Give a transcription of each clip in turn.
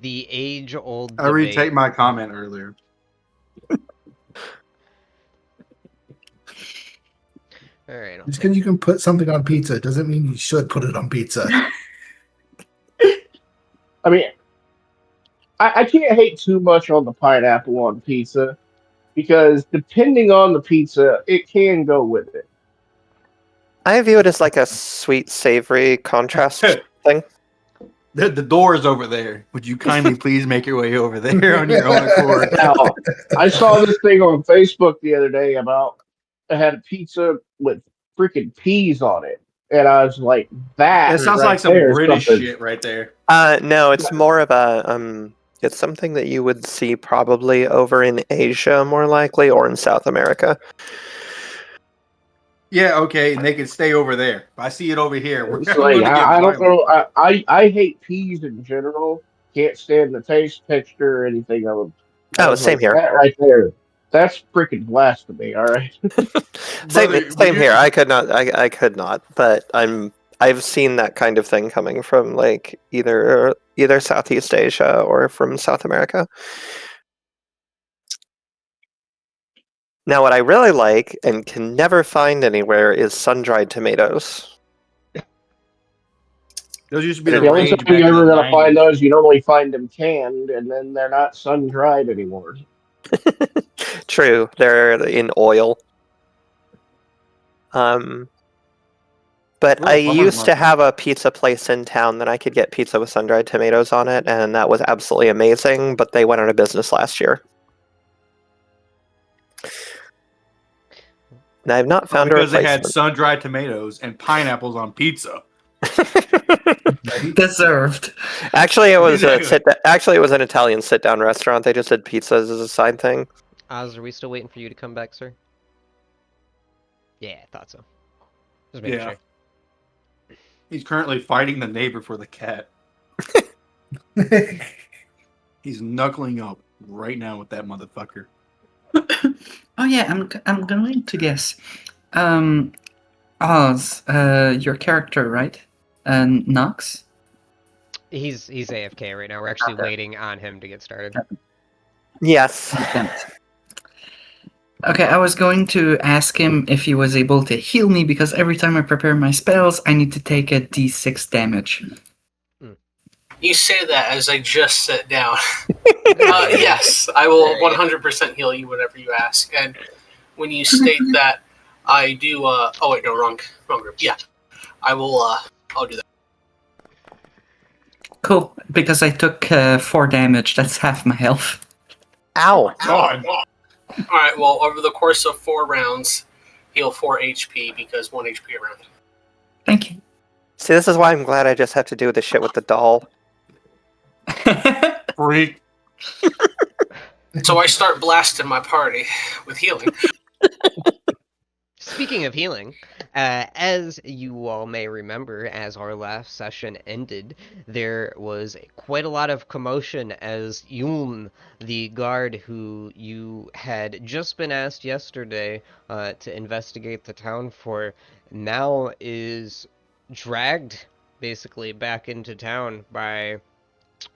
the age-old I debate. retake my comment earlier. All right. Just because you can put something on pizza doesn't mean you should put it on pizza. I mean, I can't hate too much on the pineapple on pizza because depending on the pizza, it can go with it. I view it as like a sweet, savory contrast thing. The door is over there. Would you kindly please make your way over there on your own accord? Now, I saw this thing on Facebook the other day about it had a pizza with freaking peas on it, and I was like, That sounds right like some there is British something. shit right there. No, it's more of a it's something that you would see probably over in Asia, more likely, or in South America. Yeah, okay, and they can stay over there. If I see it over here, I'm It's going like to get I don't violent. know. I hate peas in general. Can't stand the taste, texture, or anything of them. I Oh, was same like, here. that right there. That's freaking blasphemy. All right. Same here. I could not. But I've seen that kind of thing coming from like either Southeast Asia or from South America. Now, what I really like and can never find anywhere is sun-dried tomatoes. Those used to be The the only rage time back you're in the ever gonna find 90s. those, you normally find them canned, and then they're not sun dried anymore. True, they're in oil. But I Little bummer's used to market. have a pizza place in town that I could get pizza with sun-dried tomatoes on it, and that was absolutely amazing, but they went out of business last year. And I have not found a Because they had replacement. sun-dried tomatoes and pineapples on pizza. Deserved. Actually, it was Exactly. it was an Italian sit-down restaurant. They just did pizzas as a side thing. Oz, are we still waiting for you to come back, sir? Yeah, I thought so. Just making Yeah. sure. He's currently fighting the neighbor for the cat. He's knuckling up right now with that motherfucker. Oh yeah, I'm going to guess. Oz, your character, right? Nox? He's AFK right now. We're actually waiting on him to get started. Yes. Damn it. Okay, I was going to ask him if he was able to heal me because every time I prepare my spells, I need to take a d6 damage. You say that as I just sat down. Yes, I will 100% heal you whenever you ask. And when you state that, I do. Oh wait, no, wrong group. Yeah, I will. I'll do that. Cool, because I took 4 damage. That's half my health. Ow. God. All right. Well, over the course of 4 rounds, heal 4 HP because 1 HP a round. Thank you. See, this is why I'm glad I just have to do the shit with the doll. Freak. So I start blasting my party with healing. Speaking of healing, as you all may remember, as our last session ended, there was quite a lot of commotion as Yulm, the guard who you had just been asked yesterday to investigate the town for, now is dragged basically back into town by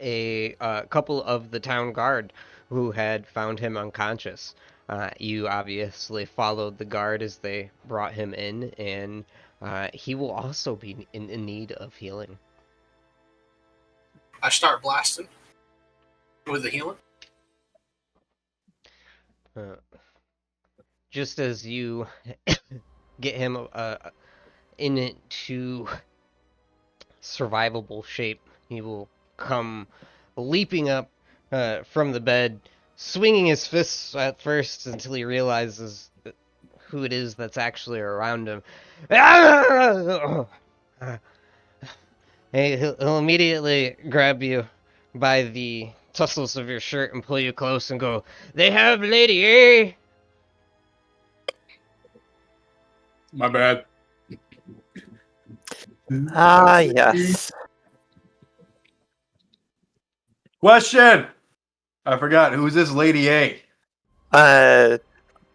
a couple of the town guard who had found him unconscious. You obviously followed the guard as they brought him in, and he will also be in need of healing. I start blasting with the healing. Just as you get him into survivable shape, he will come leaping up from the bed, swinging his fists at first until he realizes who it is that's actually around him. He'll immediately grab you by the tussles of your shirt and pull you close and go, "They have Lady A!" My bad. Ah, yes. Question! I forgot. Who's this Lady A? Uh,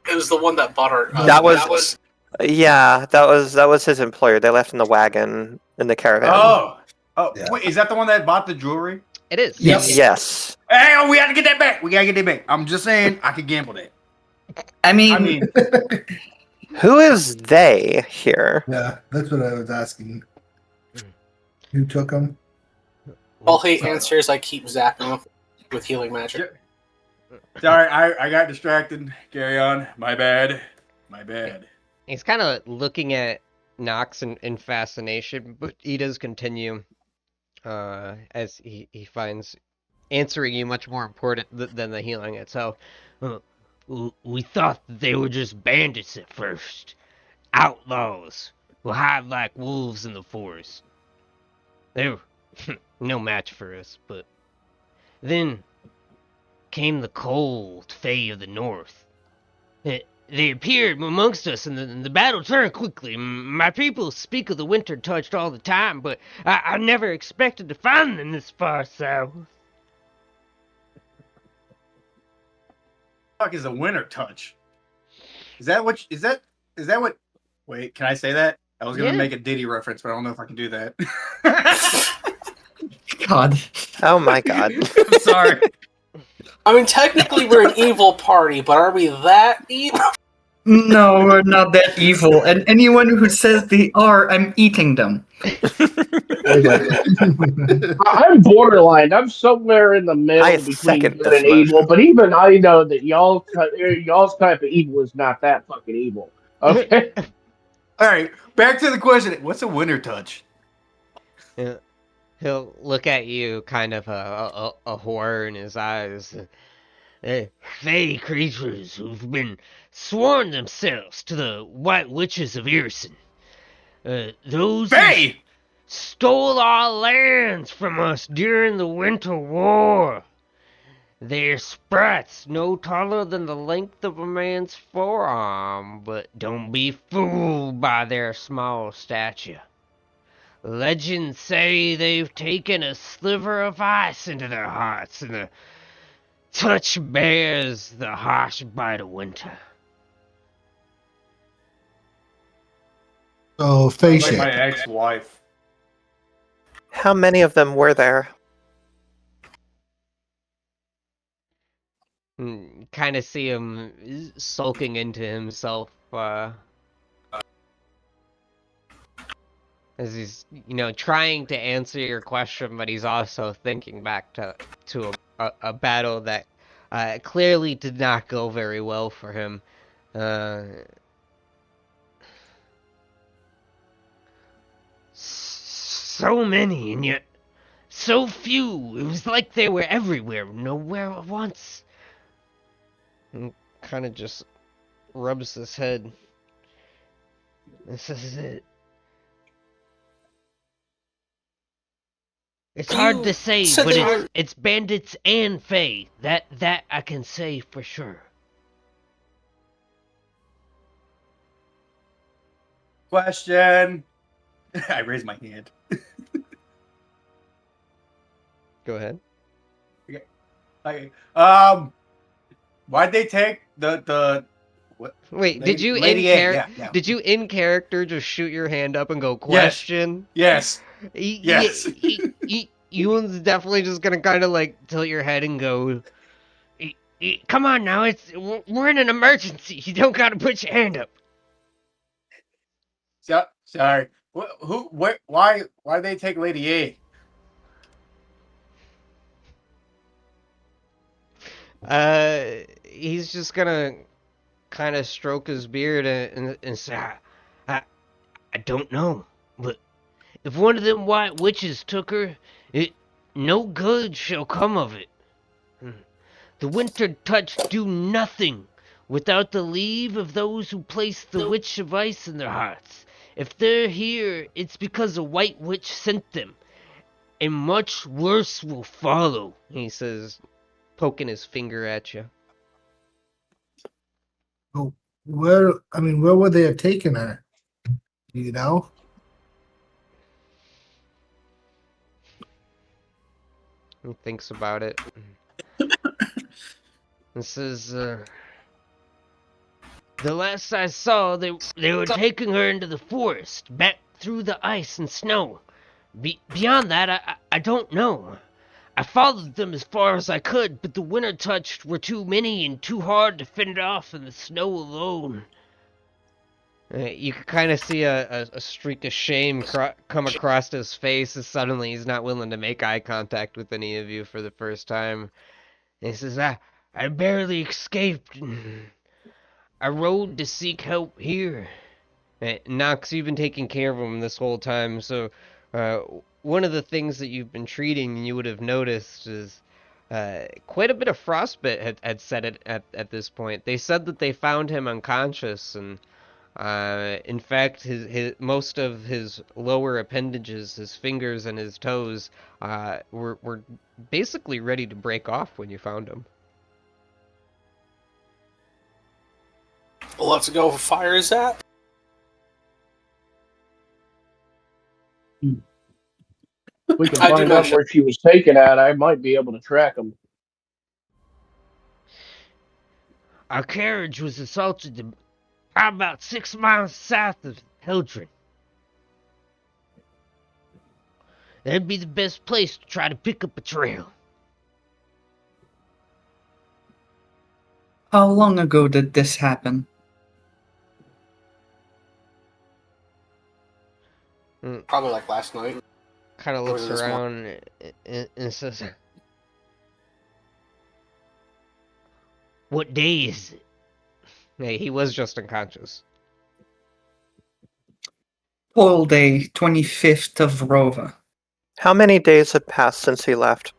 It was the one that bought our. that was that was his employer. They left in the wagon in the caravan. Oh, Yeah. wait, is that the one that bought the jewelry? It is. Yes. Yes. Hey, we gotta get that back. We gotta get that back. I'm just saying, I could gamble that. I mean, I mean, Who is they here? Yeah, that's what I was asking. Who took him? All he answers, I keep zapping him with healing magic. sorry, I got distracted. Carry on. My bad. My bad. He's kind of looking at Nox in fascination, but he does continue as he finds answering you much more important than the healing itself. We thought they were just bandits at first. Outlaws who hide like wolves in the forest. They were no match for us, but then came the cold Fae of the North. They appeared amongst us, and the battle turned quickly. My people speak of the winter touched all the time, but I never expected to find them this far south. Fuck is a winter touch? Is that what? Is that what? Wait, can I say that? I was gonna Yeah. make a Diddy reference, but I don't know if I can do that. God. Oh my god. I'm sorry. I mean, technically we're an evil party, but are we that evil? No, we're not that evil. And anyone who says they are, I'm eating them. I'm borderline. I'm somewhere in the middle I between second good this and evil, motion. but even I know that y'all's type of evil is not that fucking evil. Okay. All right, back to the question. What's a winter touch? He'll look at you, kind of a horror in his eyes. Fey creatures who've been sworn themselves to the White Witches of Irison. Those who Faye! stole our lands from us during the Winter War. They're sprites no taller than the length of a man's forearm, but don't be fooled by their small stature. Legends say they've taken a sliver of ice into their hearts, and the touch bears the harsh bite of winter. So face Like it. my ex-wife. How many of them were there? Kind of see him sulking into himself as he's, trying to answer your question, but he's also thinking back to a battle that clearly did not go very well for him. So many, and yet so few. It was like they were everywhere, nowhere at once. And kind of just rubs his head. This is it. It's hard to say, said but they were- it's bandits and Fae. That I can say for sure. Question. I raised my hand. Go ahead. Okay. Why'd they take the what? Wait, did you Lady in A, character? yeah. Did you in character just shoot your hand up and go question? Yes. Yes. Ewan's definitely just gonna kind of like tilt your head and go, "Come on now, we're in an emergency. You don't gotta put your hand up." Sorry. Why they take Lady A? He's just gonna kind of stroke his beard and say, I don't know, but if one of them white witches took her, no good shall come of it. The winter touch do nothing without the leave of those who place the witch of ice in their hearts. If they're here, it's because a white witch sent them, and much worse will follow, he says, poking his finger at you. Where would they have taken her? Do you know? He thinks about it. This is, the last I saw, they were taking her into the forest, back through the ice and snow. Beyond that, I don't know. I followed them as far as I could, but the winter touched were too many and too hard to fend off in the snow alone. You can kind of see a streak of shame come across his face as suddenly he's not willing to make eye contact with any of you for the first time. And he says, I barely escaped. I rode to seek help here. Nox, you've been taking care of him this whole time, so one of the things that you've been treating, you would have noticed, is quite a bit of frostbite had set it at this point. They said that they found him unconscious, and in fact, his most of his lower appendages, his fingers and his toes, were basically ready to break off when you found him. Well, let's go. Fire is that? We can I do find know out where she was taken at. I might be able to track them. Our carriage was assaulted about 6 miles south of Heldren. That'd be the best place to try to pick up a trail. How long ago did this happen? Probably like last night. Kind of Or looks was it this around and says, "What day is it?" Hey, he was just unconscious. Toll Day, 25th of Rova. How many days had passed since he left?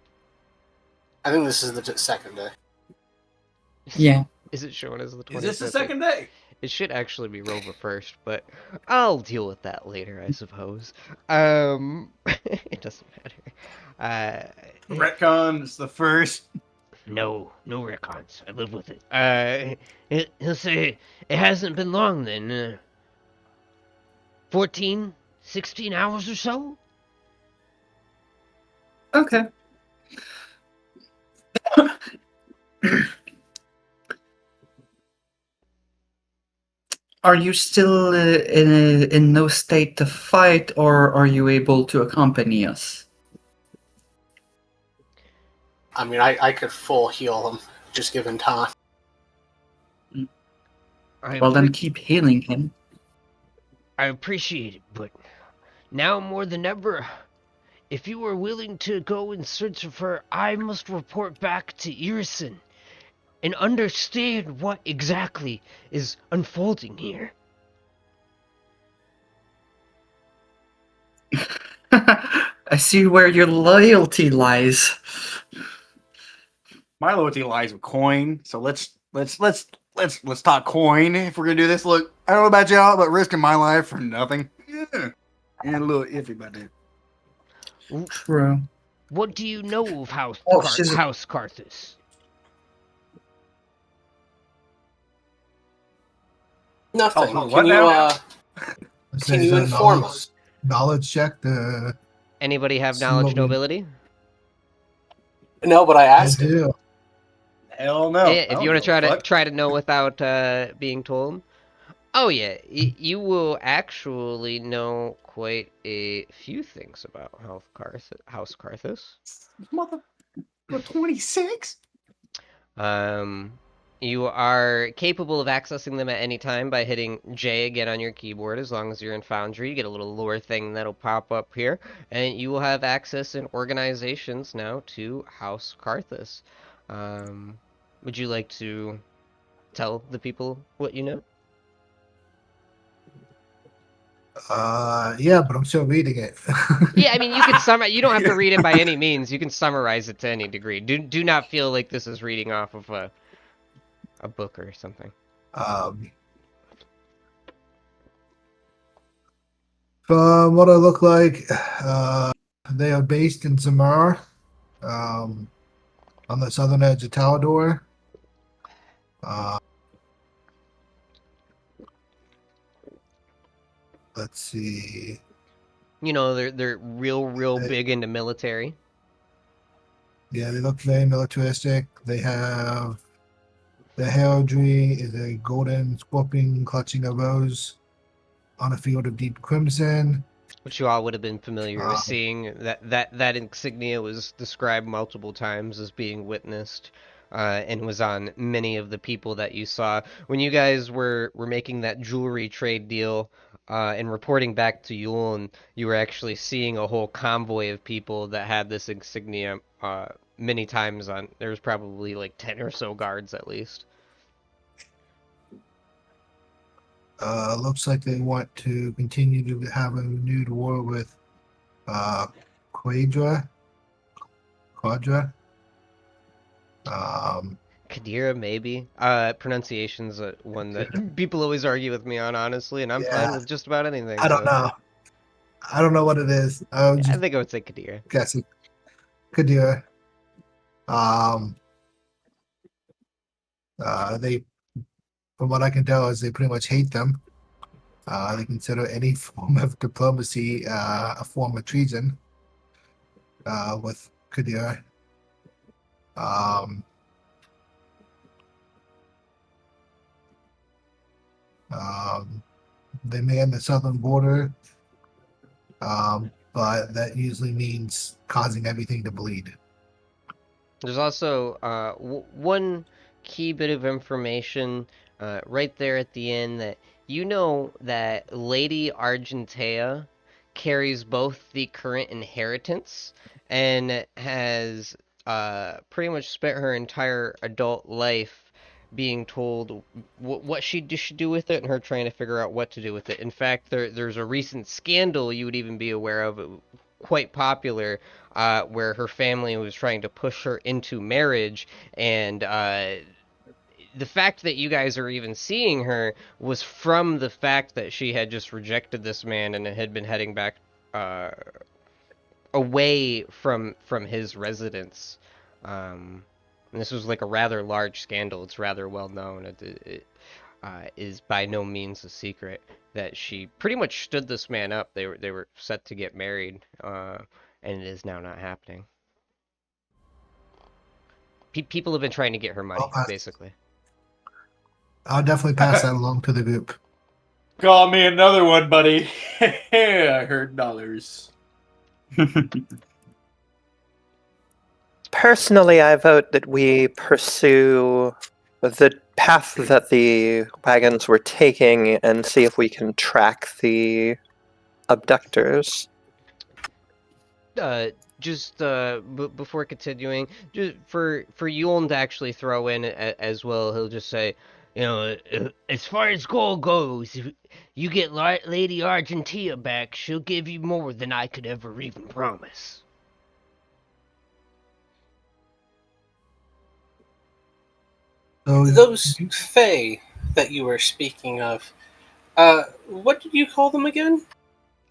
I think this is the second day. Yeah. Is it showing as the 25th? Is this the second day? It should actually be Rover first, but I'll deal with that later, I suppose. It doesn't matter. Retcon is the first. No retcons. I live with it. He'll say it hasn't been long then. 14, 16 hours or so? Okay. Are you still in no state to fight, or are you able to accompany us? I mean, I could full heal him, just given time. Well, then keep healing him. I appreciate it, but now more than ever, if you are willing to go in search of her, I must report back to Irison and understand what exactly is unfolding here. I see where your loyalty lies. My loyalty lies with coin, so let's talk coin if we're gonna do this. Look, I don't know about y'all, but risking my life for nothing, yeah, and a little iffy about that. True. What do you know of House Carthus? Nothing. Oh, what Can you now? can you inform us? Knowledge check to Anybody have See knowledge what we- nobility? No, but I I asked him. do. Hell no. Yeah, if you want to try to know without being told. Oh yeah, you will actually know quite a few things about House Carthus. Mother, 26. You are capable of accessing them at any time by hitting J again on your keyboard. As long as you're in Foundry, you get a little lore thing that'll pop up here, and you will have access in organizations now to House Carthus. Would you like to tell the people what you know? Yeah, but I'm still reading it. Yeah, I mean, you can summarize. You don't have to read it by any means. You can summarize it to any degree. Do not feel like this is reading off of a book or something. From what I look like, they are based in Zamar, on the southern edge of Talador. Let's see. You know, they're real big into military. Yeah, they look very militaristic. They have the heraldry is a golden scorpion clutching a rose on a field of deep crimson. Which you all would have been familiar with Um, seeing. That insignia was described multiple times as being witnessed, and was on many of the people that you saw when you guys were making that jewelry trade deal. And reporting back to Yulin, you were actually seeing a whole convoy of people that had this insignia many times on. There was probably like 10 or so guards at least. Looks like they want to continue to have a renewed war with uh, Quadra. Quadra. Um, Kadira, maybe. Pronunciation's one that people always argue with me on, honestly, and I'm fine yeah, with just about anything, I don't so know. I don't know what it is. I'm yeah, I just think I would say Kadira. guessing. Quadra. Um, they, from what I can tell, is they pretty much hate them. They consider any form of diplomacy a form of treason with Qadira. Um, um, they man the southern border, but that usually means causing everything to bleed. There's also one key bit of information right there at the end that you know that Lady Argentea carries both the current inheritance and has pretty much spent her entire adult life being told what she should do with it and her trying to figure out what to do with it. In fact, there's a recent scandal you would even be aware of, quite popular, where her family was trying to push her into marriage, and the fact that you guys are even seeing her was from the fact that she had just rejected this man and had been heading back uh, away from his residence. And this was like a rather large scandal. It's rather well known. It is by no means a secret that she pretty much stood this man up. They were set to get married, and it is now not happening. People have been trying to get her I'll, money, pass, basically. I'll definitely pass that along to the group. Call me another one, buddy. I heard dollars. Personally, I vote that we pursue the path that the wagons were taking and see if we can track the abductors. Uh, just before continuing, just for Yuln to actually throw in as well, he'll just say, you know, as far as gold goes, if you get Lady Argentea back, she'll give you more than I could ever even promise. So, Those Fae that you were speaking of, what did you call them again?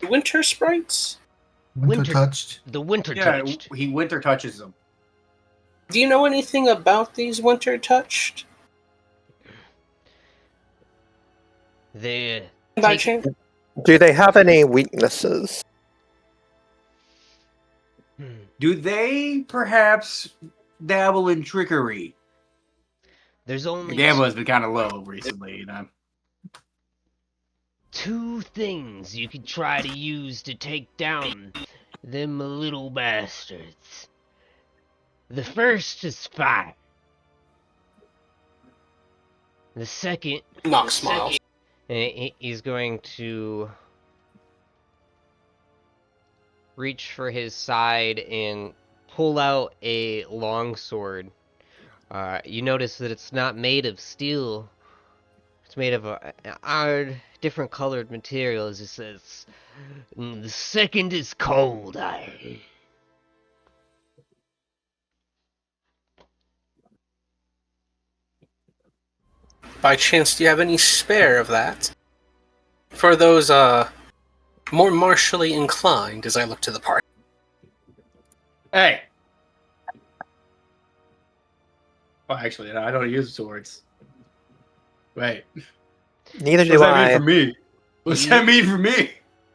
Winter sprites? winter touched. The winter Yeah, touched. he winter touches them. Do you know anything about these winter touched? They By take chance? Do they have any weaknesses? Do they perhaps dabble in trickery? There's The only gamble has been kind of low recently, you know. two things you could try to use to take down them little bastards. The first is fire. The second, Knox smiles. he's going to reach for his side and pull out a longsword. You notice that it's not made of steel. It's made of a odd, different colored material, as it says. The second is cold iron. By chance, do you have any spare of that? For those, more martially inclined, as I look to the party. Hey. Well, actually, no, I don't use swords. Wait. Neither What's do that mean I. for me? What's that mean for me?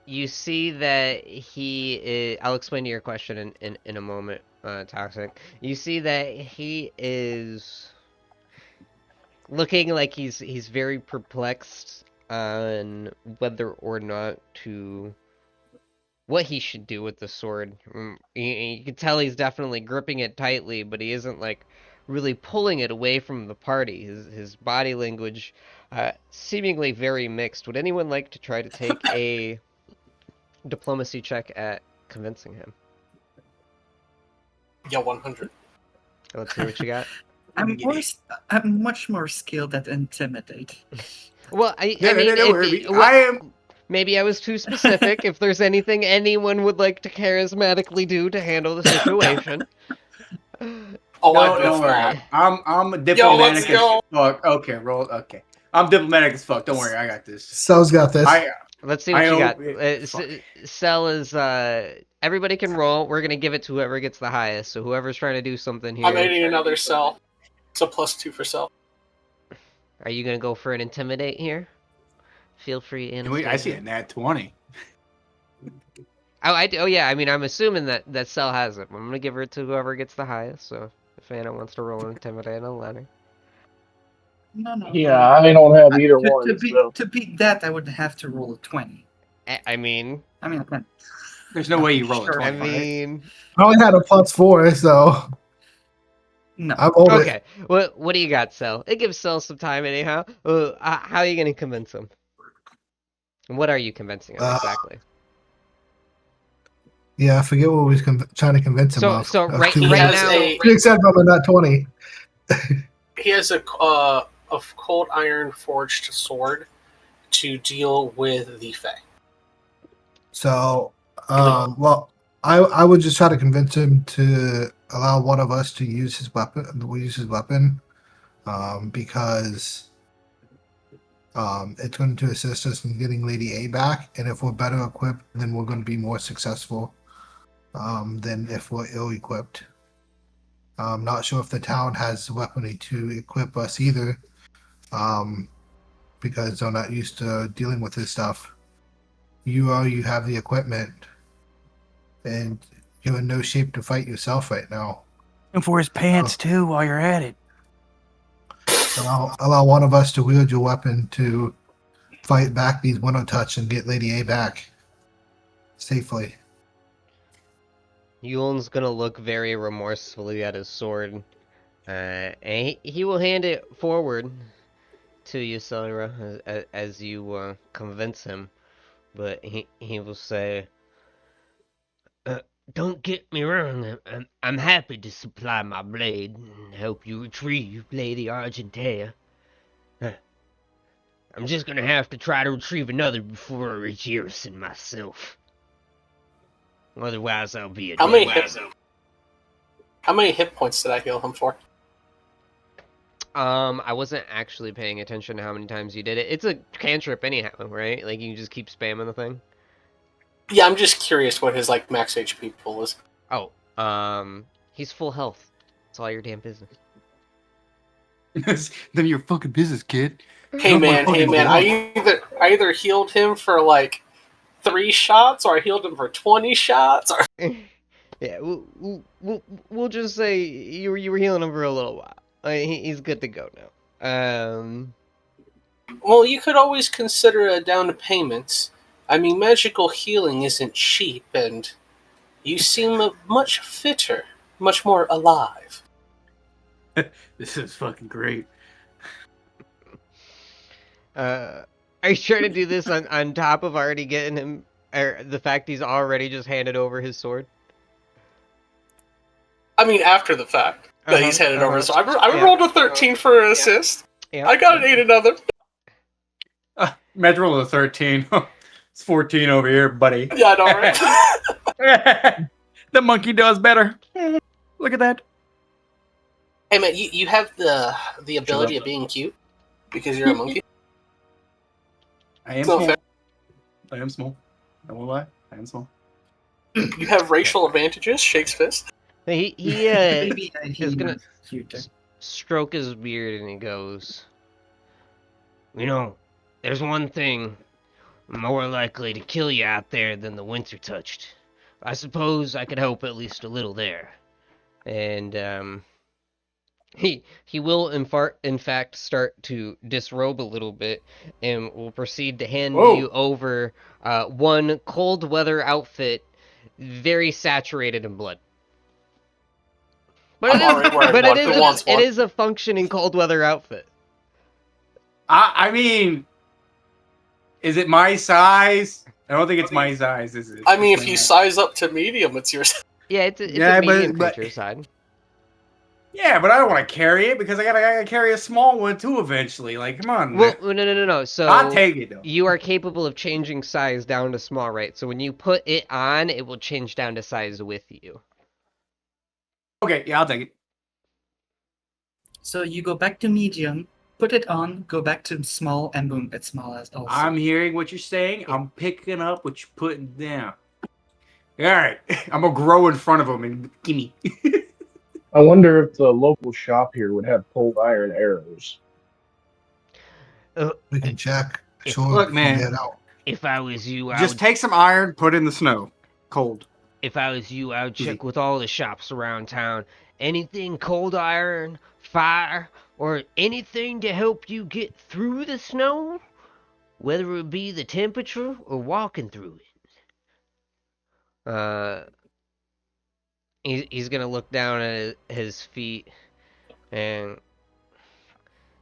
You see that he is. I'll explain to your question in a moment, Toxic. You see that he is looking like he's very perplexed on whether or not to what he should do with the sword. You can tell he's definitely gripping it tightly, but he isn't like really pulling it away from the party. His body language seemingly very mixed. Would anyone like to try to take a diplomacy check at convincing him? Yeah, 100. Let's see what you got. I'm much more skilled at intimidate. Well, I Yeah, mean, don't worry. I am. maybe I was too specific. If there's anything anyone would like to charismatically do to handle the situation. Oh, No, I'd go don't for worry. that. I'm Yo, let's diplomatic as go. fuck. Okay, roll. Okay, I'm diplomatic as fuck. Don't worry, I got this. Cell's got this. Let's see what I you got. know. Fuck. Cell is everybody can roll. We're gonna give it to whoever gets the highest. So whoever's trying to do something here. I'm adding another cell. It's a +2 for cell. Are you gonna go for an intimidate here? Feel free. I see a nat 20. Oh yeah. I mean, I'm assuming that Cell has it. I'm gonna give it to whoever gets the highest. So if Anna wants to roll an intimidate, I'll let her. No. Yeah, I don't have either one. So. To beat that, I would have to roll a 20. I mean, I can. There's no way you roll a Sure. 20. I right? mean. I only had a +4, so No. I rolled it. Okay. What do you got, Cell? It gives Cell some time anyhow. How are you gonna convince him? And what are you convincing him exactly? Yeah, I forget what we was trying to convince him of. So I was right too He right has now, a pretty excited about my nat 20. he has a cold iron forged sword to deal with the Fae. So, well, I would just try to convince him to allow one of us to use his weapon. Because it's going to assist us in getting Lady A back, and if we're better equipped, then we're going to be more successful than if we're ill-equipped. I'm not sure if the town has weaponry to equip us either, because they're not used to dealing with this stuff. You have the equipment, and you're in no shape to fight yourself right now. And for his pants too, while you're at it. Allow one of us to wield your weapon to fight back these Winter Touch and get Lady A back safely. Yulen's gonna look very remorsefully at his sword, and he will hand it forward to you, Cyril, as you convince him. But he will say, "Don't get me wrong. I'm happy to supply my blade and help you retrieve Lady Argentea. I'm just gonna have to try to retrieve another before I reach Irison myself. Otherwise, I'll be a How dead many hit points did I heal him for? I wasn't actually paying attention to how many times you did it. It's a cantrip anyhow, right? Like, you just keep spamming the thing. Yeah, I'm just curious what his max HP pool is. Oh, he's full health. It's all your damn business. None of your fucking business, kid. Hey man, I either healed him for 3 shots, or I healed him for 20 shots. Or... Yeah, we'll just say you were healing him for a little while. He's good to go now. Well, you could always consider a down payment. I mean, magical healing isn't cheap, and you seem much fitter, much more alive. This is fucking great. Are you trying to do this on top of already getting him, or the fact he's already just handed over his sword? I mean, after the fact that he's handed over. So I Yeah. rolled a 13 for an assist. Yeah. I got an 8 another. Matt rolled a 13. It's 14 over here, buddy. Yeah, I know, right? The monkey does better. Look at that. Hey man, you have the ability of being cute because you're a monkey. I am So small. fair. I am small. I won't lie. I am small. You have racial advantages. Shakes fist. He Maybe is gonna cuter. stroke his beard and he goes, there's one thing more likely to kill you out there than the Winter Touched. I suppose I could help at least a little there. And he will in fact start to disrobe a little bit and will proceed to hand you Whoa. over one cold weather outfit, very saturated in blood. But I'm already wearing but one. Who wants it one? is a functioning cold weather outfit. I mean, is it my size? I don't think it's my size, is it? I mean, if you size up to medium, it's yours. Yeah, it's a Yeah, medium but- creature side. Yeah, but I don't want to carry it because I gotta carry a small one too eventually. Like, come on. Well, no. So I'll take it though. you are capable of changing size down to small, right? So when you put it on, it will change down to size with you. Okay, yeah, I'll take it. So you go back to medium, put it on, go back to small, and boom, it's small as also. I'm hearing what you're saying. I'm picking up what you're putting down. All right, I'm gonna grow in front of him and gimme. I wonder if the local shop here would have cold iron arrows. We can check. If- Sure, Look, before we man. head out. If I was you, Just take some iron, put it in the snow, cold. if I was you, I would Easy. check with all the shops around town. Anything cold iron, fire, or anything to help you get through the snow, whether it be the temperature or walking through it. He's gonna look down at his feet and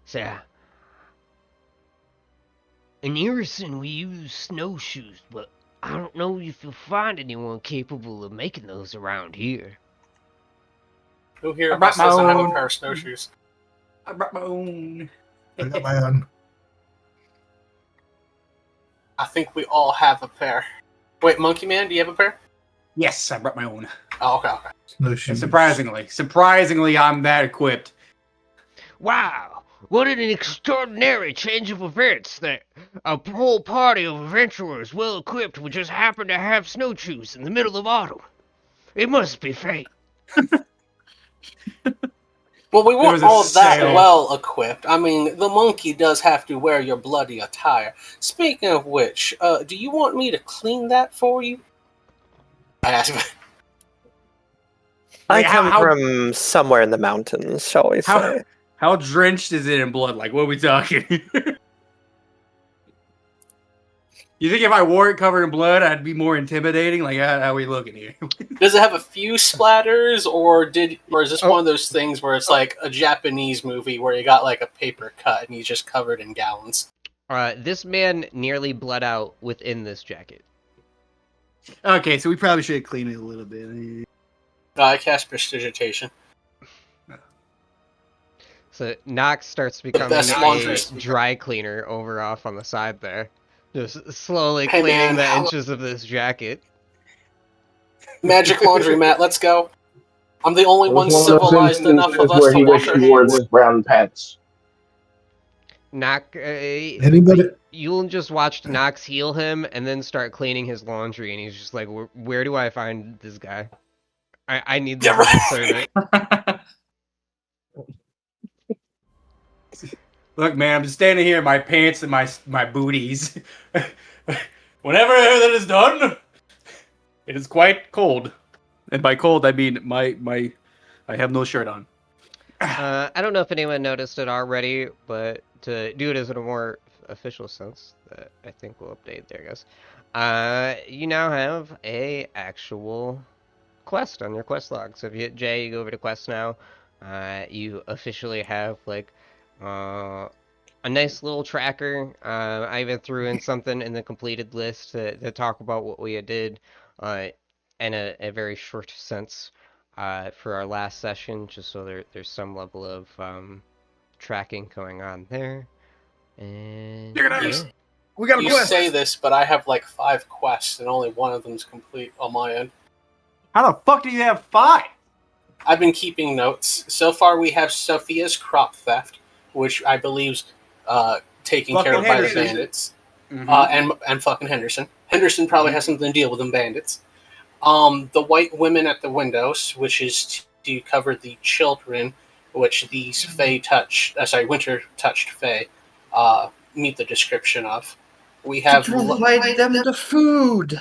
say, "In Irison, we use snowshoes, but I don't know if you'll find anyone capable of making those around here." Who here I brought my doesn't have a own. pair of snowshoes? I brought my own. I got my own. I think we all have a pair. Wait, Monkey Man, do you have a pair? Yes, I brought my own. Oh, okay. No shoes. Surprisingly, I'm that equipped. Wow, what an extraordinary change of events that a whole party of adventurers well equipped would just happen to have snowshoes in the middle of autumn. It must be fate. Well, we There weren't was a all that sale. well equipped. I mean, the monkey does have to wear your bloody attire. Speaking of which, do you want me to clean that for you? I asked. I Wait, come how- from somewhere in the mountains, shall we How say? how drenched is it in blood? Like, what are we talking? You think if I wore it covered in blood, I'd be more intimidating? Like, how are we looking here? Does it have a few splatters, or is this one of those things where it's like a Japanese movie where you got like a paper cut and he's just covered in gallons? This man nearly bled out within this jacket. Okay, so we probably should clean it a little bit. I cast prestidigitation. So Nox starts becoming best laundry a speaker. dry cleaner over off on the side there. Just slowly Hey, cleaning man, the how- inches of this jacket. Magic laundry mat, let's go. I'm the only It one was one of those civilized enough of instances us where to he wash wished our he wore hands. his brown pants. Anybody? You'll just watched Nox heal him and then start cleaning his laundry, and he's just like, "Where do I find this guy? I need this Yeah, right. servant." Look, man, I'm just standing here in my pants and my booties. Whenever that is done, it is quite cold. And by cold, I mean I have no shirt on. I don't know if anyone noticed it already, but to do it as in a more official sense, that I think we'll update there, guys. You now have a actual quest on your quest log. So if you hit J, you go over to quest now. You officially have like a nice little tracker. I even threw in something in the completed list to talk about what we did in a very short sense for our last session, just so there's some level of tracking going on there. And You're gonna- yeah. We got a You quest. say this, but I have like 5 quests and only one of them's complete on my end. How the fuck do you have 5? I've been keeping notes. So far, we have Sophia's crop theft, which I believe's taken care of by the Henderson. bandits, Mhm. and fucking Henderson. Henderson probably has something to deal with them bandits. The white women at the windows, which is to cover the children, which these winter touched Fae meet the description of. We have Provide them the food.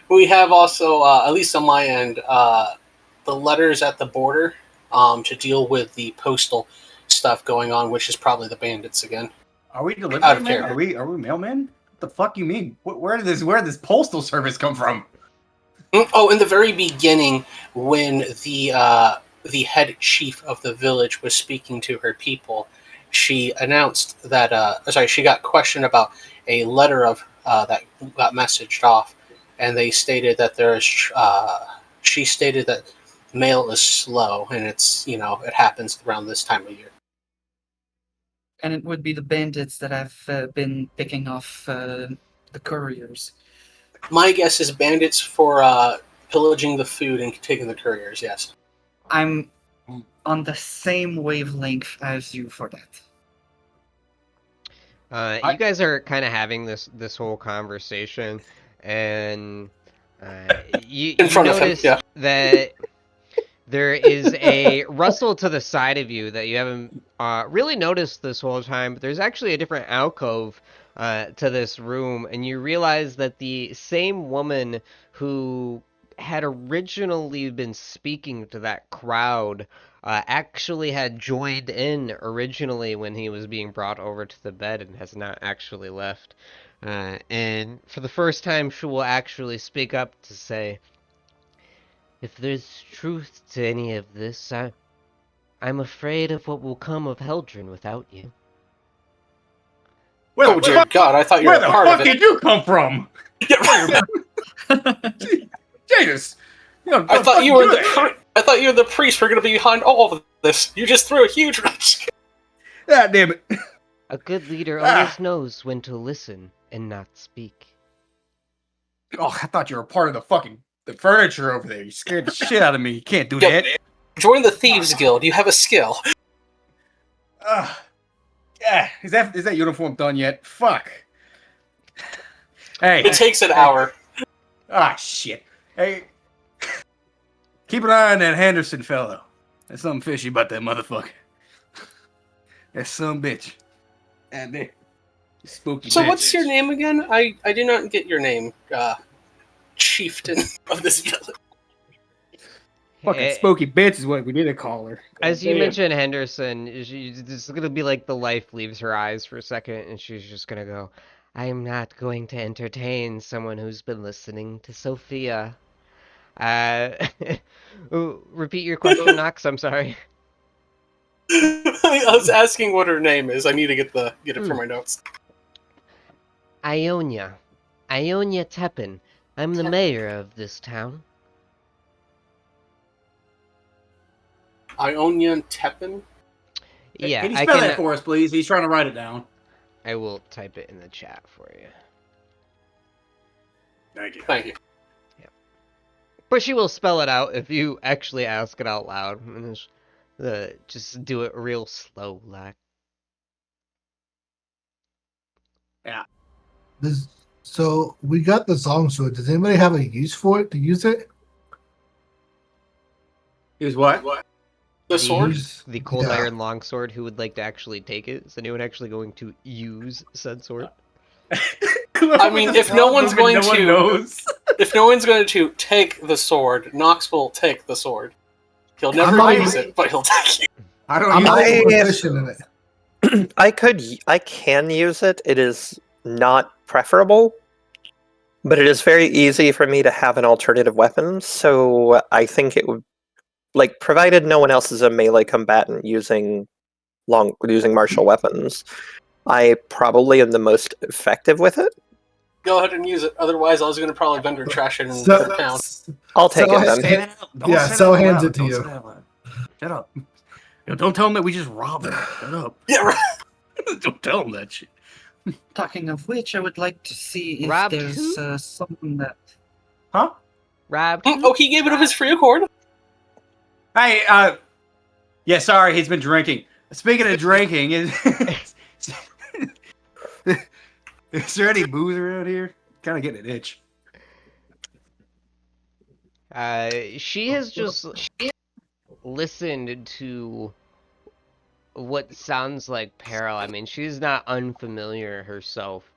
we have also, at least on my end, the letters at the border to deal with the postal stuff going on, which is probably the bandits again. Are we Out delivery of men? character. Are we mailmen? What the fuck you mean? Where did this postal service come from? Oh, in the very beginning, when the head chief of the village was speaking to her people, she announced that. She got questioned about a letter of that got messaged off, and they stated that there is. She stated that mail is slow, and it happens around this time of year. And it would be the bandits that have been picking off the couriers. My guess is bandits for pillaging the food and taking the couriers. Yes. I'm on the same wavelength as you for that. You guys are kind of having this whole conversation, and you In front of him, notice yeah. that there is a rustle to the side of you that you haven't really noticed this whole time, but there's actually a different alcove to this room, and you realize that the same woman who had originally been speaking to that crowd actually had joined in originally when he was being brought over to the bed and has not actually left. And for the first time, she will actually speak up to say, "If there's truth to any of this, I'm afraid of what will come of Heldren without you." Oh dear God! I thought you were Where the part fuck of it. did you come from? Jesus. I thought you were the priest. We're going to be behind all of this. You just threw a huge risk. God damn it. A good leader always knows when to listen and not speak. Oh, I thought you were part of the furniture over there. You scared the shit out of me. You can't do that. Join the Thieves Guild. You have a skill. Yeah, is that uniform done yet? Fuck. Hey. It takes an hour. Ah, shit. Hey. Keep an eye on that Henderson fellow. There's something fishy about that motherfucker. That son bitch. And there. Spooky So bitch. what's your name again? I did not get your name, chieftain of this village. Fucking spooky bitch is what we need to call her. As God you damn. mentioned Henderson, this is going to be like the life leaves her eyes for a second, and she's just going to go, "I am not going to entertain someone who's been listening to Sophia." Repeat your question, Knox, I'm sorry. I was asking what her name is. I need to get it for my notes. Ionia Teppan. I'm the mayor of this town. Ionian Teppan? Yeah, Can you I spell can. that for us, please? He's trying to write it down. I will type it in the chat for you. Thank you. Thank you. But she will spell it out if you actually ask it out loud. And just do it real slow, like. Yeah. So we got the song sword. Does anybody have a use for it to use it? Use what? The sword? The cold Yeah. iron longsword. Who would like to actually take it? Is anyone actually going to use said sword? I mean, if no one's going no one to- knows. If no one's going to take the sword, Nox will take the sword. He'll never not use even- it, but he'll take it. I don't I'm use not it. even proficient in it. I can use it. It is not preferable, but it is very easy for me to have an alternative weapon. So I think it would, like, provided no one else is a melee combatant using martial weapons, I probably am the most effective with it. Go ahead and use it. Otherwise, I was going to probably vendor trash it in So- the town. I'll take So it I- then. Yeah, so hands it to you. Shut up. Don't tell him that we just robbed him. Shut up. Yeah, right. Don't tell him that shit. Talking of which, I would like to see if Robbed there's who? someone that. Huh? Rob? Oh, he gave it of his free accord. Hey, yeah, sorry, he's been drinking. Speaking of drinking, is there any booze around here? Kind of getting an itch. She has just listened to what sounds like peril. I mean, she's not unfamiliar herself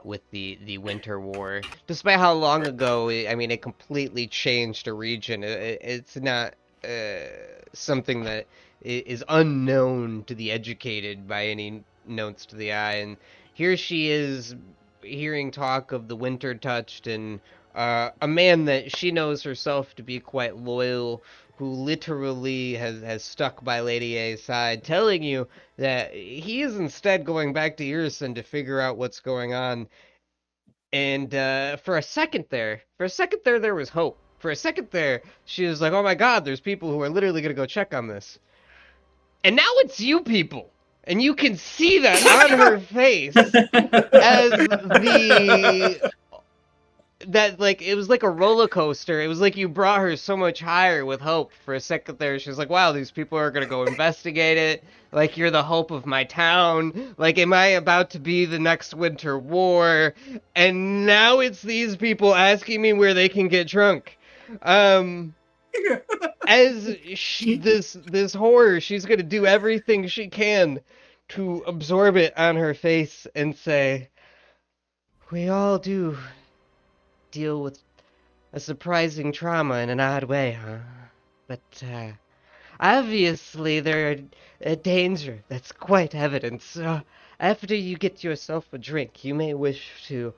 with the Winter War. Despite how long ago, it completely changed a region. It's not something that is unknown to the educated by any notes to the eye. And here she is hearing talk of the Winter Touched and a man that she knows herself to be quite loyal, who literally has stuck by Lady A's side, telling you that he is instead going back to Irison to figure out what's going on. And for a second there, there was hope. For a second there, she was like, "Oh my God, there's people who are literally gonna go check on this." And now it's you people, and you can see that on her face as the that like it was like a roller coaster. It was like you brought her so much higher with hope. For a second there, she was like, "Wow, these people are gonna go investigate it. Like you're the hope of my town. Like, am I about to be the next winter war?" And now it's these people asking me where they can get drunk. As this horror, she's gonna do everything she can to absorb it on her face and say, "We all do deal with a surprising trauma in an odd way, huh? But, obviously there's a danger that's quite evident, so after you get yourself a drink, you may wish to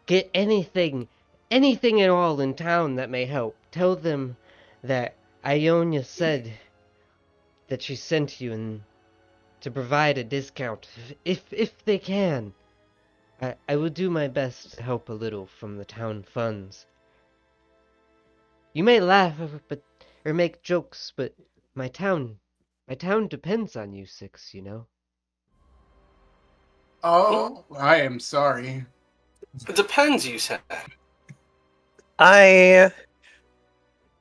get anything at all in town that may help. Tell them that Ionia said that she sent you and to provide a discount, if they can. I will do my best to help a little from the town funds. You may laugh, but or make jokes, but my town, my town depends on you six, you know." Oh, I am sorry. It depends, you said. I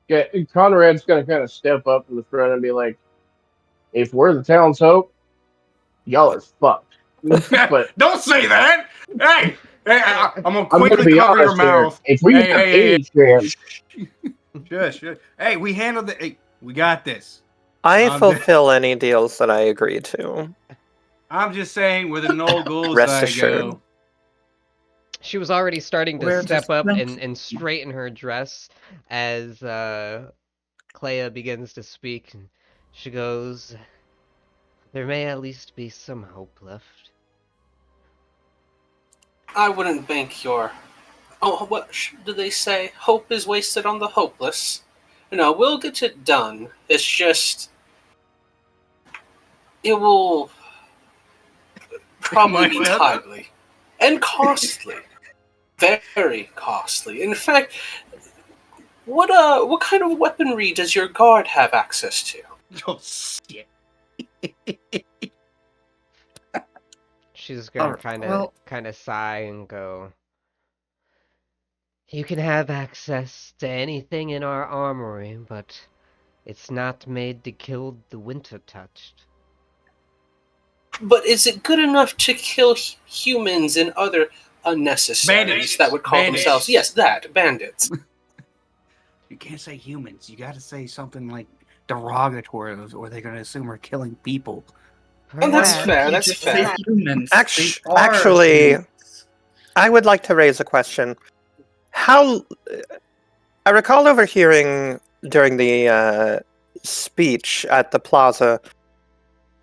Yeah, Conrad's gonna kind of step up to the front and be like, "If we're the town's hope, y'all are fucked." But Don't say that. Hey, I'm gonna I'm gonna quickly be cover your honest here. mouth. If we Hey, have hey, any chance, shush, shush. Hey, we handled it. Hey, we got this. I Um, fulfill any deals that I agree to. I'm just saying where the no goes, Rest I assured. go. She was already starting to We're step just up plenty. and straighten her dress as Clea begins to speak. And she goes, "There may at least be some hope left." I wouldn't bank your. Oh, what do they say? Hope is wasted on the hopeless. No, we'll get it done. It's just. It will probably My be weather. timely and costly. Very costly. In fact, what kind of weaponry does your guard have access to? Oh shit. She's gonna Alright, well, kind of sigh and go, "You can have access to anything in our armory, but it's not made to kill the Winter Touched." But is it good enough to kill humans and other unnecessaries Bandits. that would call Bandits. themselves bandits? You can't say humans. You got to say something like derogatory, or they're gonna assume we're killing people. Oh, that's Perhaps. fair. you That's just fair. say humans. They are Actually, humans. I would like to raise a question. How I recall overhearing during the speech at the plaza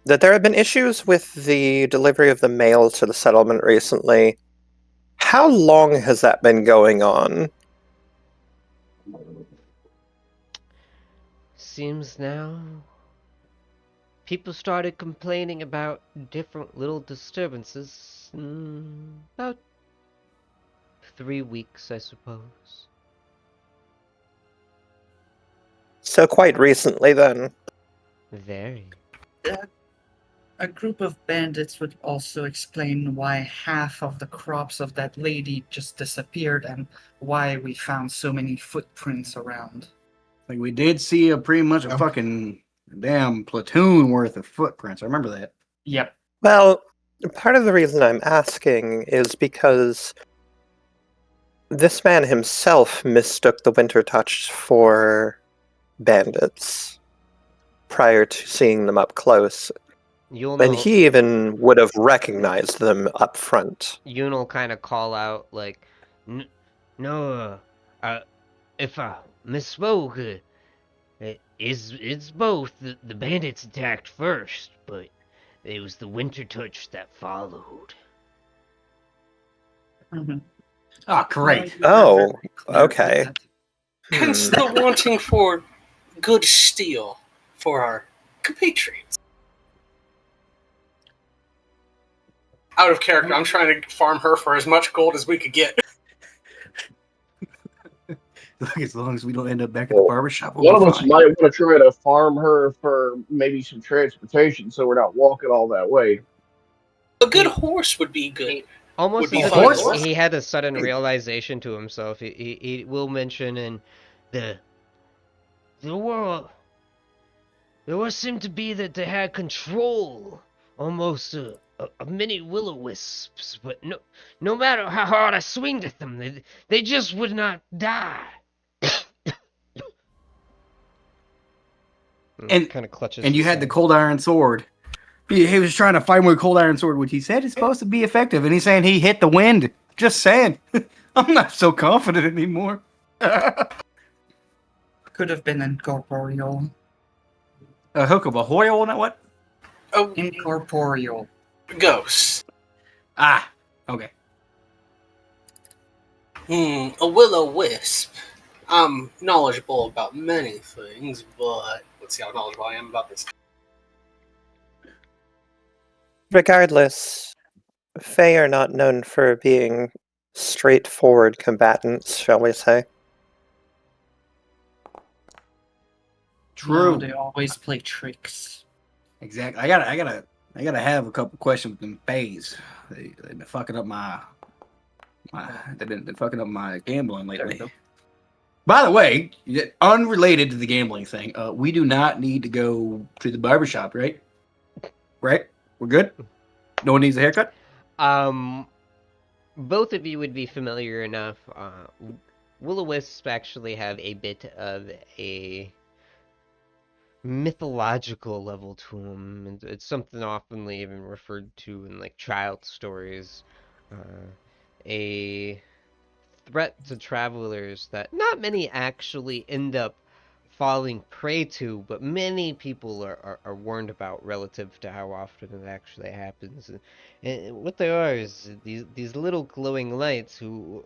that there have been issues with the delivery of the mail to the settlement recently. How long has that been going on? Seems now people started complaining about different little disturbances about 3 weeks, I suppose. So quite recently then. Very. A group of bandits would also explain why half of the crops of that lady just disappeared and why we found so many footprints around. Like we did see a pretty much a Yeah. fucking damn platoon worth of footprints. I remember that. Yep. Well, part of the reason I'm asking is because this man himself mistook the Winter Touch for bandits prior to seeing them up close. You'll And know. he even would have recognized them up front. Yoon'll kind of call out like, "No, if I misspoke, It's both. The bandits attacked first, but it was the winter touch that followed. Mhm. Oh, great. No, you were Oh, very clear with okay. that. Hence the wanting for good steel for our compatriots. Out of character, I'm trying to farm her for as much gold as we could get. Look, as long as we don't end up back at the barbershop, we'll One be of us fine. might want to try to farm her for maybe some transportation, so we're not walking all that way. A good He horse would be good. almost Would as be if fine. he had a sudden realization to himself. He will mention in the the world. It was seemed to be that they had control, almost a mini will-o-wisps. But no matter how hard I swinged at them, they just would not die. And Kind of clutches. and you his had the side. cold iron sword. He was trying to fight him with a cold iron sword, which he said is supposed to be effective, and he's saying he hit the wind. Just saying. I'm not so confident anymore. A Could have been incorporeal. hook of a hoyle, not what? Oh, Incorporeal. ghosts. Ah, okay. A will-o-wisp. I'm knowledgeable about many things, but let's see how knowledgeable I am about this. Regardless, Fae are not known for being straightforward combatants, shall we say. True. No, they always play tricks. Exactly. I gotta have a couple questions with them phase. They've been fucking up they've been fucking up my gambling There you lately. go. By the way, unrelated to the gambling thing, we do not need to go to the barbershop, right? Right? We're good? No one needs a haircut? Both of you would be familiar enough. Will-o-wisps actually have a bit of a mythological level to them. It's something oftenly even referred to in like child stories. A threat to travelers that not many actually end up falling prey to, but many people are warned about relative to how often it actually happens. And what they are is these little glowing lights who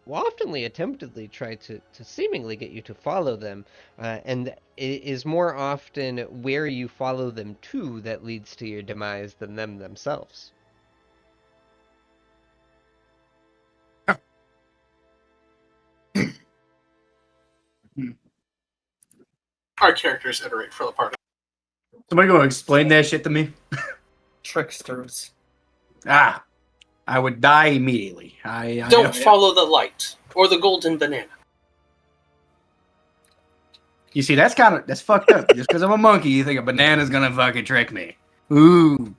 oftenly attemptedly try to seemingly get you to follow them, and it is more often where you follow them to that leads to your demise than them themselves. Our characters iterate for the party. Somebody go explain that shit to me. Tricksters. Ah, I would die immediately. Don't follow the light or the golden banana. You see, that's fucked up. Just because I'm a monkey, you think a banana's gonna fucking trick me. Ooh.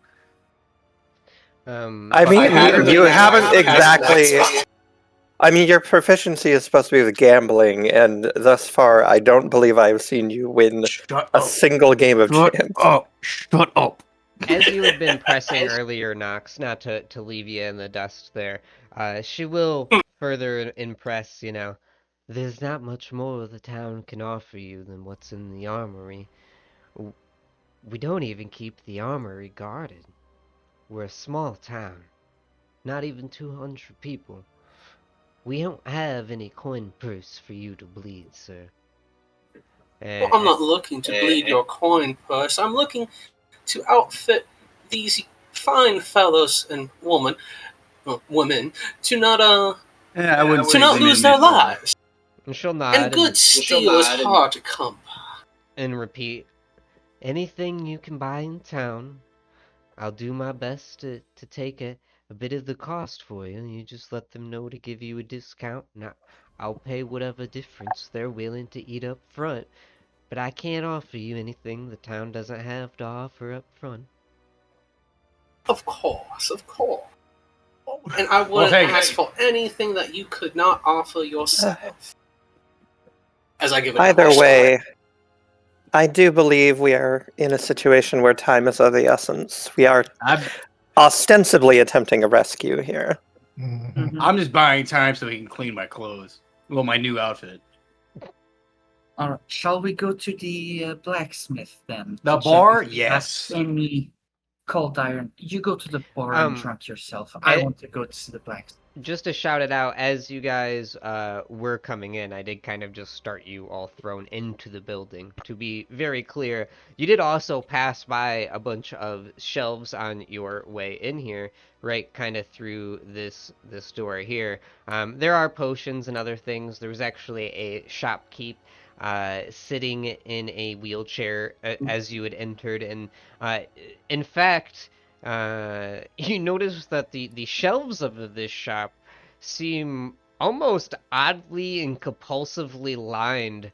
I mean, haven't you been haven't past exactly. that. I mean, your proficiency is supposed to be with gambling, and thus far, I don't believe I've seen you win Shut a up. single game of Shut chance. up. Shut up. As you had been pressing earlier, Nox, not to leave you in the dust there, she will further impress, there's not much more the town can offer you than what's in the armory. We don't even keep the armory guarded. We're a small town, not even 200 people. We don't have any coin purse for you to bleed, sir. Well, I'm not looking to bleed your coin purse. I'm looking to outfit these fine fellows and women to not Yeah, I wouldn't to say not women lose their necessarily. lives. And she'll nod And good steel is hard to come by. and repeat, anything you can buy in town, I'll do my best to take a bit of the cost for you. You just let them know to give you a discount, and I'll pay whatever difference they're willing to eat up front. But I can't offer you anything the town doesn't have to offer up front. Of course. And I wouldn't ask for anything that you could not offer yourself. As I give it Either way, I do believe we are in a situation where time is of the essence. We are ostensibly attempting a rescue here. Mhm. I'm just buying time so he can clean my clothes. Well, my new outfit. All right. Shall we go to the blacksmith then? The To check bar? if he has Yes. any cold iron. You go to the bar and Um, drunk yourself. I eh, want to go to the blacksmith. just to shout it out, as you guys were coming in, I did kind of just start you all thrown into the building. To be very clear, you did also pass by a bunch of shelves on your way in here, right? Kind of through this door here. There are potions and other things. There was actually a shopkeep sitting in a wheelchair as you had entered, and uh, in fact. You notice that the shelves of this shop seem almost oddly and compulsively lined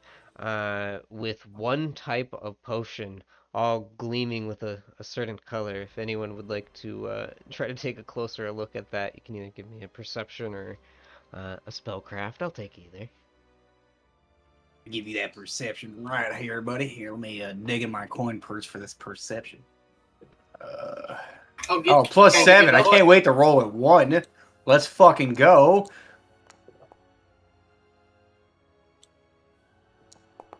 with one type of potion, all gleaming with a certain color. If anyone would like to try to take a closer look at that, you can either give me a perception or a spellcraft. I'll take either. Give you that perception right here, buddy. Here, let me dig in my coin purse for this perception. Oh, plus I'll give you 7. I that can't one. wait to roll at 1. Let's fucking go.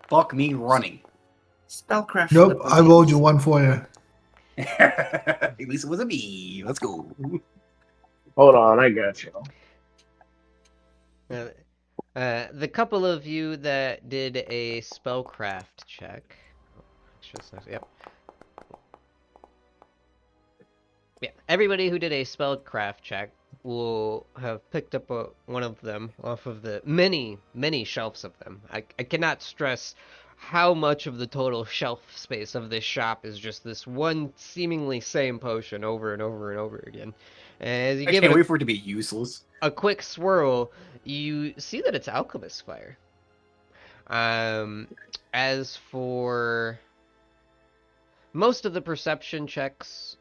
Fuck me running. Spellcraft. for the Nope, I rolled you potions. one for you. At least it was a me. Let's go. Hold on, I got you. The couple of you that did a spellcraft check. Yep. Yeah, everybody who did a spellcraft check will have picked up one of them off of the many, many shelves of them. I cannot stress how much of the total shelf space of this shop is just this one seemingly same potion over and over and over again. As you I give can't it wait for it to be useless. a quick swirl, you see that it's alchemist fire. As for most of the perception checks,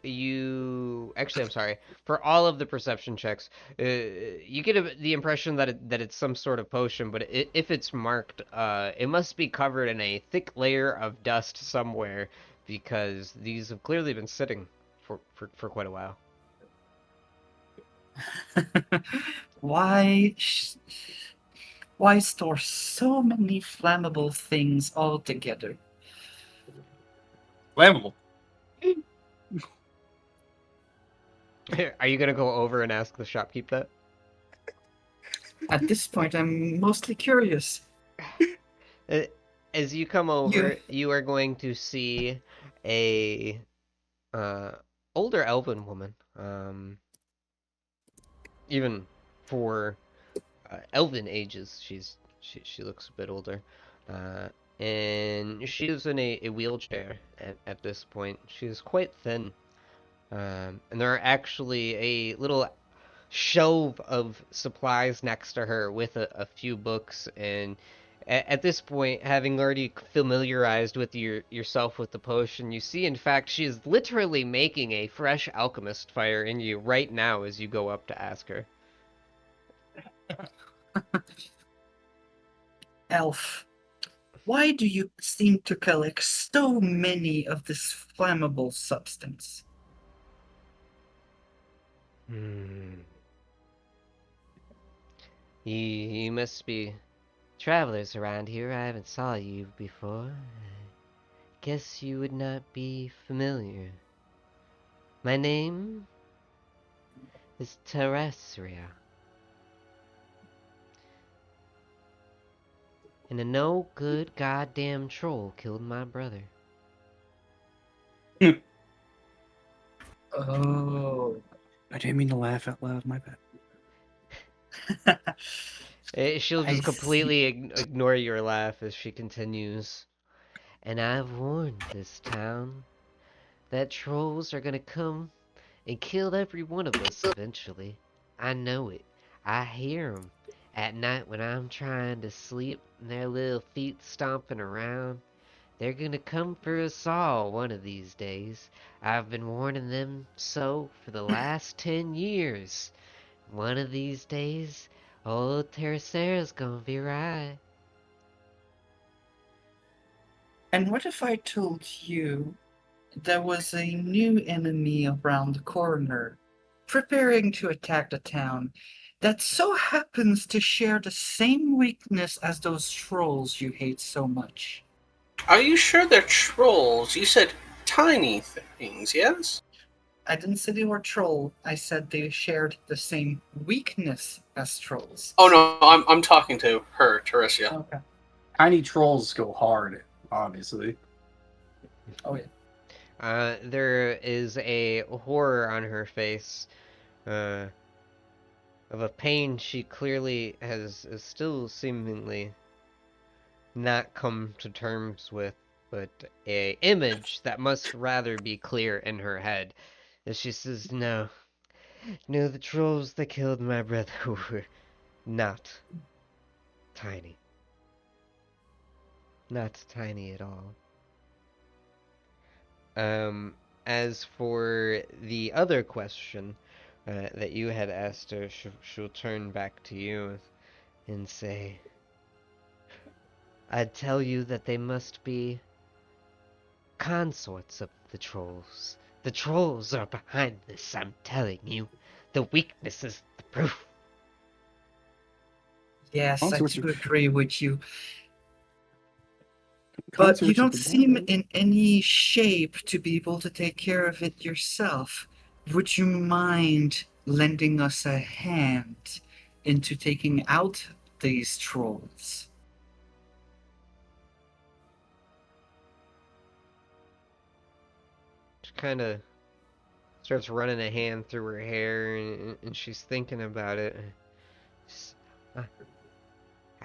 I'm sorry, for all of the perception checks, you get the impression that it's some sort of potion, but if it's marked, it must be covered in a thick layer of dust somewhere, because these have clearly been sitting for quite a while. Why? Why store so many flammable things all together? Flammable. Are you gonna go over and ask the shopkeep that? At this point, I'm mostly curious. As you come You. over, you are going to see a older elven woman. Even for elven ages, she looks a bit older, and she is in a wheelchair at this point. She is quite thin, and there are actually a little shelf of supplies next to her with a few books, and at this point, having already familiarized with yourself with the potion, you see in fact she is literally making a fresh alchemist fire in you right now as you go up to ask her. Elf, why do you seem to collect so many of this flammable substance? You must be travelers around here. I haven't saw you before. I guess you would not be familiar. My name is Terrestria. And a no good goddamn troll killed my brother. Oh. I didn't mean to laugh out loud. My bad. She'll I just completely see. ignore your laugh as she continues. And I've warned this town that trolls are gonna come and kill every one of us eventually. I know it. I hear 'em at night when I'm trying to sleep and their little feet stomping around. They're gonna come for us all one of these days. I've been warning them so for the last 10 years. One of these days, old Terracera's gonna be right. And what if I told you there was a new enemy around the corner, preparing to attack the town? that so happens to share the same weakness as those trolls you hate so much. Are you sure they're trolls? You said tiny things, yes? I didn't say they were troll. I said they shared the same weakness as trolls. Oh no, I'm talking to her, Teresia. Okay. Tiny trolls go hard, obviously. Oh yeah. There is a horror on her face, of a pain she clearly is still seemingly not come to terms with, but a image that must rather be clear in her head. As she says, no, the trolls that killed my brother were not tiny. Not tiny at all. As for the other question that you had asked her, she'll turn back to you and say, I'd tell you that they must be consorts of the trolls. The trolls are behind this, I'm telling you. The weakness is the proof. Yes, I Consorts do are- agree with you. But you Consorts of don't the seem devil. in any shape to be able to take care of it yourself. Would you mind lending us a hand into taking out these trolls? She kind of starts running a hand through her hair, and she's thinking about it. Uh,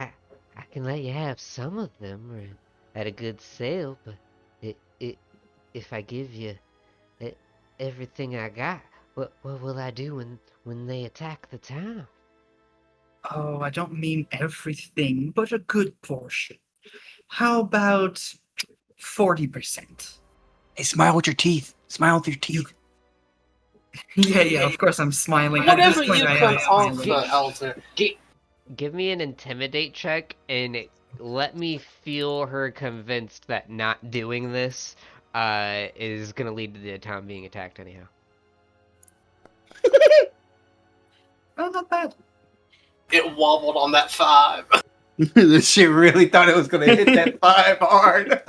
I can let you have some of them at a good sale, but if I give you everything I got, what will I do when they attack the town? Oh, I don't mean everything, but a good portion. How about 40%? Hey, smile with your teeth. Smile with your teeth. Yeah, of course I'm smiling. At Whatever this point, you I can am offer, smiling. Elder. Give me an intimidate check and let me feel her convinced that not doing this is gonna lead to the town being attacked anyhow. Oh, not bad. It wobbled on that 5. This shit really thought it was gonna hit that 5 hard.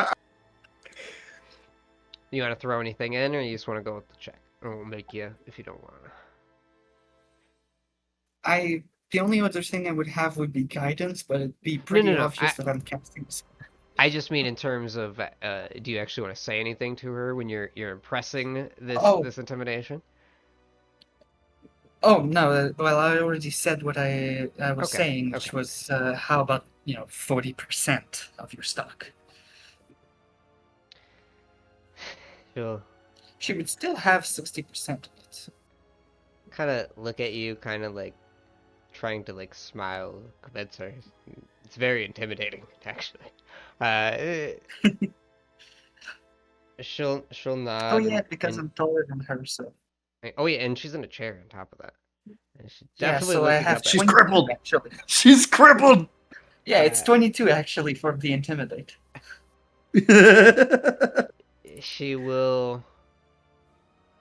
You want to throw anything in, or you just want to go with the check? Or we'll make you if you don't want to. The only other thing I would have would be guidance, but it'd be No, pretty no. obvious that I'm casting a spell. I just mean in terms of, do you actually want to say anything to her when you're impressing Oh, this intimidation? oh no. Well, I already said what I was Okay, saying, which okay. was how about 40% of your stock? She'll She would still have 60% of it. kind of look at you, kind of like trying to like smile, convince her. It's very intimidating, actually. Uh, she'll Oh nod yeah, because and I'm taller than her, so oh yeah, and she's in a chair on top of that. And she's yeah. definitely So I looking have up at She's 22 crippled. actually. She's crippled. Yeah, it's Uh, 22 actually for the intimidate. She will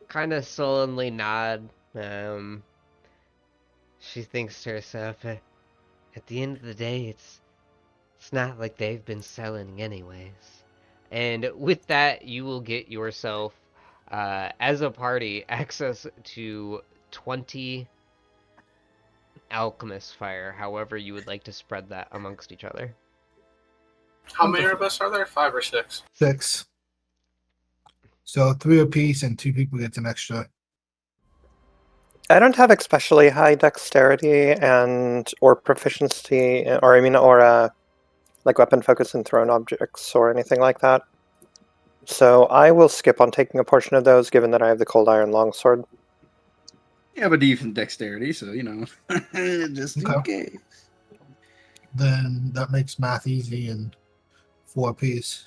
kind of sullenly nod. She thinks to herself, at the end of the day, it's not like they've been selling anyways. And with that, you will get yourself, as a party, access to 20 alchemist fire, however you would like to spread that amongst each other. How many of us are there? 5 or 6? 6. So 3 apiece, and 2 people get an extra. I don't have especially high dexterity or proficiency, or like weapon focus and thrown objects or anything like that. So I will skip on taking a portion of those, given that I have the cold iron longsword. You have a decent dexterity, so just in Okay. case. Then that makes math easy, and 4 apiece.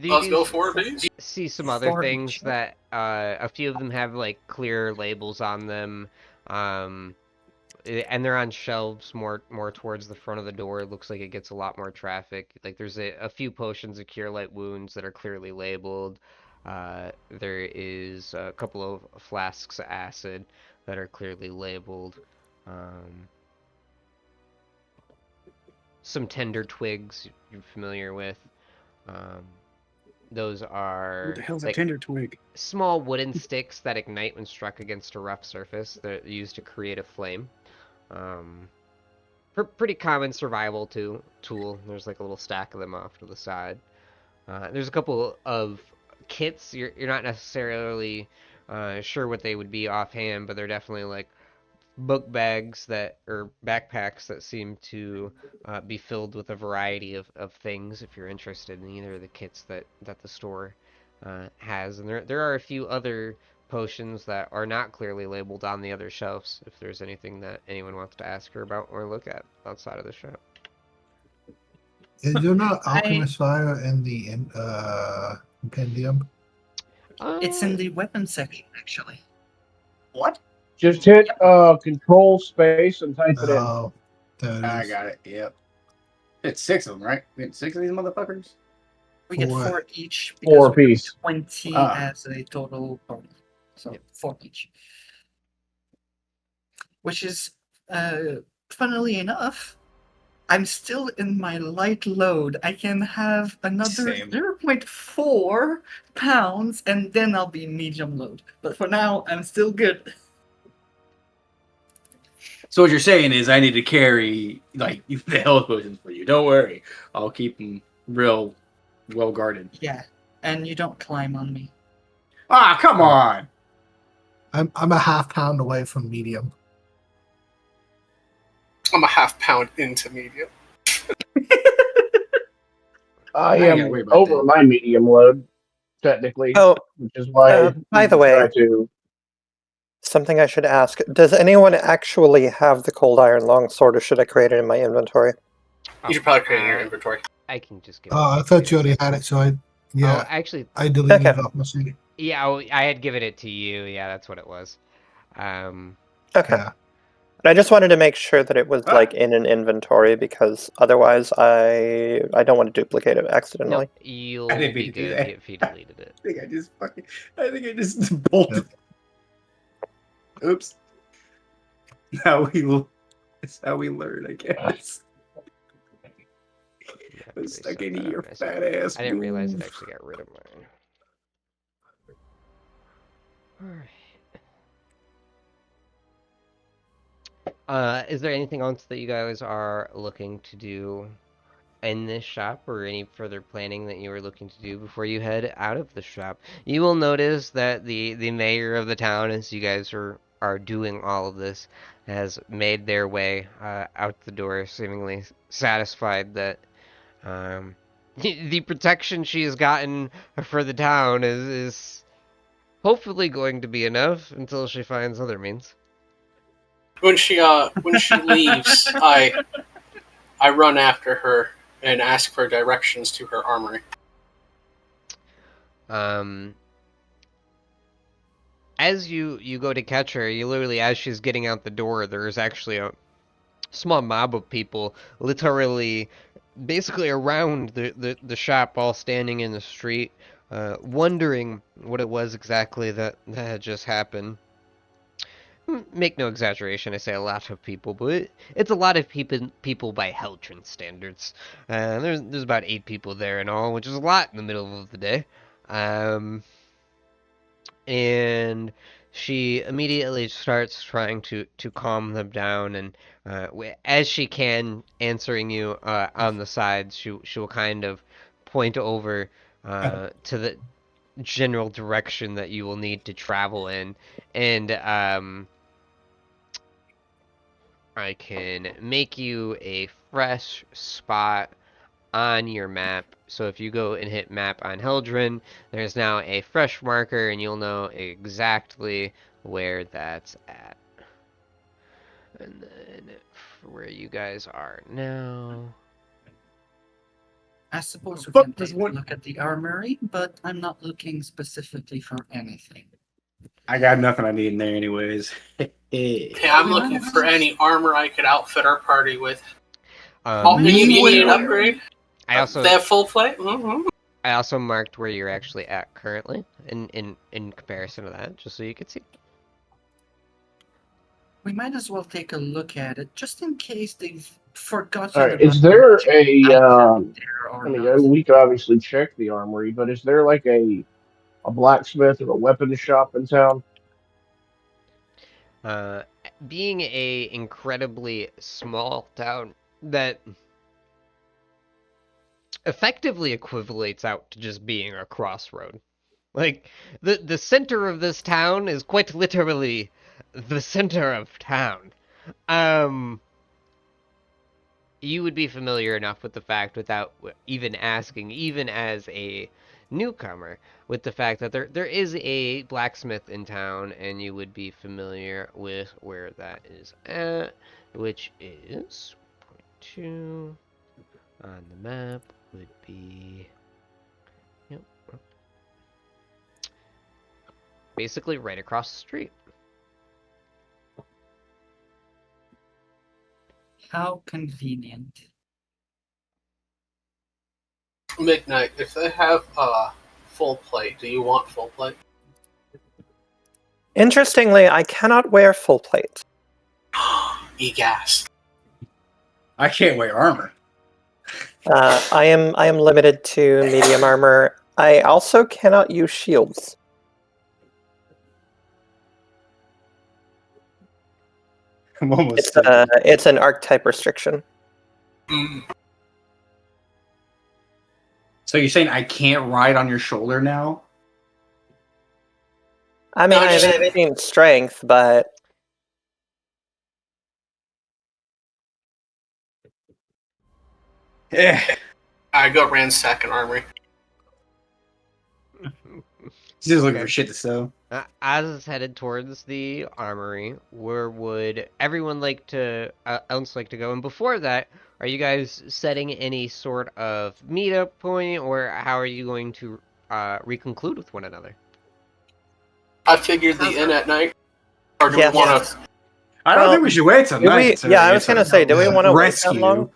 Let's go for it, please. See some other For things each. that a few of them have like clear labels on them, and they're on shelves more towards the front of the door. It looks like it gets a lot more traffic. Like there's a few potions of cure light wounds that are clearly labeled. There is a couple of flasks of acid that are clearly labeled. some tender twigs you're familiar with. Um, those What are the hell's a like tender twig? small wooden sticks that ignite when struck against a rough surface. They're used to create a flame. Um, Pretty common survival tool. There's like a little stack of them off to the side. There's a couple of kits. You're not necessarily sure what they would be offhand, but they're definitely like book bags that or backpacks that seem to be filled with a variety of things. If you're interested in either of the kits that the store has, and there are a few other potions that are not clearly labeled on the other shelves. If there's anything that anyone wants to ask her about or look at outside of the shop. Is there not I alchemist fire in the compendium? It's in the weapons section, actually. What? Just hit control space and type it in. Oh, there it I is. got it. Yep. It's 6 of them, right? We had 6 of these motherfuckers. We get Four. 4 each. Four Because we have apiece. 20 Ah. as a total total. So Yep. 4 each. Which is, funnily enough, I'm still in my light load. I can have another Same. 0.4 pounds and then I'll be medium load. But for now, I'm still good. So what you're saying is I need to carry like the health potions for you. Don't worry, I'll keep them real well guarded. Yeah. And you don't climb on me. Ah, come on! I'm a half pound away from medium. I'm a half pound into medium. I ain't gotta am worry about over that. my medium load, technically, Oh, which is why by the you way, try to. something I should ask. Does anyone actually have the cold iron longsword, or should I create it in my inventory? You should probably create it in your inventory. I can just give. Oh, I thought you already had it, so I Oh, actually, I deleted Okay. it off my sheet. yeah, I had given it to you. Yeah, that's what it was. Okay. Yeah. I just wanted to make sure that it was Ah. like in an inventory, because otherwise I don't want to duplicate it No, accidentally. you'll I didn't be mean to do good that. if you deleted it. I think I just bolted. Oops. That's how we learn, I guess. I'm stuck into your fat ass. I didn't realize it move. actually got rid of mine. Alright. Is there anything else that you guys are looking to do in this shop, or any further planning that you were looking to do before you head out of the shop? You will notice that the mayor of the town, as you guys are doing all of this, has made their way out the door, seemingly satisfied that the protection she has gotten for the town is hopefully going to be enough until she finds other means. When she leaves, I run after her and ask for directions to her armory. As you go to catch her, you literally, as she's getting out the door, there's actually a small mob of people literally basically around the shop, all standing in the street, wondering what it was exactly that had just happened. Make no exaggeration, I say a lot of people, but it's a lot of people by Heltron standards. There's about 8 people there in all, which is a lot in the middle of the day. And she immediately starts trying to calm them down, and as she can, answering you on the sides, she will kind of point over to the general direction that you will need to travel in, and I can make you a fresh spot on your map. So if you go and hit map on Heldren, there's now a fresh marker, and you'll know exactly where that's at. And then where you guys are now. I suppose we Fuck can this take a one. look at the armory, but I'm not looking specifically for anything. I got nothing I need in there, anyways. Hey, I'm looking for any armor I could outfit our party with. Um, You need an upgrade? I also They have full plate? Mm-hmm. I also marked where you're actually at currently in comparison to that, just so you could see. We might as well take a look at it, just in case they've forgotten All right, about is there magic a? items there or I mean, not. we could obviously check the armory, but is there like a blacksmith or a weapons shop in town? Uh, Being a incredibly small town that effectively equivalates out to just being a crossroad. Like the center of this town is quite literally the center of town. Um, you would be familiar enough with the fact without even asking, even as a newcomer, with the fact that there is a blacksmith in town, and you would be familiar with where that is at, which is point 2 on the map would be, yep, basically right across the street. How convenient. Midnight. If they have full plate, do you want full plate? Interestingly, I cannot wear full plate. Egas. I can't wear armor. I am limited to medium armor. I also cannot use shields. I'm almost tempted. It's an archetype restriction. Mm. So you're saying I can't ride on your shoulder now? I mean, No, I have just- 18 strength, but Yeah. I go ransack an armory. He's just looking Okay. for shit to sell. As headed towards the armory, where would everyone else like to go? And before that, are you guys setting any sort of meetup point, or how are you going to reconclude with one another? I figured the inn at night. Or do Yes. we want to? I don't think we should wait till do night. we? considering Yeah, I was it's gonna a say, do we want to wait rescue. that long?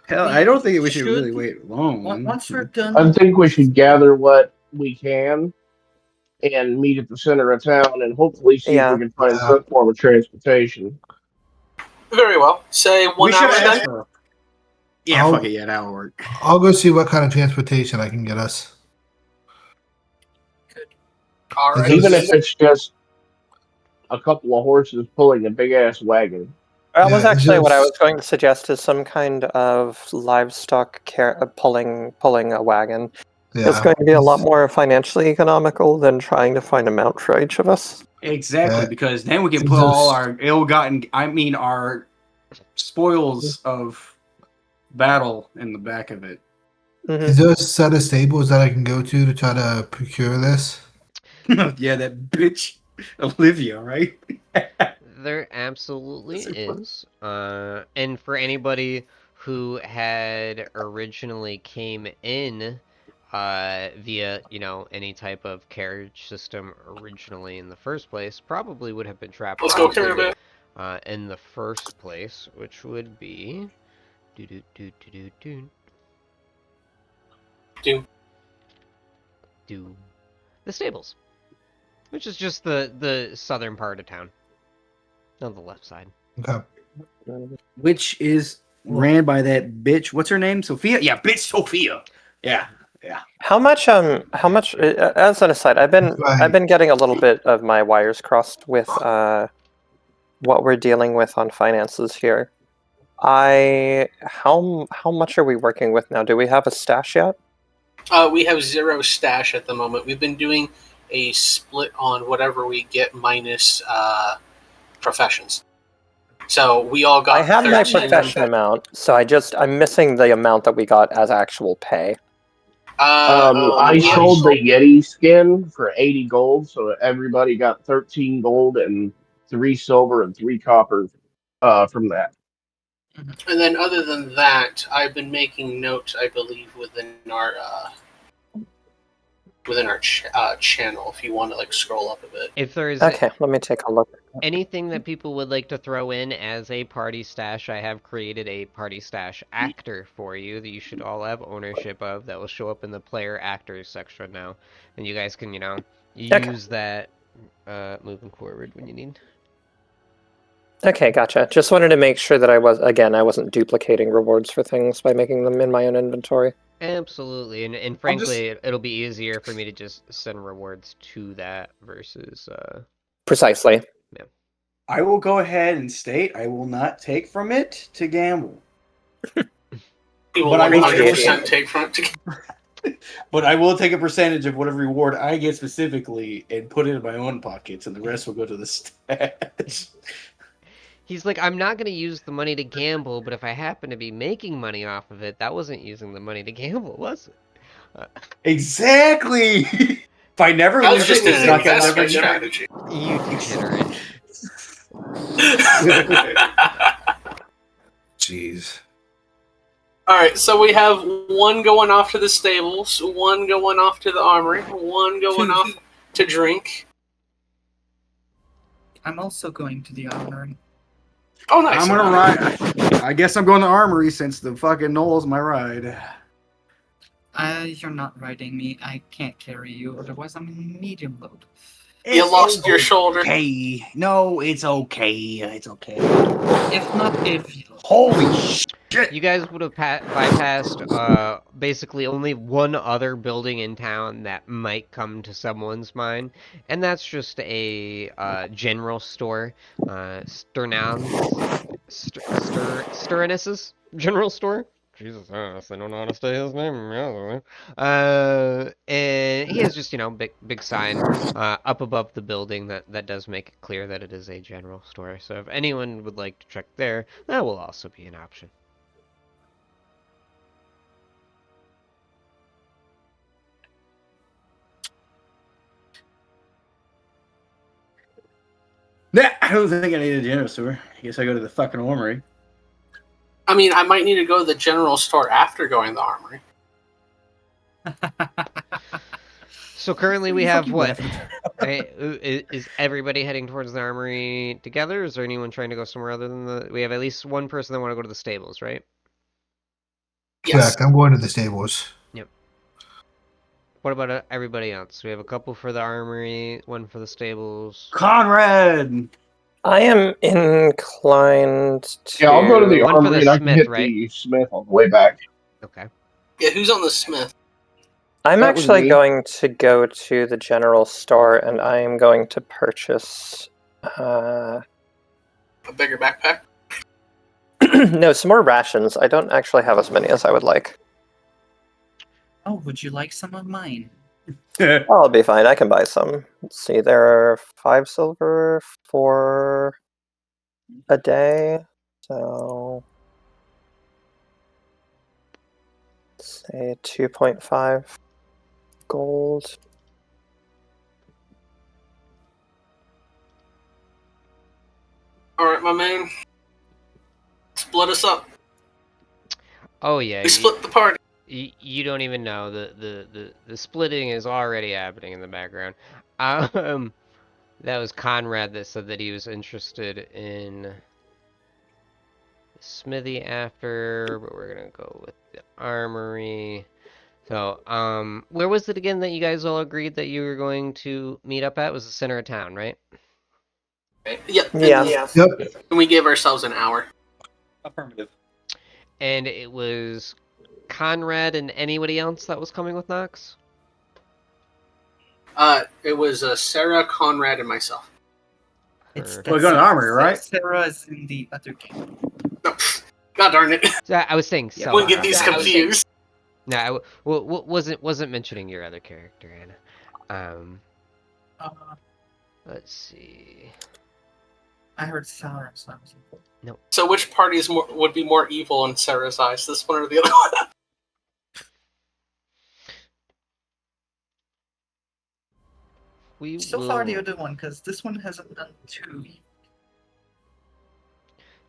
Hell, We I don't think we should should- really wait long. Once we're I done, think we should gather what we can and meet at the center of town, and hopefully see if Yeah. we can find some form of transportation. Very well. Say 1 We should hour ask then. for. Yeah, I'll- fuck it. Yeah, that'll work. I'll go see what kind of transportation I can get us. All right. Even if it's just a couple of horses pulling a big ass wagon. That was Yeah, actually what I was just- going to suggest, is some kind of livestock pulling a wagon. Yeah, It's going to be a lot more financially economical than trying to find a mount for each of us. Exactly, Yeah. because then we can It's put all just- our ill-gotten, our spoils of battle in the back of it. Mhm. Is there a set of stables that I can go to try to procure this? Yeah, that bitch Olivia, right? There absolutely is. And for anybody who had originally came in via, any type of carriage system originally in the first place, probably would have been trapped Let's go probably, caravan. in the first place, which would be do do do do do do Do. do the stables, which is just the southern part of town, on the left side. Okay. Which is ran by that bitch. What's her name? Sophia? Yeah, bitch Sophia. Yeah. How much? As an aside, I've been getting a little bit of my wires crossed with what we're dealing with on finances here. How much are we working with now? Do we have a stash yet? We have 0 stash at the moment. We've been doing a split on whatever we get minus professions. So we all got. I have my 13. profession amount, so I'm missing the amount that we got as actual pay. I we have sold the Yeti skin for 80 gold, so everybody got 13 gold and 3 silver and 3 copper from that. And then, other than that, I've been making notes. I believe within our channel. If you want to scroll up a bit. If there is Okay, let me take a look. anything that people would like to throw in as a party stash, I have created a party stash actor for you that you should all have ownership of, that will show up in the player actors section now, and you guys can use that moving forward when you need. Okay, gotcha. Just wanted to make sure that I wasn't duplicating rewards for things by making them in my own inventory. Absolutely, and frankly, it'll be easier for me to just send rewards to that versus Precisely. I will go ahead and state I will not take from it to gamble. He will But I will 100% take from it. But I will take a percentage of whatever reward I get specifically and put it in my own pockets, and the rest will go to the stats. He's like, I'm not going to use the money to gamble, but if I happen to be making money off of it, that wasn't using the money to gamble, was it? Exactly. If I never That was lose just it, it's an not gonna investment never. strategy. You degenerate. Jeez. All right, so we have one going off to the stables, one going off to the armory, one going off to drink. I'm also going to the armory. Oh, nice. I'm gonna ride. I guess I'm going to armory since the fucking Knoll's my ride. You're not riding me. I can't carry you, otherwise I'm in medium load. You lost your shoulder. Okay. No, it's okay. It's okay. If not, if you... Holy shit! You guys would have bypassed basically only one other building in town that might come to someone's mind, and that's just a general store, Sternus's general store. Jesus, I honestly don't know how to say his name. And he has just, big sign up above the building that does make it clear that it is a general store. So if anyone would like to check there, that will also be an option. Nah, I don't think I need a general store. I guess I go to the fucking armory. I mean, I might need to go to the general store after going to the armory. So currently we have Fucking what? laughing. Is everybody heading towards the armory together? Is there anyone trying to go somewhere other than the? We have at least one person that want to go to the stables, right? Yes. Correct. I'm going to the stables. What about everybody else? We have a couple for the armory, one for the stables. Conrad! I am inclined to. Yeah, I'll go to the One for armory the and I can smith, hit right? the smith on the way back. Okay. Yeah, who's on the smith? I'm That was actually me. going to go to the general store and I am going to purchase. A bigger backpack? No, some more rations. I don't actually have as many as I would like. Oh, would you like some of mine? I'll be fine. I can buy some. Let's see. There are 5 silver for a day. So, let's say 2.5 gold. Alright, my man. Split us up. Oh yeah. We split the party. You don't even know the splitting is already happening in the background. That was Conrad that said that he was interested in the smithy after, but we're gonna go with the armory. So, where was it again that you guys all agreed that you were going to meet up at? It was the center of town, right? Yep. Yeah. Yep. And we gave ourselves an hour. Affirmative. And it was Conrad and anybody else that was coming with Knox? It was Sarah, Conrad, and myself. It's Or- We're going to the armory, right? Sarah is in the other game. No, God darn it. So I was saying Yeah, Selma. Wouldn't get these I was saying- confused. No, wasn't mentioning your other character, Anna. Uh, Let's see. I heard Sarah, so I was like, So which party would be more evil in Sarah's eyes, this one or the other one? so far the other one, because this one hasn't done two.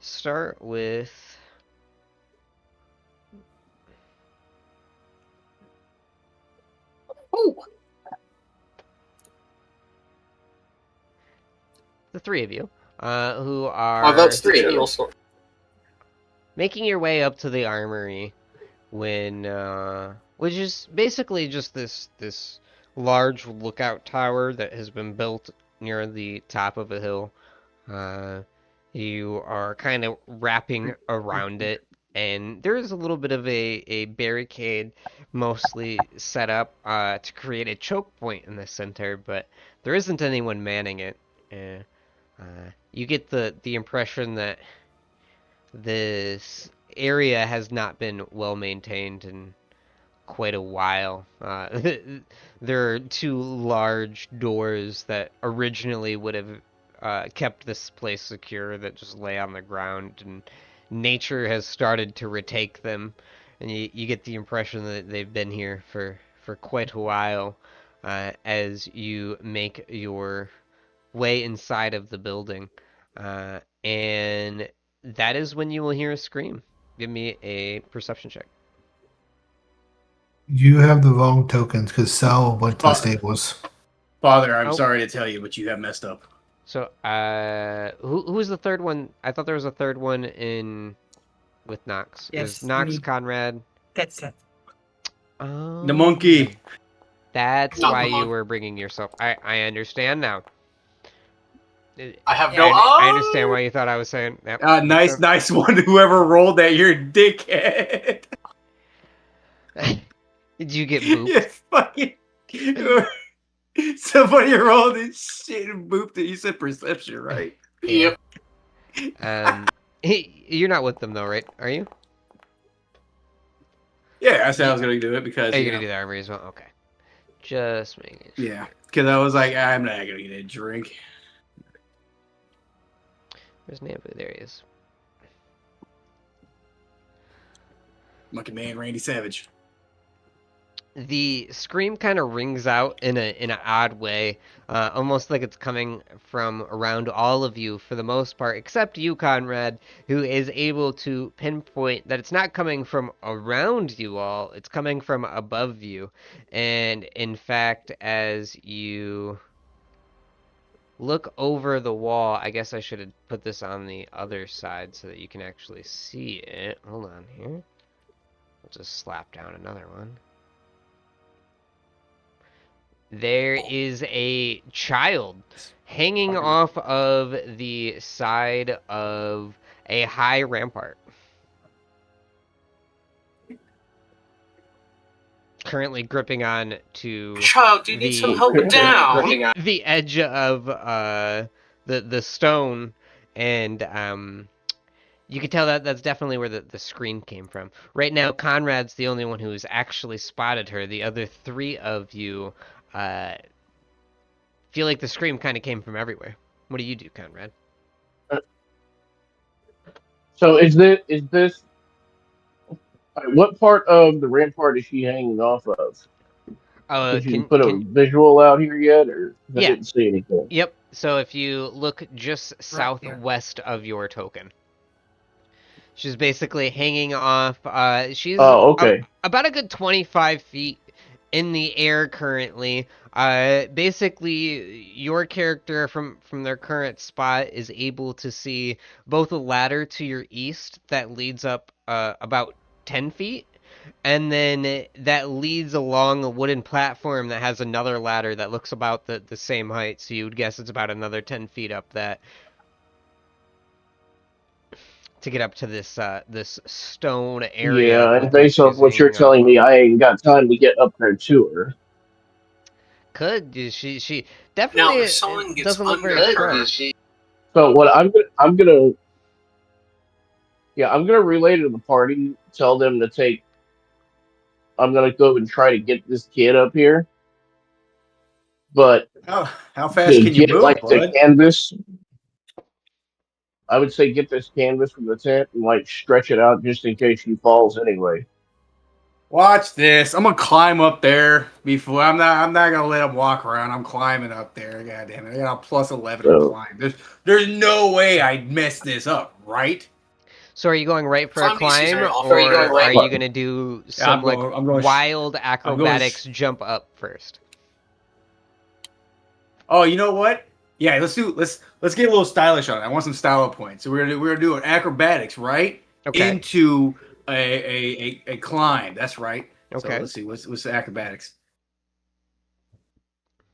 Start with the three of you, who are That's the general store. making your way up to the armory when, which is basically just this large lookout tower that has been built near the top of a hill. You are kind of wrapping around it, and there is a little bit of a barricade mostly set up to create a choke point in the center, but there isn't anyone manning it. Uh, you get the impression that this area has not been well maintained in quite a while. There are two large doors that originally would have kept this place secure that just lay on the ground, and nature has started to retake them. And you get the impression that they've been here for quite a while as you make your way inside of the building. And that is when you will hear a scream. Give me a perception check. You have the wrong tokens because Sal went to the Oh. stables. Father, I'm Oh. sorry to tell you, but you have messed up. So, who's the third one? I thought there was a third one in with Nox. Yes, Is Nox me. Conrad? That's it. Oh, The monkey. that's Not why the you monk. were bringing yourself. I understand now. I have I, no. I understand why you thought I was saying. Yep, makes Nice one. Whoever rolled that, you're a dickhead. sense. Did you get You booped? fucking. Somebody rolled this shit and booped it. You said perception, right? Yeah. Yep. You're not with them though, right? Are you? Yeah, I said I was gonna do it because Are you gonna do the armory as well? Okay. Just making sure. Yeah, because I was like, I'm not gonna get a drink. Where's Nambu? There he is. Monkey Man, Randy Savage. The scream kind of rings out in an odd way, almost like it's coming from around all of you for the most part, except you, Conrad, who is able to pinpoint that it's not coming from around you all, it's coming from above you. And in fact, as you look over the wall, I guess I should have put this on the other side so that you can actually see it. Hold on here. I'll just slap down another one. There is a child hanging off of the side of a high rampart. Currently gripping on to Child, do you need some help Okay. down? the edge of the stone, and you can tell that that's definitely where the scream came from. Right now, Conrad's the only one who's actually spotted her. The other three of you feel like the scream kind of came from everywhere. What do you do, Conrad? So is this what part of the rampart is she hanging off of? Did you put a Can visual out here yet, or 'cause I yeah, didn't see anything? yep. So if you look just Right here. southwest of your token, she's basically hanging off. She's Oh, okay. about a good 25 feet in the air currently. Basically, your character from their current spot is able to see both a ladder to your east that leads up about 10 feet, and then that leads along a wooden platform that has another ladder that looks about the same height. So you would guess it's about another 10 feet up that to get up to this stone area Yeah, and with which based off she's what you're hanging off telling of. me, I ain't got time to get up there to her. Could she Now, definitely if someone gets doesn't look very under strong. So what I'm gonna relay to the party, tell them to take. I'm gonna go and try to get this kid up here, but How fast to can you get move, like the bud? canvas, I would say get this canvas from the tent and like stretch it out just in case she falls anyway. Watch this. I'm gonna climb up there before. I'm not gonna let him walk around. I'm climbing up there. God damn it! I got a plus 11 to So climb. There's no way I'd mess this up, right? So are you going right for a climb DCs climb, are awful. or are you What? gonna do Yeah, some like I'm going. wild I'm going. acrobatics jump up first? Oh, you know what? Yeah, let's get a little stylish on it. I want some style points. So we're gonna do an acrobatics, right? Okay. Into a climb. That's right. So Okay. let's see. What's the acrobatics?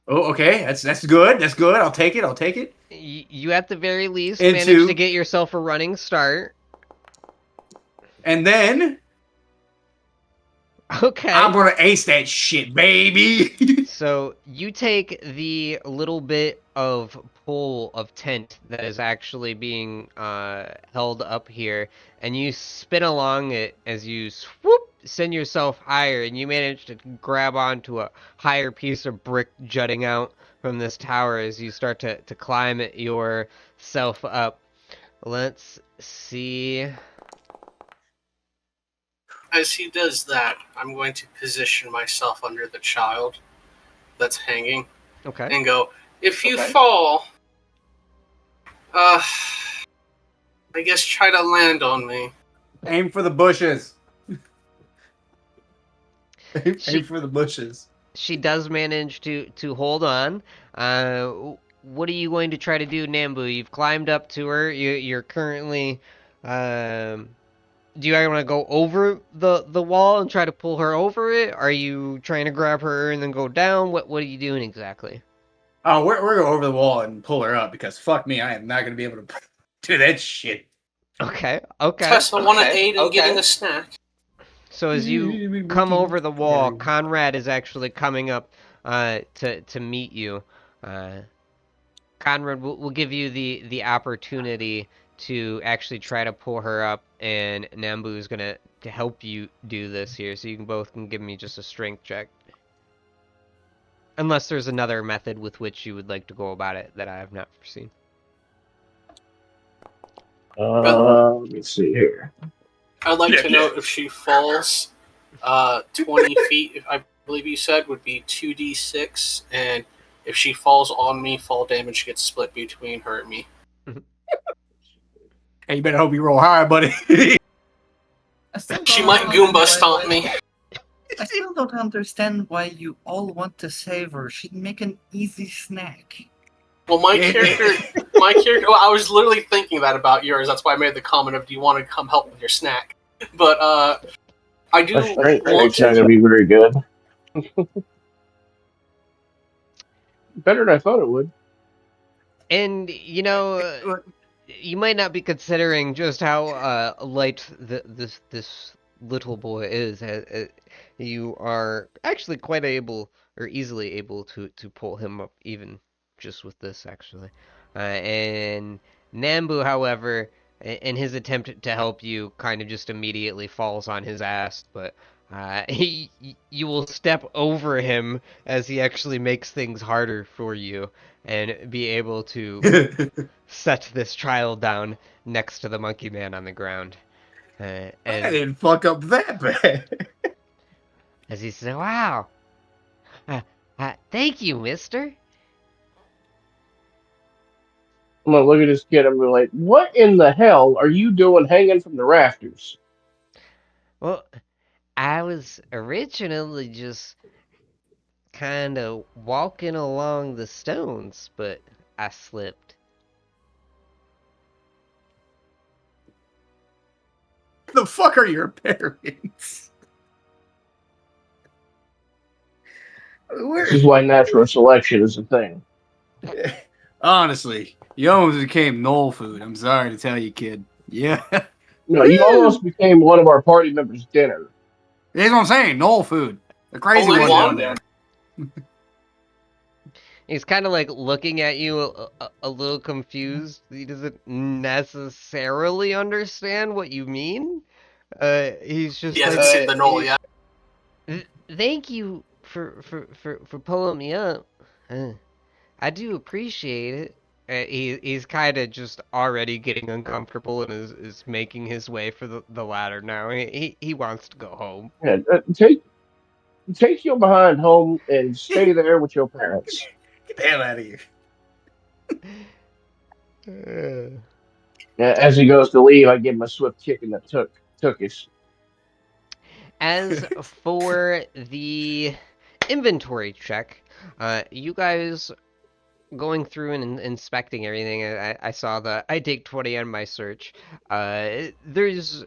Oh, okay. That's good. That's good. I'll take it. I'll take it. You at the very least managed to Into, get yourself a running start. and then I'm Okay. gonna ace that shit, baby. So you take the little bit of pole of tent that is actually being held up here, and you spin along it as you swoop, send yourself higher, and you manage to grab onto a higher piece of brick jutting out from this tower as you start to climb it yourself up. Let's see. As he does that, I'm going to position myself under the child that's hanging Okay. and go, if you fall, uh, I guess try to land on me. Aim for the bushes. Aim She for the bushes. she does manage to hold on. What are you going to try to do, Nambu? You've climbed up to her. You're currently. Um, do you want to go over the wall and try to pull her over it? Are you trying to grab her and then go down? What are you doing exactly? Oh, we're going over the wall and pull her up because fuck me, I am not gonna be able to do that shit. Okay, okay. Tessa, want to aid in getting a snack? So as you come over the wall, Conrad is actually coming up to meet you. Uh, Conrad will give you the opportunity to actually try to pull her up, and Nambu is gonna to help you do this here. So you can both can give me just a strength check, unless there's another method with which you would like to go about it that I have not foreseen. Let me see here. I'd like to know if she falls 20 feet, I believe you said, would be 2d6, and if she falls on me, fall damage gets split between her and me. Hey, you better hope you roll high, buddy. I still She don't might understand Goomba stomp why- me. I still don't understand why you all want to save her. She'd make an easy snack. Well, my character, well, I was literally thinking that about yours. That's why I made the comment of, do you want to come help with your snack? But I do My strength want check's not going to be very good. Better than I thought it would. And you might not be considering just how light this little boy is. You are actually quite able or easily able to pull him up, even just with this, actually. And Nambu, however, in his attempt to help you, kind of just immediately falls on his ass. But you will step over him as he actually makes things harder for you, and be able to set this child down next to the monkey man on the ground. I As didn't fuck up that bad. as he said, "Wow, thank you, Mister." I'm going to look at this kid and be like, what in the hell are you doing hanging from the rafters? Well, I was originally just kind of walking along the stones, but I slipped. The fuck are your parents? This is why natural selection is a thing. Honestly, you almost became Knoll food. I'm sorry to tell you, kid. Yeah. No, you almost became one of our party members' dinner. That's what I'm saying. Knoll food. The crazy Only one one? down there. He's kind of like looking at you a little confused. He doesn't necessarily understand what you mean. He's just He like, hasn't seen the knoll yet. Thank you for pulling me up. I do appreciate it." He's kind of just already getting uncomfortable and is making his way for the ladder now. He wants to go home. Yeah, take your behind home and stay there with your parents. Get the hell out of here. As he goes to leave, I give him a swift kick in the tookies. As for the inventory check, you guys going through and inspecting everything, I saw that I take 20 on my search. There's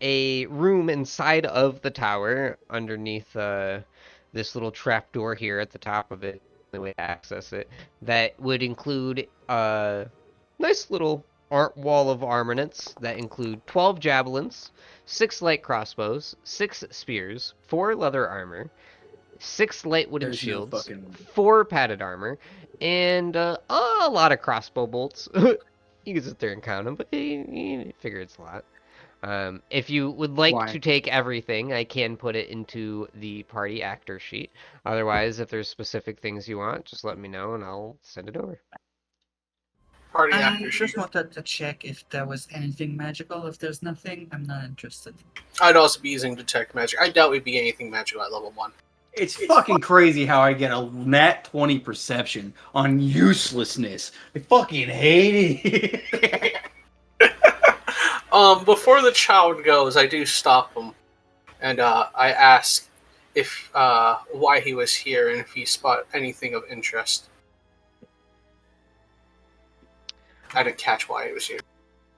a room inside of the tower underneath this little trapdoor here at the top of it. only way to access it. That would include a nice little wall of armaments that include 12 javelins, 6 light crossbows, 6 spears, 4 leather armor, 6 light wooden There's no shields, fucking. 4 padded armor, and a lot of crossbow bolts. You can sit there and count them, but you figure it's a lot. If you would like Why? to take everything, I can put it into the party actor sheet. Otherwise, if there's specific things you want, just let me know and I'll send it over. Party I actor just sheet. wanted to check if there was anything magical. If there's nothing, I'm not interested. I'd also be using detect magic. I doubt we'd be anything magical at level 1. It's fucking crazy how I get a nat 20 perception on uselessness. I fucking hate it. Before the child goes, I do stop him, and I ask if why he was here and if he spot anything of interest. I didn't catch why he was here.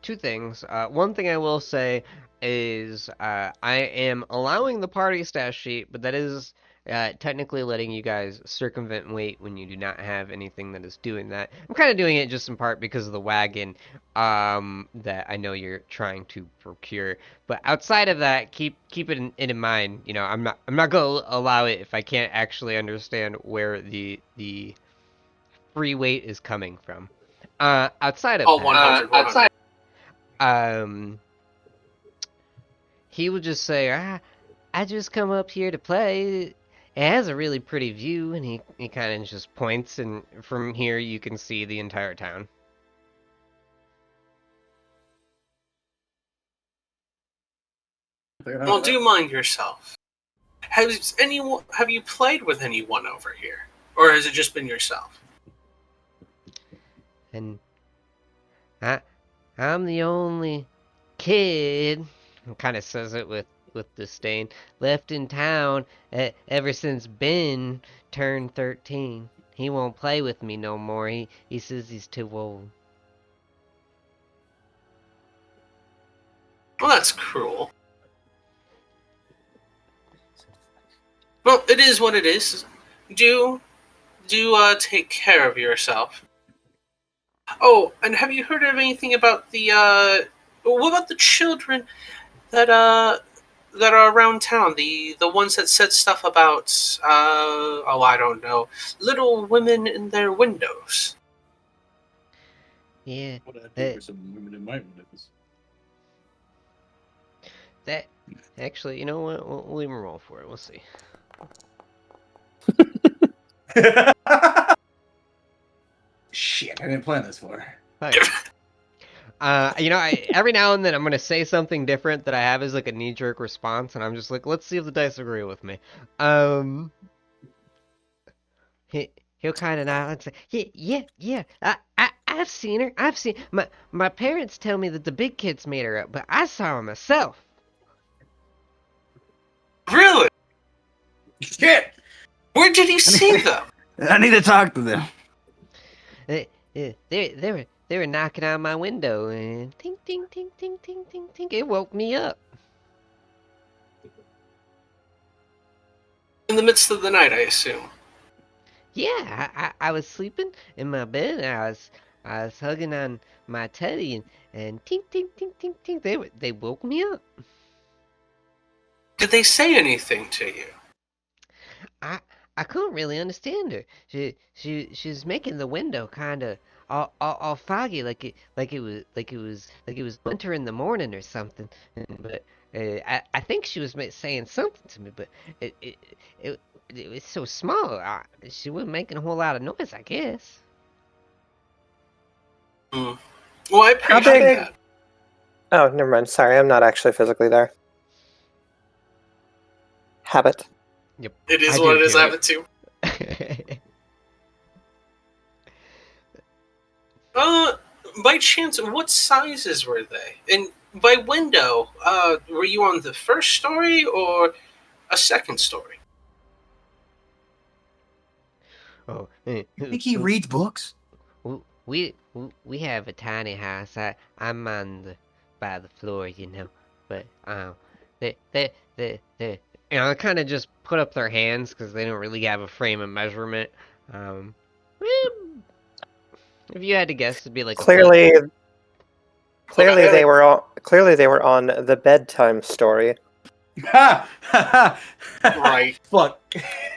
2 things. One thing I will say is I am allowing the party stash sheet, but that is technically letting you guys circumvent weight when you do not have anything that is doing that. I'm kind of doing it just in part because of the wagon that I know you're trying to procure. But outside of that, keep it in mind. You know, I'm not gonna allow it if I can't actually understand where the free weight is coming from. Outside of Oh, that, 100, 100. um, he would just say, I just come up here to play. It has a really pretty view, and he kind of just points, and from here you can see the entire town. Well, do mind yourself. Have you played with anyone over here, or has it just been yourself? And I'm the only kid, kind of says it with disdain, left in town ever since Ben turned 13. He won't play with me no more. He says he's too old. Well, that's cruel. Well, it is what it is. Do take care of yourself. Oh, and have you heard of anything about the what about the children that that are around town? The ones that said stuff about oh, I don't know, little women in their windows. Yeah, What I do that for some women in my windows. that actually, you know what? We'll even roll for it. We'll see. Shit, I didn't plan this far. Okay. You know, every now and then I'm gonna say something different that I have as like a knee-jerk response, and I'm just like, let's see if the dice agree with me. He'll kind of nod and say, yeah. I've seen her. I've seen my parents tell me that the big kids made her up, but I saw her myself. Really? Shit! Where did you see them? I need to talk to them. They were knocking on my window and ting ting ting ting ting ting ting. It woke me up. In the midst of the night, I assume. Yeah, I was sleeping in my bed. And I was hugging on my teddy and ting ting ting ting ting. They woke me up. Did they say anything to you? I couldn't really understand her. She's making the window kind of all foggy, like it was winter in the morning or something. But I think she was saying something to me, but it it it, it was so small. She wasn't making a whole lot of noise, I guess. Hmm. Well, I How appreciate big? that. Oh, never mind. Sorry, I'm not actually physically there. Habit. Yep. It is I what do it is. too. I have it too. By chance, what sizes were they? And by window, were you on the first story or a second story? Oh, Think he reads books? we have a tiny house. I'm on the by the floor, you know. But they you know, they kind of just put up their hands because they don't really have a frame of measurement. Um, eh, if you had to guess, it'd be like a Clearly, Okay. clearly they were on the bedtime story. Right. Fuck.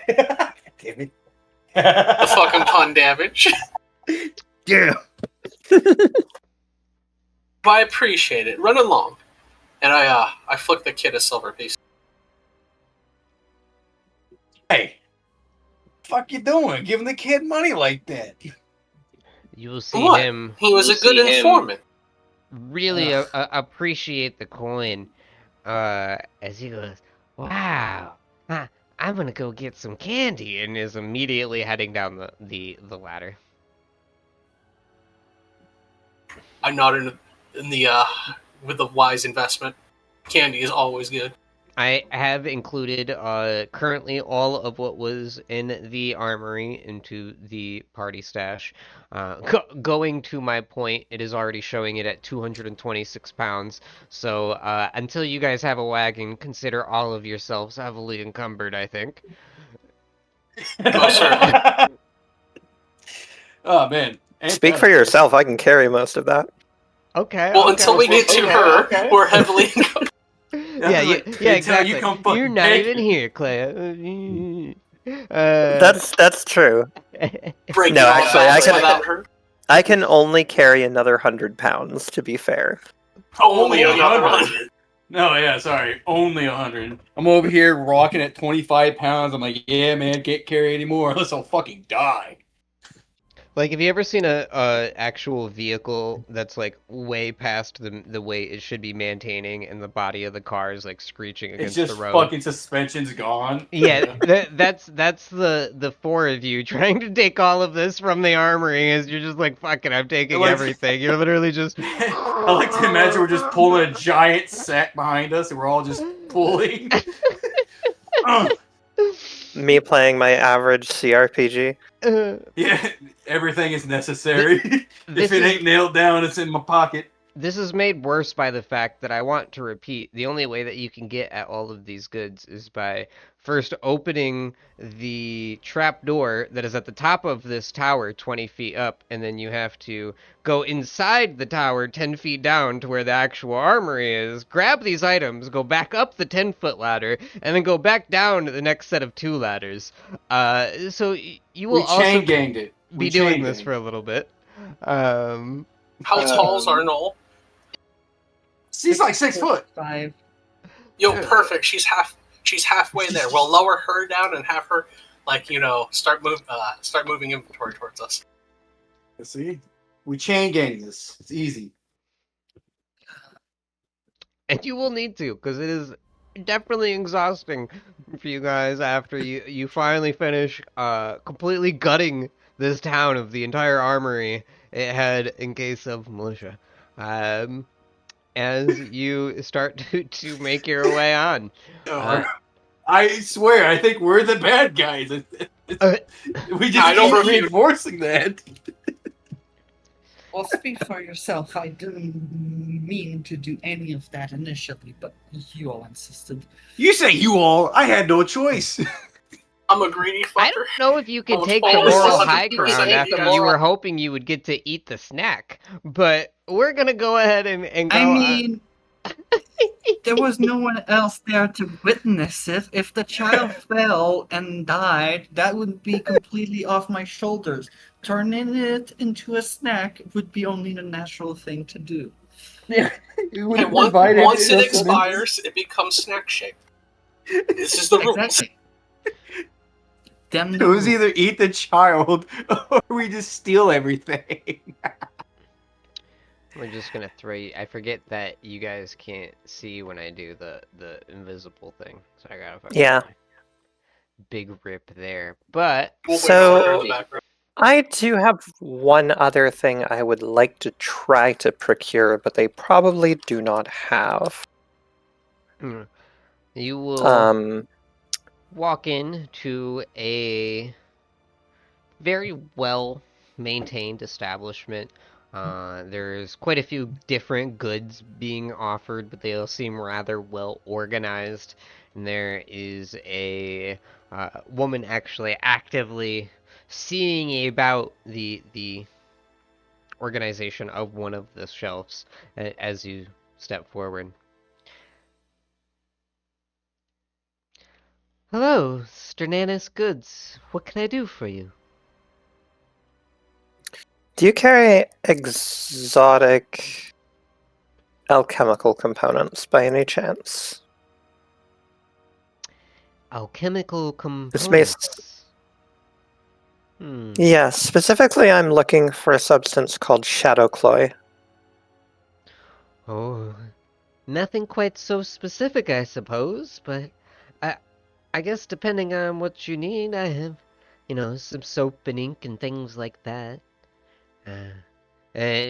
Damn it. The fucking pun damage. Yeah. But I appreciate it. Run along. And I flick the kid a silver piece. Hey, fuck you doing? Giving the kid money like that? You will see What? him He was a good informant. really Ugh. appreciate the coin as he goes, "Wow, I'm gonna go get some candy," and is immediately heading down the ladder. I'm not in the with the wise investment. Candy is always good. I have included currently all of what was in the armory into the party stash. Going to my point, it is already showing it at 226 pounds. So until you guys have a wagon, consider all of yourselves heavily encumbered, I think. Most certainly. Oh man. Speak for yourself. I can carry most of that. Okay, Well, okay. until we get to her, we're heavily. Yeah, like, yeah, until you exactly. come fucking You're not back. even here, Claire. That's true. breaking No, all actually, backs without her. I can only carry another 100 pounds. To be fair. Only Only another 100. one. No, yeah, sorry. Only 100. I'm over here rocking at 25 pounds. I'm like, yeah, man, can't carry anymore unless I'll fucking die. Like, have you ever seen a actual vehicle that's like way past the way it should be maintaining, and the body of the car is like screeching It's against the just road? fucking suspension's gone. Yeah, that's the four of you trying to take all of this from the armory. As you're just like, fuck it, I'm taking Like- everything. You're literally just. I like to imagine we're just pulling a giant sack behind us and we're all just pulling. Me playing my average CRPG. Yeah, everything is necessary. This If it is ain't nailed down, it's in my pocket. This is made worse by the fact that I want to repeat the only way that you can get at all of these goods is by first opening the trap door that is at the top of this tower 20 feet up, and then you have to go inside the tower 10 feet down to where the actual armory is, grab these items, go back up the 10-foot ladder, and then go back down to the next set of 2 ladders. So you will We also chain ganged it. be doing this for a little bit. How tall's Arnold? She's like 6 foot. 5. Yo, Yeah. perfect. She's halfway there. We'll lower her down and have her, start moving inventory towards us. See? We chain gang this. It's easy. And you will need to, because it is definitely exhausting for you guys after you finally finish completely gutting this town of the entire armory it had in case of militia. As you start to make your way on. I swear, I think we're the bad guys. We just I don't keep refute. reinforcing that. Well, speak for yourself. I didn't mean to do any of that initially, but you all insisted. You say you all. I had no choice. I'm a greedy fucker. I don't know if you can Oh, take the always moral 100% high ground after yes. you were hoping you would get to eat the snack, but we're gonna go ahead and go. I mean, there was no one else there to witness it. If the child fell and died, that would be completely off my shoulders. Turning it into a snack would be only the natural thing to do. Yeah. And once it expires, it becomes snack shaped. This is the rules. Exactly. Them It the was rules. either eat the child or we just steal everything. We're just gonna throw you. I forget that you guys can't see when I do the invisible thing, so I gotta fucking Yeah. big rip there. But We'll wait So- for her in the background. I do have one other thing I would like to try to procure, but they probably do not have. you will walk in to a very well maintained establishment. There's quite a few different goods being offered, but they all seem rather well organized. And there is a woman actually actively seeing about the organization of one of the shelves as you step forward. Hello, Sternanis Goods. What can I do for you? Do you carry exotic alchemical components by any chance? Alchemical This may. components. Yeah, specifically, I'm looking for a substance called Shadowcloy. Oh, nothing quite so specific, I suppose, but I I guess depending on what you need, I have, some soap and ink and things like that.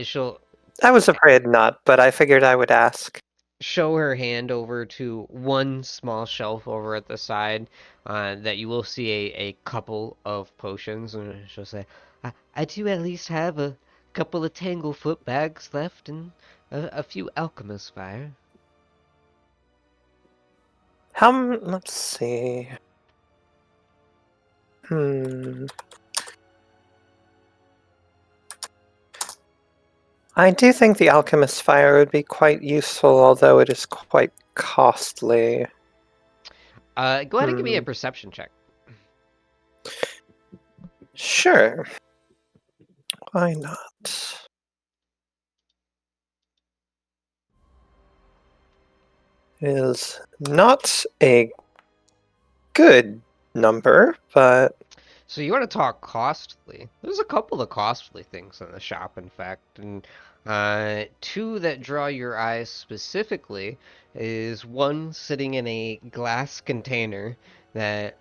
She'll I was afraid not, but I figured I would ask. show her hand over to one small shelf over at the side that you will see a couple of potions, and she'll say, I do at least have a couple of Tanglefoot bags left and a few alchemist fire. Let's see. I do think the alchemist fire would be quite useful, although it is quite costly. Go ahead and give me a perception check. Sure. Why not? It is not a good number, but So you want to talk costly? There's a couple of costly things in the shop, in fact, and two that draw your eyes specifically is one sitting in a glass container that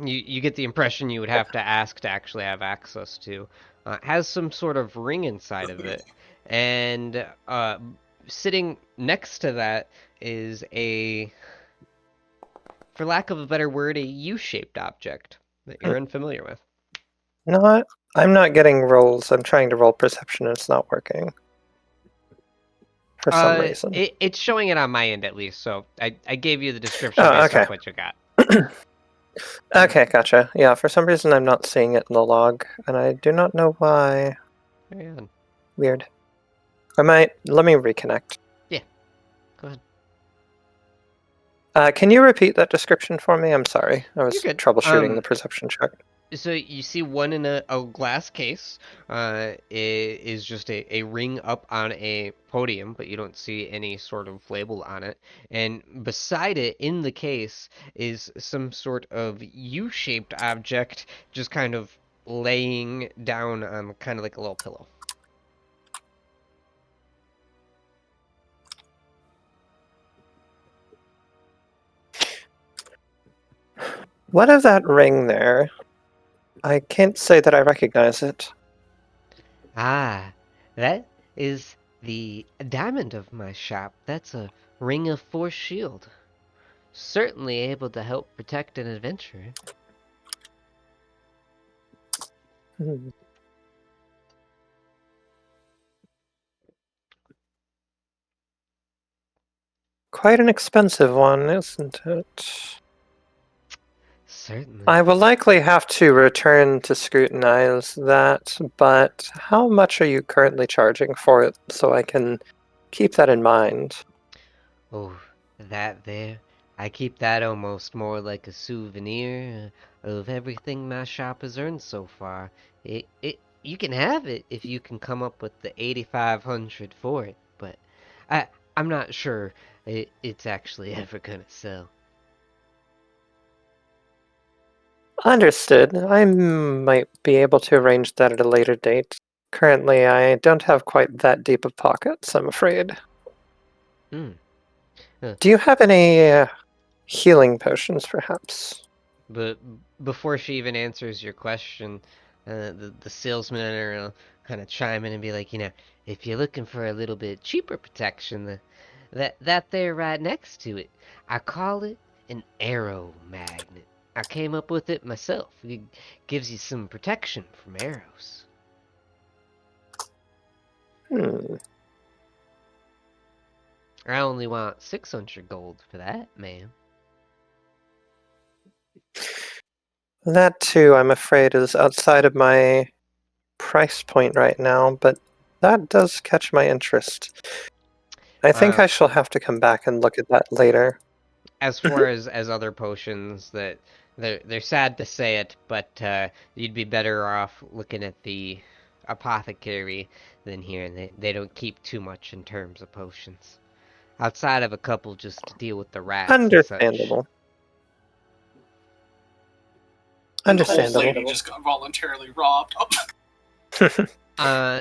you get the impression you would have to ask to actually have access to. Has some sort of ring inside of it, and sitting next to that is for lack of a better word, a U-shaped object that you're unfamiliar with. not. I'm not getting rolls. I'm trying to roll perception and it's not working. For some reason. It's showing it on my end at least, so I gave you the description based okay. off what you got. Okay, gotcha. Yeah, for some reason I'm not seeing it in the log, and I do not know why. Very odd. Weird. Let me reconnect. Yeah, go ahead. Can you repeat that description for me? I'm sorry. I You're was good. troubleshooting the perception check. So you see one in a glass case. Is just a ring up on a podium, but you don't see any sort of label on it. And beside it, in the case, is some sort of U-shaped object, just kind of laying down on kind of like a little pillow. What of that ring there? I can't say that I recognize it. Ah, that is the diamond of my shop. That's a ring of force shield. Certainly able to help protect an adventurer. Hmm. Quite an expensive one, isn't it? Certainly. I will likely have to return to scrutinize that, but how much are you currently charging for it so I can keep that in mind? Oh, that there. I keep that almost more like a souvenir of everything my shop has earned so far. You can have it if you can come up with the 8,500 for it, but I'm not sure it's actually ever gonna sell. Understood. I might be able to arrange that at a later date. Currently, I don't have quite that deep of pockets, I'm afraid. Hmm. Do you have any healing potions, perhaps? But before she even answers your question, the salesman will kind of chime in and be like, if you're looking for a little bit cheaper protection, that there right next to it, I call it an arrow magnet. I came up with it myself. It gives you some protection from arrows. Hmm. I only want 600 gold for that, ma'am. That too, I'm afraid, is outside of my price point right now, but that does catch my interest. I think I shall have to come back and look at that later. As far as other potions, that they're sad to say it, but you'd be better off looking at the apothecary than here. They don't keep too much in terms of potions, outside of a couple just to deal with the rats and such. Understandable. And the whole Understandable. lady just got voluntarily robbed.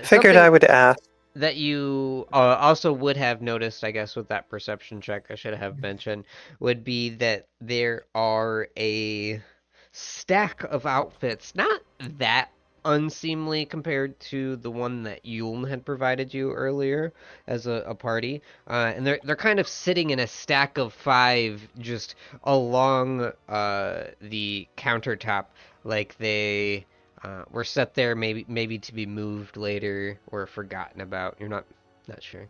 Figured I would ask. That you also would have noticed, I guess, with that perception check, I should have mentioned, would be that there are a stack of outfits, not that unseemly compared to the one that Yuln had provided you earlier as a party, and they're kind of sitting in a stack of 5 just along the countertop, like they were set there maybe to be moved later or forgotten about. You're not sure.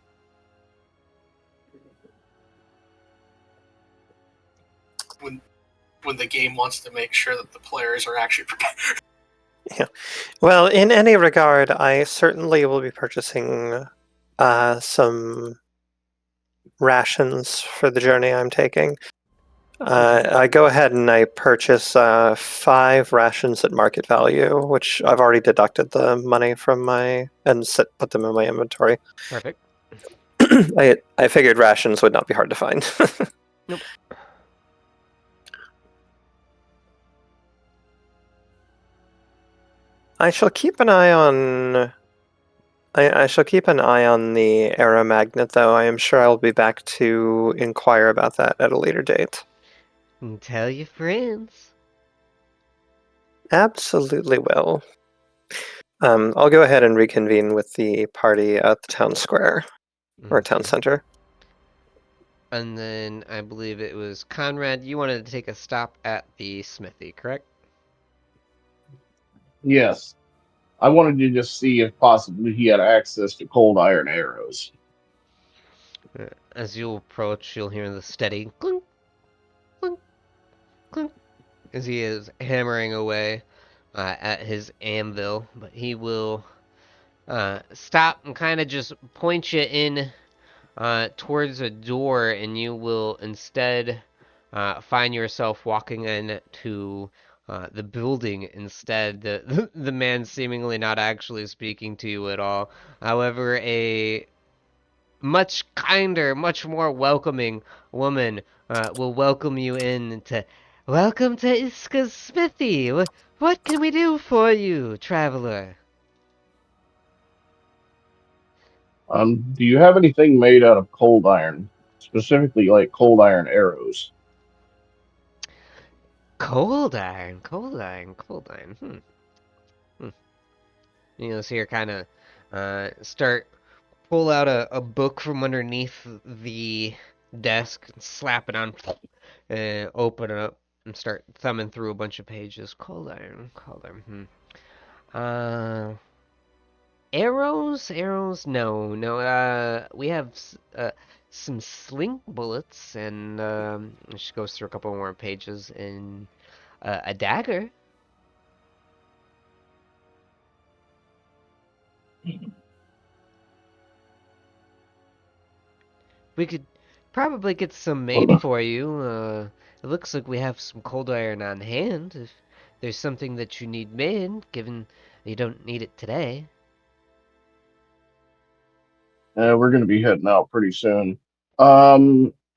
When the game wants to make sure that the players are actually prepared. Yeah. Well, in any regard, I certainly will be purchasing some rations for the journey I'm taking. I go ahead and I purchase 5 rations at market value, which I've already deducted the money from put them in my inventory. Perfect. I figured rations would not be hard to find. Nope. I shall keep an eye on. I shall keep an eye on the aeromagnet, though. I am sure I'll be back to inquire about that at a later date. And tell your friends. Absolutely will. I'll go ahead and reconvene with the party at the town square or town center. And then I believe it was Conrad. You wanted to take a stop at the smithy, correct? Yes. I wanted to just see if possibly he had access to cold iron arrows. As you approach, you'll hear the steady clink, clink, clink, as he is hammering away at his anvil. But he will stop and kind of just point you in towards a door, and you will instead find yourself walking into the building instead. The man seemingly not actually speaking to you at all. However, a much kinder, much more welcoming woman will welcome you in to. Welcome to Iska's smithy. What can we do for you, traveler? Do you have anything made out of cold iron, specifically like cold iron arrows? Cold iron, cold iron, cold iron. You see her kind of start pull out a book from underneath the desk, slap it on, and open it up and start thumbing through a bunch of pages. Cold iron, cold iron. Arrows? No. We have some sling bullets, and she goes through a couple more pages, and a dagger. We could probably get some made for you. It looks like we have some cold iron on hand. If there's something that you need made, given you don't need it today. We're going to be heading out pretty soon. How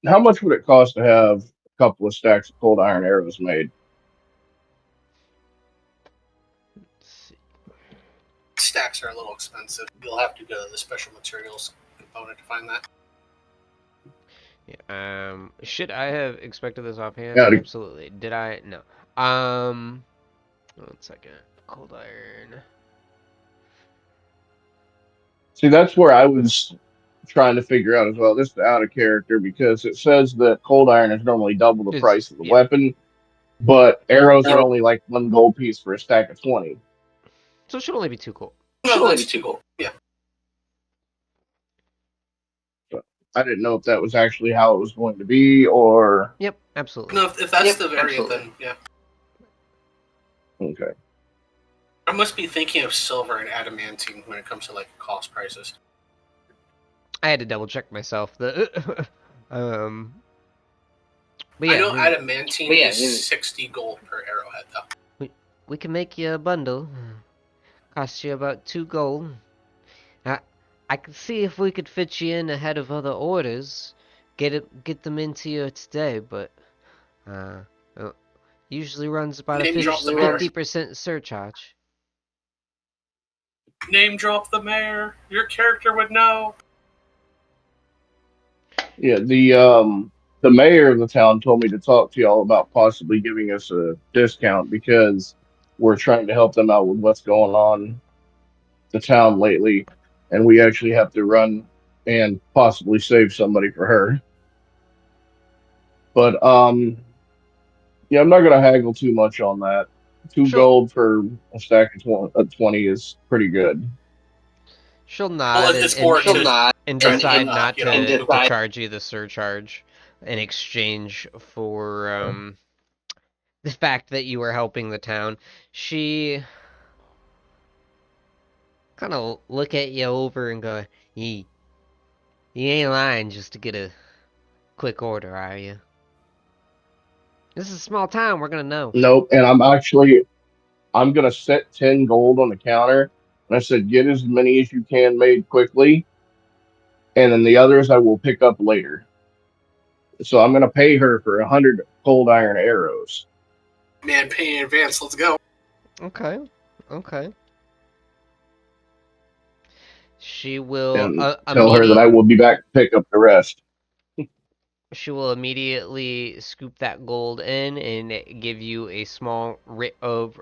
much would it cost to have a couple of stacks of cold iron arrows made? Stacks are a little expensive. You'll have to go to the special materials component to find that. Yeah, should I have expected this offhand? Yeah. Absolutely. Did I? No. 1 second. Cold iron. See, that's where I was trying to figure out as well. This is out of character because it says that cold iron is normally double the price of the weapon, but arrows are only like 1 gold piece for a stack of 20. So it should only be 2 gold. No, that's 2 gold. Yeah. So I didn't know if that was actually how it was going to be, or Yep, absolutely. No, if that's the variant, then yeah. I must be thinking of silver and adamantine when it comes to like cost prices. I had to double check myself. Um, but I yeah, know adamantine is 60 gold per arrowhead, though. we can make you a bundle. Cost you about 2 gold. I could see if we could fit you in ahead of other orders. Get them into you today, but uh, usually runs about a Name drop the mayor. 50% surcharge. Name drop the mayor. Your character would know. Yeah, the mayor of the town told me to talk to y'all about possibly giving us a discount because we're trying to help them out with what's going on the town lately, and we actually have to run and possibly save somebody for her. But yeah, I'm not gonna haggle too much on that. Two She'll gold for a stack of 20 is pretty good. she'll Well, nod it's more to and try decide to, not you know, to charge you the surcharge in exchange for the fact that you were helping the town. She kind of look at you over and go, "You ain't lying just to get a quick order, are you? This is a small town. We're gonna know." Nope, and I'm gonna set 10 gold on the counter, and I said get as many as you can made quickly, and then the others I will pick up later. So I'm gonna pay her for 100 cold iron arrows. man, pay in advance. Let's go. Okay, okay. She will And tell her that I will be back to pick up the rest. she will immediately scoop that gold in and give you a small writ of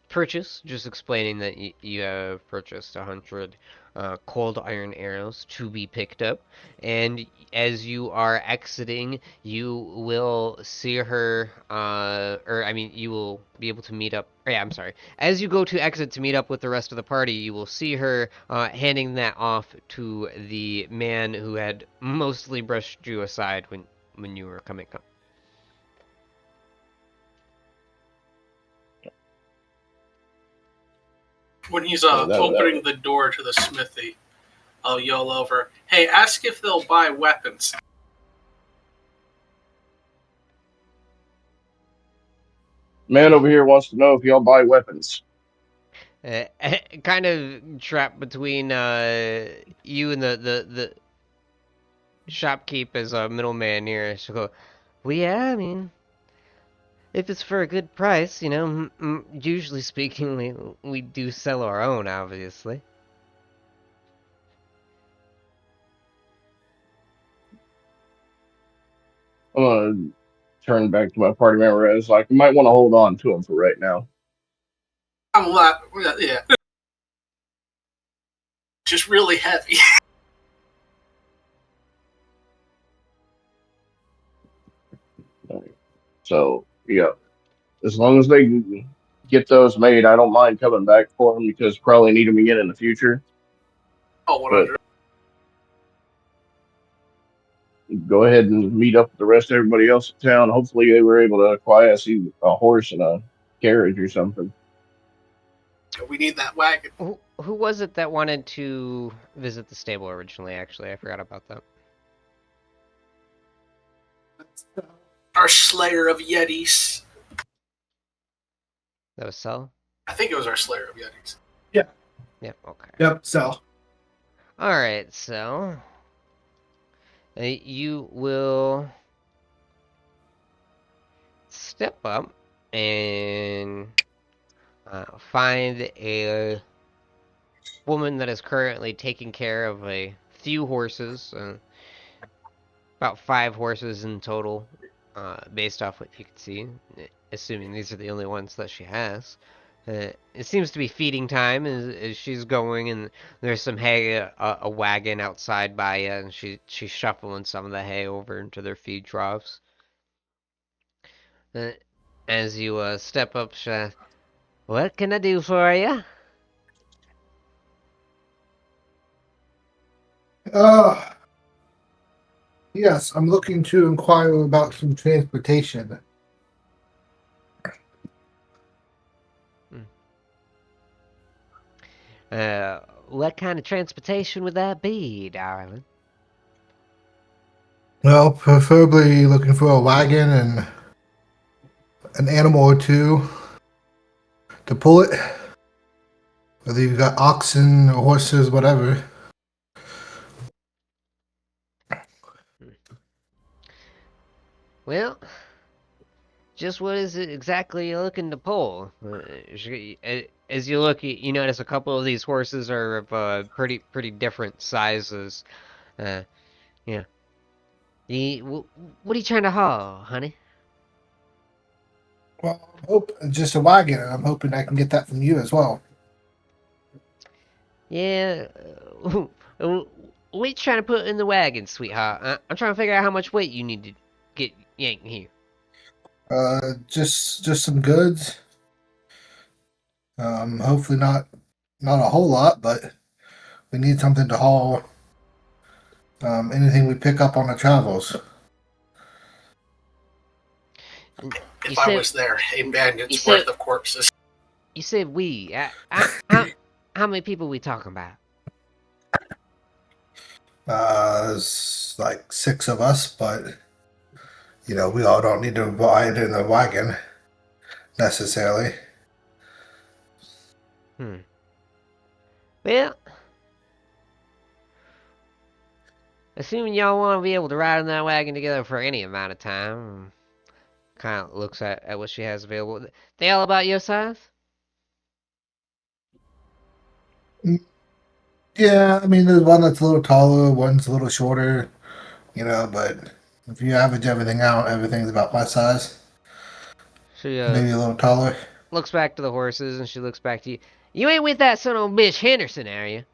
purchase, just explaining that you have purchased 100 cold iron arrows to be picked up. And as you are exiting, you will see her, or I mean, you will be able to meet up. Yeah, I'm sorry. As you go to exit to meet up with the rest of the party, you will see her handing that off to the man who had mostly brushed you aside when you were coming up. When he's Yeah, opening the door to the smithy, I'll yell over, "Hey, ask if they'll buy weapons." Man over here wants to know if y'all buy weapons. Uh, kind of trapped between you and the shopkeep as a middleman here. She'll go, well, yeah, I mean, if it's for a good price, usually speaking, we do sell our own, obviously. I'm gonna turn back to my party member as like you might want to hold on to him for right now. I'm a lot, yeah. Just really heavy. So yeah, as long as they get those made, I don't mind coming back for them because probably need them again in the future. Oh, 100. Go ahead and meet up with the rest of everybody else in town. Hopefully, they were able to acquire a horse and a carriage or something. We need that wagon. Who was it that wanted to visit the stable originally, actually? I forgot about that. Our Slayer of Yetis. That was Sel? I think it was our Slayer of Yetis. Yeah. Yep, okay. Yep, so. Alright, so you will step up and find a woman that is currently taking care of a few horses, about 5 horses in total, based off what you can see, assuming these are the only ones that she has. It seems to be feeding time as she's going, and there's some hay, a wagon outside by you, and she's shuffling some of the hay over into their feed troughs. As you step up, what can I do for you? Uh, yes, I'm looking to inquire about some transportation. What kind of transportation would that be, darling? Well, preferably looking for a wagon and an animal or two to pull it. Whether you've got oxen or horses, whatever. Well, just what is it exactly you're looking to pull? As you look, you notice a couple of these horses are of pretty different sizes. Uh, yeah. What are you trying to haul, honey? Well, just a wagon. I'm hoping I can get that from you as well. Yeah. What are you trying to put in the wagon, sweetheart? I'm trying to figure out how much weight you need to get yanked here. Just some goods. Hopefully not a whole lot, but we need something to haul. Anything we pick up on the travels. If I was there, a bandit's worth of corpses. You said we. How many people we talking about? There's like 6 of us, but we all don't need to ride in a wagon necessarily. Well, assuming y'all want to be able to ride in that wagon together for any amount of time, kind of looks at what she has available. They all about your size? Yeah, I mean, there's one that's a little taller, one's a little shorter, but if you average everything out, everything's about my size. She Maybe a little taller. looks back to the horses and she looks back to you. You ain't with that son of a bitch Henderson, are you?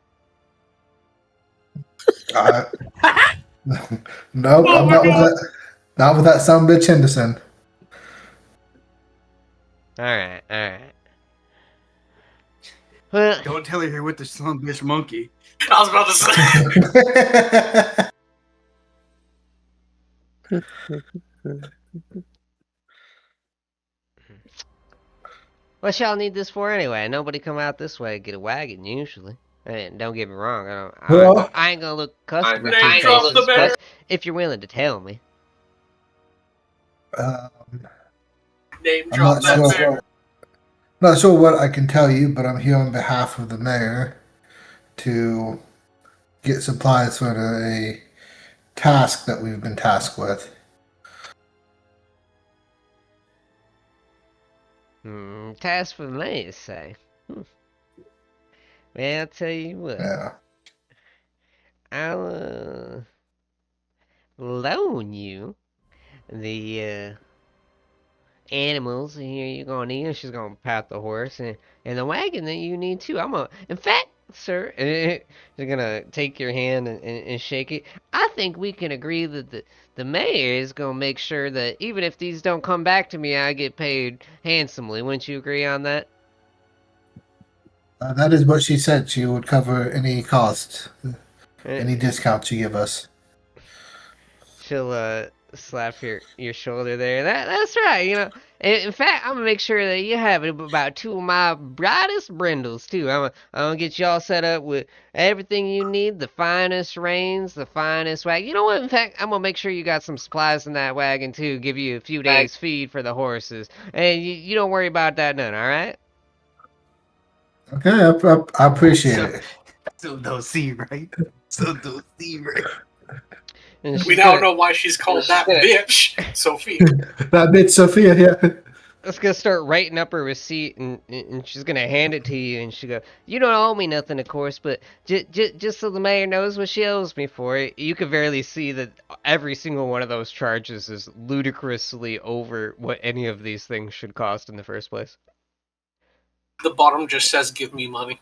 Nope, I'm not with that. Not with that son bitch Henderson. Alright. Well, Don't tell her you're with the son bitch monkey. I was about to say. what y'all need this for anyway? Nobody come out this way to get a wagon usually. And don't get me wrong, I ain't gonna look customer to your faces, but if you're willing to tell me. Name I'm drop not that sure. bear. Not sure what I can tell you, but I'm here on behalf of the mayor to get supplies for a task that we've been tasked with. Task for the mayor, say. Well, I'll tell you what. Yeah. I'll loan you the animals here you're gonna need, and she's gonna pat the horse and the wagon that you need too. In fact, sir, she's gonna take your hand and shake it. I think we can agree that the mayor is gonna make sure that even if these don't come back to me, I get paid handsomely. Wouldn't you agree on that? That is what she said. She would cover any costs, any discounts you give us. She'll slap your shoulder there. That's right. In fact, I'm gonna make sure that you have about 2 of my brightest brindles too. I'm gonna get you all set up with everything you need, the finest reins, the finest wagon. You know what? In fact, I'm gonna make sure you got some supplies in that wagon too. Give you a few days feed for the horses, and you don't worry about that none. All right? Okay, I appreciate it. So don't see, right? So don't see, right? We now know why she's called that bitch, Sophia. That bitch Sophia, yeah. Let's gonna start writing up her receipt, and she's gonna hand it to you, and she go, "You don't owe me nothing, of course, but just so the mayor knows what she owes me for it." You could barely see that every single one of those charges is ludicrously over what any of these things should cost in the first place. The bottom just says, "Give me money."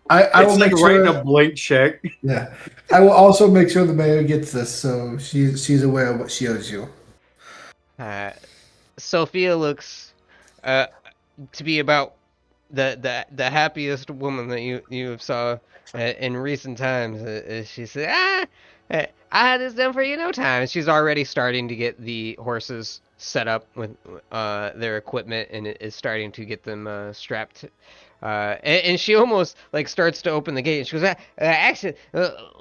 I will make sure. Writing a blank check. Yeah, I will also make sure the mayor gets this, so she's aware of what she owes you. Sophia looks to be about the happiest woman that you have saw in recent times. She said, I had this done for you in no time. She's already starting to get the horses set up with their equipment and is starting to get them strapped And she almost like starts to open the gate. And she goes, "Actually,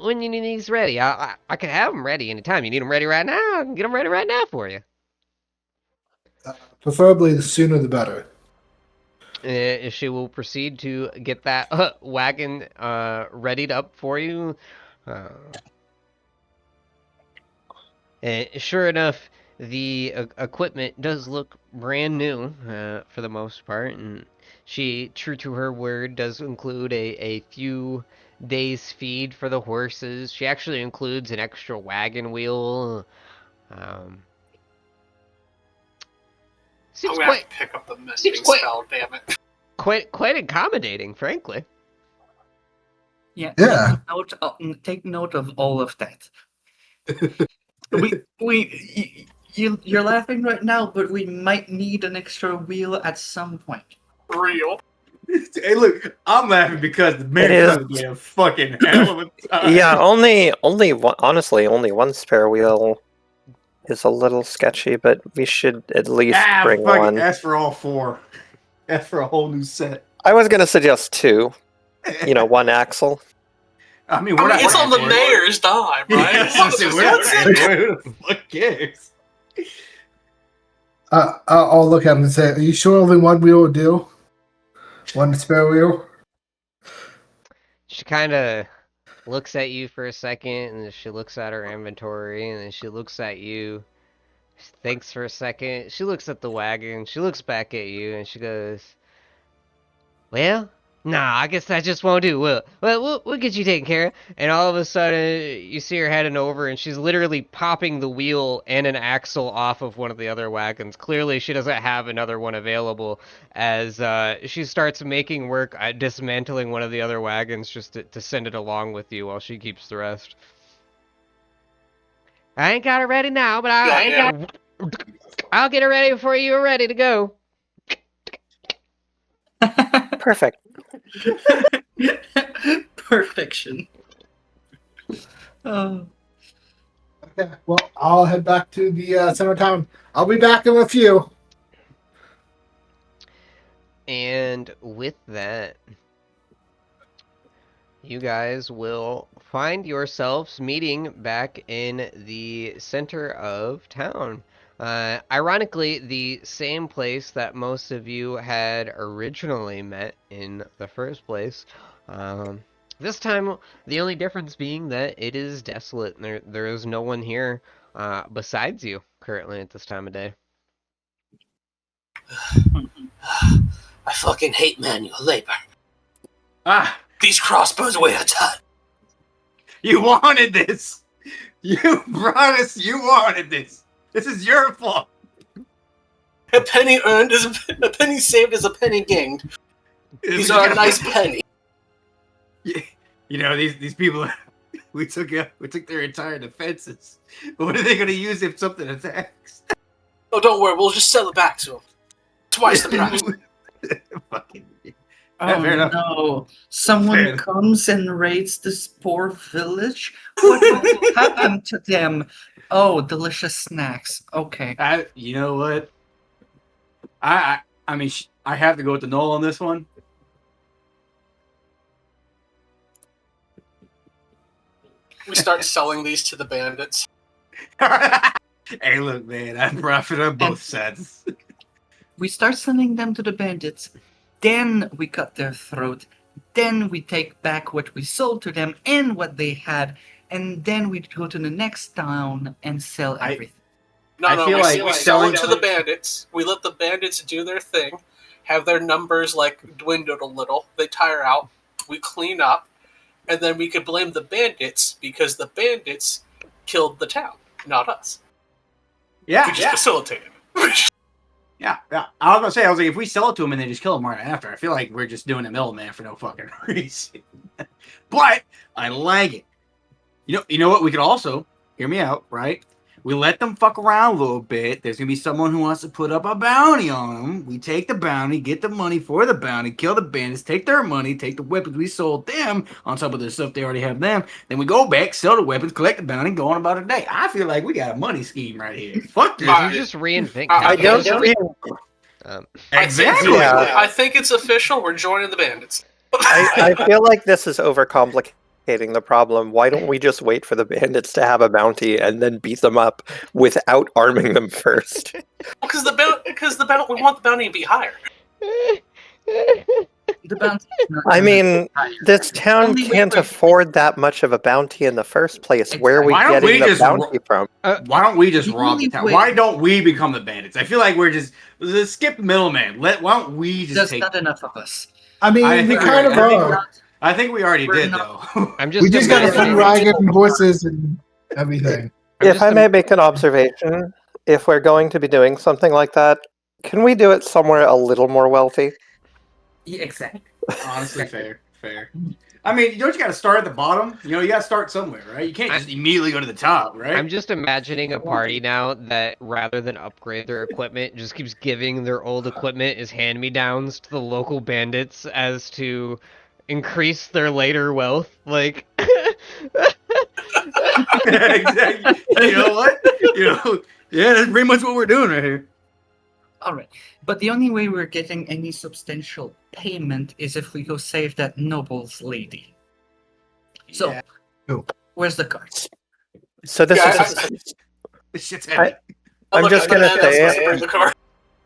when you need these ready, I can have them ready anytime. You need them ready right now. I can get them ready right now for you." Preferably the sooner the better. She will proceed to get that wagon readied up for you. Uh, and sure enough, the equipment does look brand new for the most part, and she, true to her word, does include a few days' feed for the horses. She actually includes an extra wagon wheel. Um, I'm seems gonna have to pick up the mending spell, damn it. quite accommodating, frankly. Yeah. Yeah. Take note of all of that. You're laughing right now, but we might need an extra wheel at some point. Real. Hey, look, I'm laughing because the It mayor's is- gonna be a fucking hell of a time. Yeah, only one, honestly, only one spare wheel is a little sketchy, but we should at least bring fuck one. it. Ask for all 4. Ask for a whole new set. I was gonna suggest 2. One axle. I mean, we're not It's on the asking for it. mayor's dime, right? Yeah, I was gonna say, we're not asking for it. Who the fuck cares? I'll look at him and say, "Are you sure only one wheel will do? One spare wheel?" She kind of looks at you for a second, and then she looks at her inventory, and then she looks at you. She thinks for a second. She looks at the wagon. She looks back at you, and she goes, "Well, nah, I guess that just won't do. We'll get you taken care of." And all of a sudden, you see her heading over, and she's literally popping the wheel and an axle off of one of the other wagons. Clearly, she doesn't have another one available, as she starts making work dismantling one of the other wagons just to send it along with you while she keeps the rest. I ain't got it ready now, but I'll get it ready before you're ready to go. Perfect. Perfection. Oh. Okay. Well, I'll head back to the center of town. I'll be back in a few. And with that, you guys will find yourselves meeting back in the center of town. Ironically, the same place that most of you had originally met in the first place. This time, the only difference being that it is desolate. And there is no one here besides you currently at this time of day. I fucking hate manual labor. Ah, These crossbows weigh a ton. you wanted this. You brought us. You wanted this. This is your fault. A penny earned is a penny saved is a penny gained. These are a nice penny. You know these people. We took their entire defenses. What are they going to use if something attacks? Oh, don't worry. We'll just sell it back to them. Twice the price. Fucking. Oh fair enough. no! Someone Fair enough. comes and raids this poor village. What will happen to them? Oh, delicious snacks. Okay. You know what? I mean, I have to go with the null on this one. We start selling these to the bandits. Hey, look, man, I profit on both sides. We start sending them to the bandits. Then we cut their throat. Then we take back what we sold to them and what they had. And then we go to the next town and sell everything. No, I feel like we sell it selling- to the bandits. We let the bandits do their thing, have their numbers like dwindled a little. They tire out. We clean up, and then we could blame the bandits because the bandits killed the town, not us. Yeah, We just facilitated. yeah. I was gonna say, if we sell it to them and they just kill them right after, I feel like we're just doing a middleman for no fucking reason. But I like it. You know what? We could also hear me out, right? We let them fuck around a little bit. There's gonna be someone who wants to put up a bounty on them. We take the bounty, get the money for the bounty, kill the bandits, take their money, take the weapons we sold them on top of the stuff they already have them. Then we go back, sell the weapons, collect the bounty, go on about a day. I feel like we got a money scheme right here. Fuck Did yeah. you just reinvent I I don't. capitalism? Exactly. Yeah. I think it's official. We're joining the bandits. I feel like this is overcomplicating the problem. Why don't we just wait for the bandits to have a bounty and then beat them up without arming them first? Because we want the bounty to be higher. The bounty is not I gonna mean, be higher. this town Only way can't we're- afford that much of a bounty in the first place. Where are we Why don't getting we the just bounty from? Why don't we just The rob only the town? way- Why don't we become the bandits? I feel like we're just skip the middleman. Why don't we just There's take? not enough of us. I mean, I we think kind of I think are. I think we already We're did not- though. I'm just We just got a free imagining. wagon and horses and everything. I'm If just I im- may make an observation, if we're going to be doing something like that, can we do it somewhere a little more wealthy? Yeah, exactly. Honestly, fair. I mean, you got to start at the bottom. You got to start somewhere, right? You can't just immediately go to the top, right? I'm just imagining a party now that rather than upgrade their equipment, just keeps giving their old equipment as hand-me-downs to the local bandits as to increase their later wealth. Like, Exactly. You know what? Yeah, that's pretty much what we're doing right here. All right, but the only way we're getting any substantial payment is if we go save that noble's lady. So, Yeah. where's the cards? So this Guys, is. This shit's heavy. I'm just gonna say bring the car.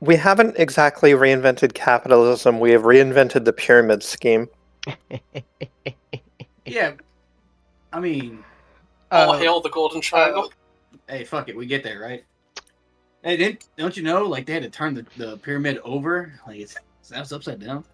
we haven't exactly reinvented capitalism. We have reinvented the pyramid scheme. Yeah. I mean, All hail the golden triangle. hey, fuck it, we get there, right? Hey, don't you know? Like they had to turn the pyramid over. Like it's upside down.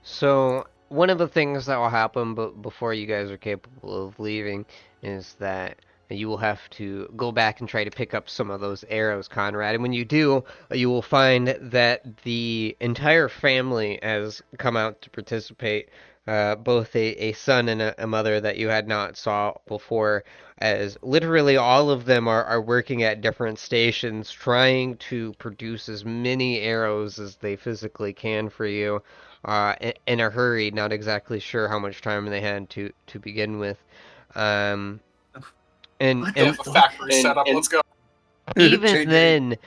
so one of the things that will happen, but before you guys are capable of leaving, is that you will have to go back and try to pick up some of those arrows, Conrad. And when you do, you will find that the entire family has come out to participate. Both a son and a mother that you had not saw before, as literally all of them are working at different stations trying to produce as many arrows as they physically can for you in a hurry, not exactly sure how much time they had to begin with. And What We the have a factory set up. Let's go. even then,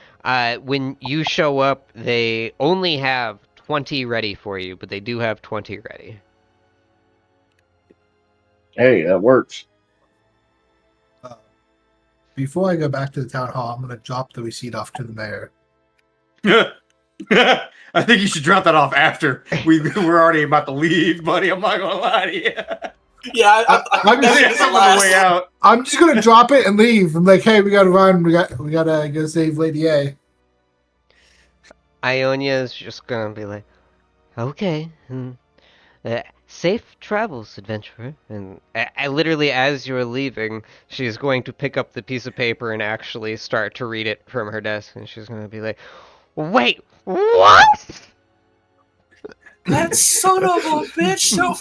when you show up, they only have 20 ready for you, but they do have 20 ready. Hey, that works. Before I go back to the town hall, I'm going to drop the receipt off to the mayor. I think you should drop that off after we're already about to leave, buddy. I'm not gonna lie to you. Yeah, I'm just- That's on the way out. I'm just going to drop it and leave. I'm like, hey, we got to run. We got to go save Lady A. Ionia is just gonna be like, okay, safe travels, adventurer. And I literally, as you're leaving, she's going to pick up the piece of paper and actually start to read it from her desk. And she's gonna be like, wait, what? that son of a bitch. So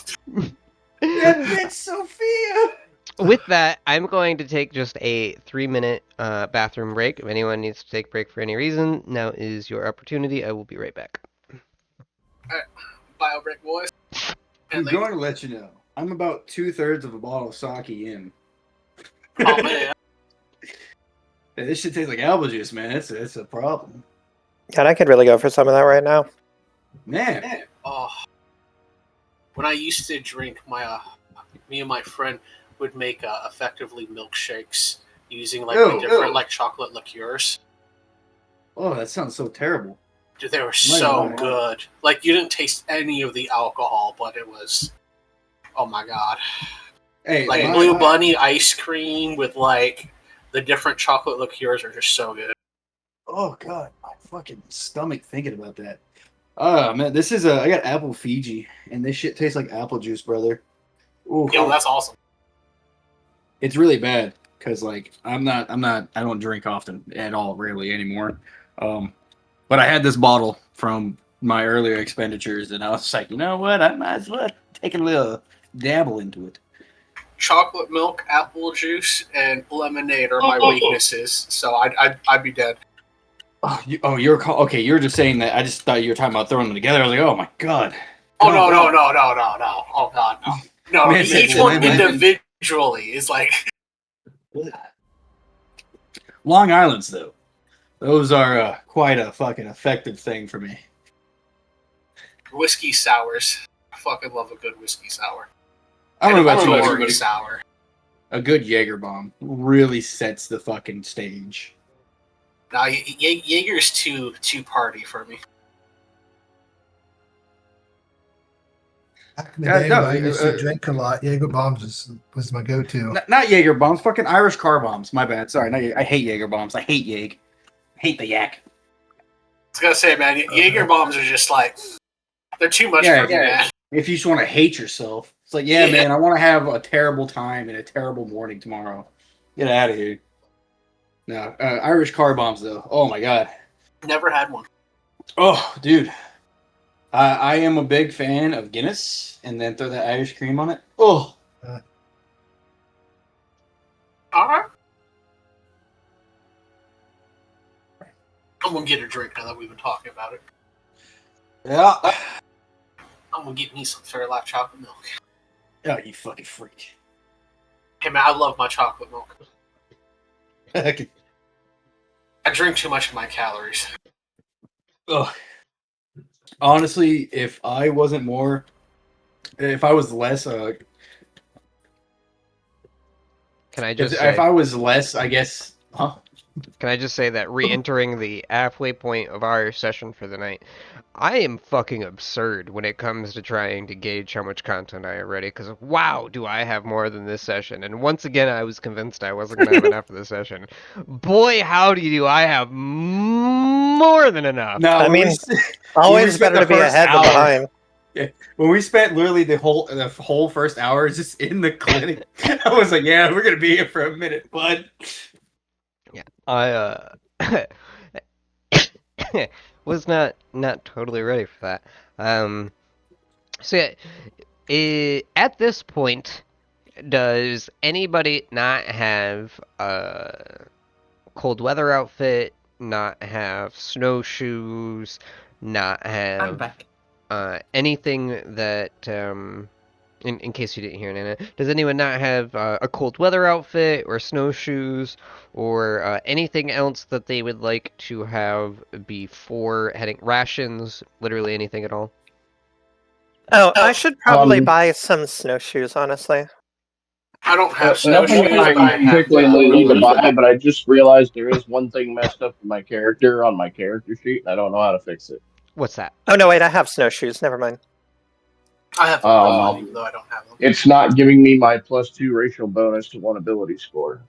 That bitch Sophia. With that, I'm going to take just a 3-minute bathroom break. If anyone needs to take a break for any reason, now is your opportunity. I will be right back. bio break, boys. I'm And going to let you know. I'm about 2/3 of a bottle of sake in. oh man, Hey, this shit tastes like apple juice, man. It's a problem, God, I could really go for some of that right now. man. oh. When I used to drink, me and my friend would make effectively milkshakes using like the different like chocolate liqueurs. Oh, that sounds so terrible. Dude, they were My so God. good. Like you didn't taste any of the alcohol, but it was, oh my god, Hey, like Blue Bunny ice cream with like the different chocolate liqueurs are just so good. Oh god, my fucking stomach thinking about that. Oh man, this is I got apple Fiji, and this shit tastes like apple juice, brother. Ooh, Yo, that's awesome. it's really bad because like I don't drink often at all, really anymore. But I had this bottle from my earlier expenditures, and I was like, you know what, I might as well take a little dabble into it. Chocolate milk, apple juice, and lemonade are my weaknesses, so I'd be dead. Okay. You're just saying that. I just thought you were talking about throwing them together. I was like, oh my god. Oh no! Oh god, no! Man, Each man, one man. individually is like Long Island's though. Those are quite a fucking effective thing for me. Whiskey sours. I fucking love a good whiskey sour. I don't know about you, Majority but sour. a good Jaeger bomb really sets the fucking stage. Nah, Jaeger's too party for me. Back in the day no, when I used to drink a lot, Jaeger bombs was my go-to. Not Jaeger bombs, fucking Irish car bombs. My bad. Sorry, I hate Jaeger bombs. I hate Jaeg. I hate the yak. I was gonna say, man, Jaeger bombs are just like they're too much for me, man. If you just want to hate yourself, it's like, yeah, man, I want to have a terrible time and a terrible morning tomorrow. Get out of here. No, Irish car bombs though. Oh my god. Never had one. Oh, dude. I am a big fan of Guinness, and then throw that Irish cream on it. Oh. Alright. I'm gonna get a drink now that we've been talking about it. Yeah. I'm gonna get me some Fairlife chocolate milk. Oh, you fucking freak. Hey man, I love my chocolate milk. Okay. I drink too much of my calories. Ugh. Honestly, if I was less, Can I just if I was less, I guess, huh? Can I just say that re-entering the halfway point of our session for the night, I am fucking absurd when it comes to trying to gauge how much content I have ready, because wow, do I have more than this session. And once again, I was convinced I wasn't going to have enough for this session. Boy, howdy do I have more than enough. No, I mean, always better to be ahead than behind. Yeah, when we spent literally the whole first hour just in the clinic, I was like, yeah, we're going to be here for a minute, bud. Yeah, I was not totally ready for that. So at this point, does anybody not have a cold weather outfit, not have snowshoes, not I'm have back. anything that in case you didn't hear Nana, does anyone not have a cold weather outfit or snowshoes or anything else that they would like to have before heading rations? Literally anything at all? Oh, I should probably buy some snowshoes, honestly. I don't have Nothing snowshoes, but I I have particularly need to buy, but I just realized there is one thing messed up with my character on my character sheet, and I don't know how to fix it. What's that? Oh no, wait, I have snowshoes. Never mind. I have them, even though I don't have them. It's not giving me my +2 racial bonus to one ability score.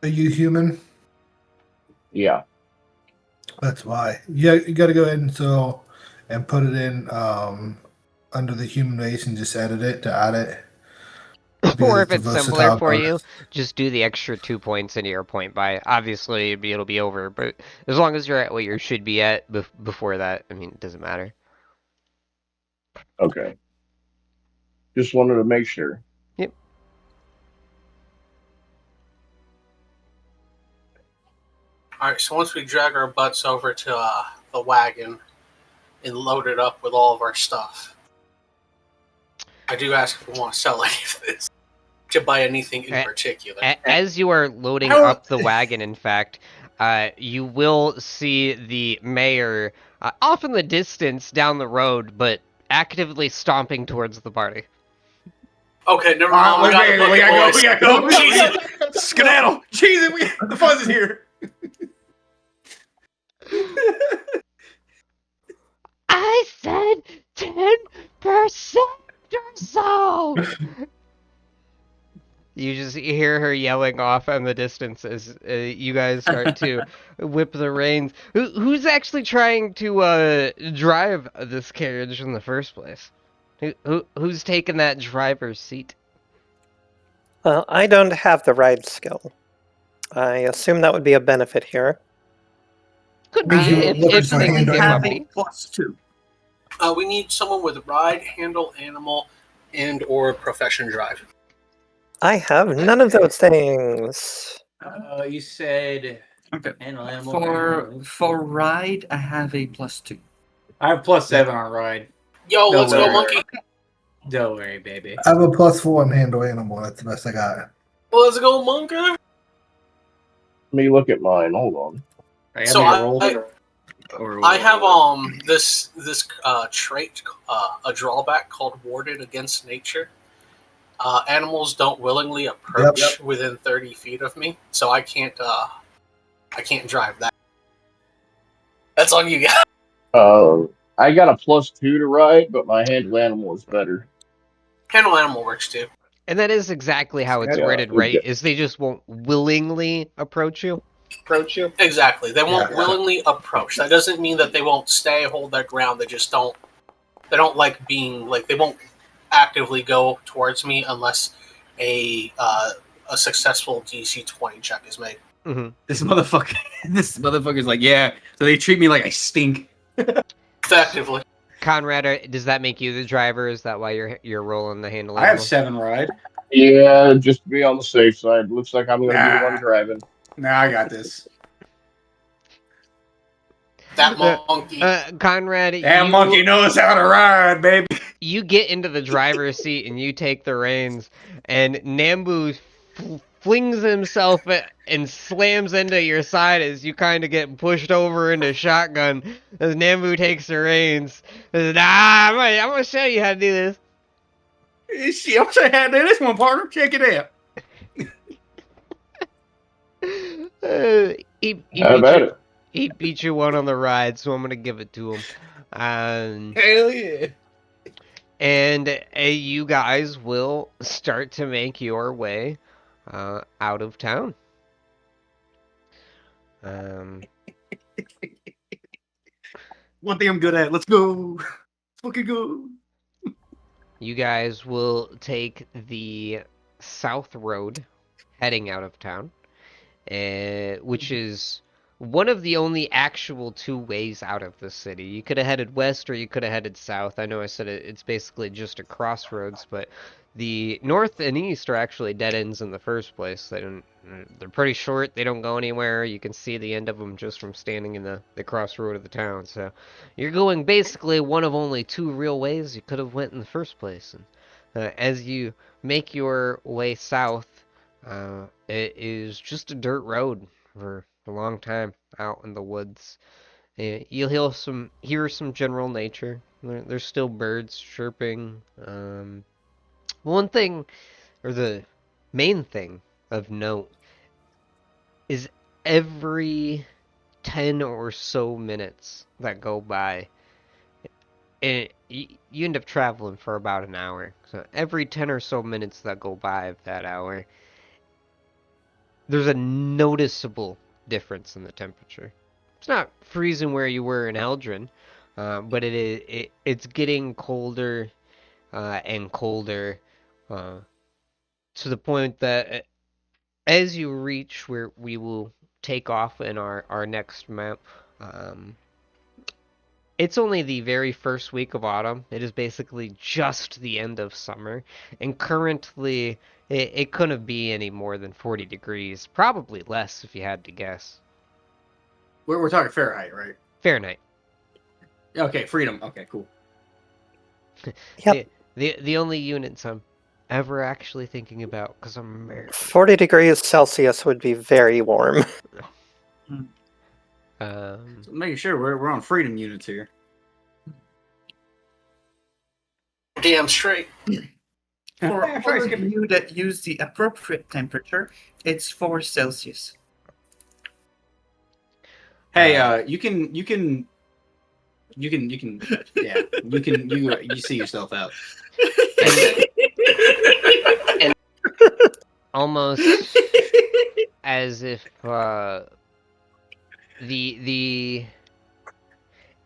Are you human? Yeah. That's why. Yeah, you got to go ahead and put it in under the human race and just edit it to add it. Or if it's simpler for you, just do the extra 2 points into your point buy. Obviously, it'll be over, but as long as you're at what you should be at before that, I mean, it doesn't matter. Okay. Just wanted to make sure. Yep. Alright, so once we drag our butts over to the wagon and load it up with all of our stuff, I do ask if we want to sell any of this. To buy anything in particular. As you are loading up the wagon, in fact, you will see the mayor off in the distance down the road, but actively stomping towards the party. Okay, never mind. We gotta go. Skedaddle! Jesus, the fuzz is here! I said 10% or so! You just hear her yelling off in the distance as you guys start to whip the reins. Who's actually trying to drive this carriage in the first place? Who's taking that driver's seat? Well, I don't have the ride skill. I assume that would be a benefit here. Could be if things get bumpy. +2. We need someone with ride, handle, animal, and or profession drive. I have none of those things. You said Okay. animal. For ride, I have a +2. I have +7 on ride. Yo, No let's go, worry. monkey. Don't worry, baby. I have a +4 on handle animal. That's the best I got. Let's go, monkey. Let me look at mine. Hold on. I have So me I, roll. I Or I have this trait, a drawback called warded against nature. Animals don't willingly approach within 30 feet of me, so I can't drive that. That's on you guys. I got a +2 to ride, but my handle animal is better. Handle animal works too. And that is exactly how it's Yeah, worded, right? Is they just won't willingly approach you. Exactly. They won't willingly approach. That doesn't mean that they won't stay, hold their ground. They just don't. They don't like being like. They won't actively go towards me unless a successful DC 20 check is made. Mm-hmm. this motherfucker's like, yeah. So they treat me like I stink. Effectively. Conrad, does that make you the driver? Is that why you're rolling the handle I have animal? 7 ride. Yeah, just to be on the safe side. Looks like I'm going to be the one driving. Nah, I got this. That monkey. Conrad, That monkey knows how to ride, baby. You get into the driver's seat and you take the reins, and Nambu flings himself and slams into your side as you kind of get pushed over into shotgun as Nambu takes the reins. Says, I'm gonna show you how to do this. Shit, I'm saying how to do this one, partner. Check it out. He beat you one on the ride, so I'm gonna give it to him. Hell yeah. And you guys will start to make your way out of town. One thing I'm good at. Let's go. Let's fucking go. You guys will take the south road heading out of town, which is one of the only actual 2 ways out of the city. You could have headed west or you could have headed south. I know I said it's basically just a crossroads, but the north and east are actually dead ends in the first place. They're pretty short. They don't go anywhere. You can see the end of them just from standing in the crossroad of the town. So you're going basically one of only 2 real ways you could have went in the first place. And as you make your way south, it is just a dirt road for a long time out in the woods. You'll hear some general nature. There's still birds chirping. One thing, or the main thing of note, is every 10 or so minutes that go by, and you end up traveling for about an hour. So every 10 or so minutes that go by of that hour, there's a noticeable difference in the temperature. It's not freezing where you were in Eldrin, but it's getting colder and colder to the point that as you reach where we will take off in our next map, it's only the very first week of autumn. It is basically just the end of summer, and currently it couldn't be any more than 40 degrees, probably less if you had to guess. We're talking Fahrenheit, right? Fahrenheit. Okay, freedom. Okay, cool. Yep. The only units I'm ever actually thinking about, because I'm American. 40 degrees Celsius would be very warm. So making sure we're on freedom units here. Damn straight. For all of you that use the appropriate temperature, it's 4 Celsius. Hey, you can yeah, you see yourself out. And almost as if the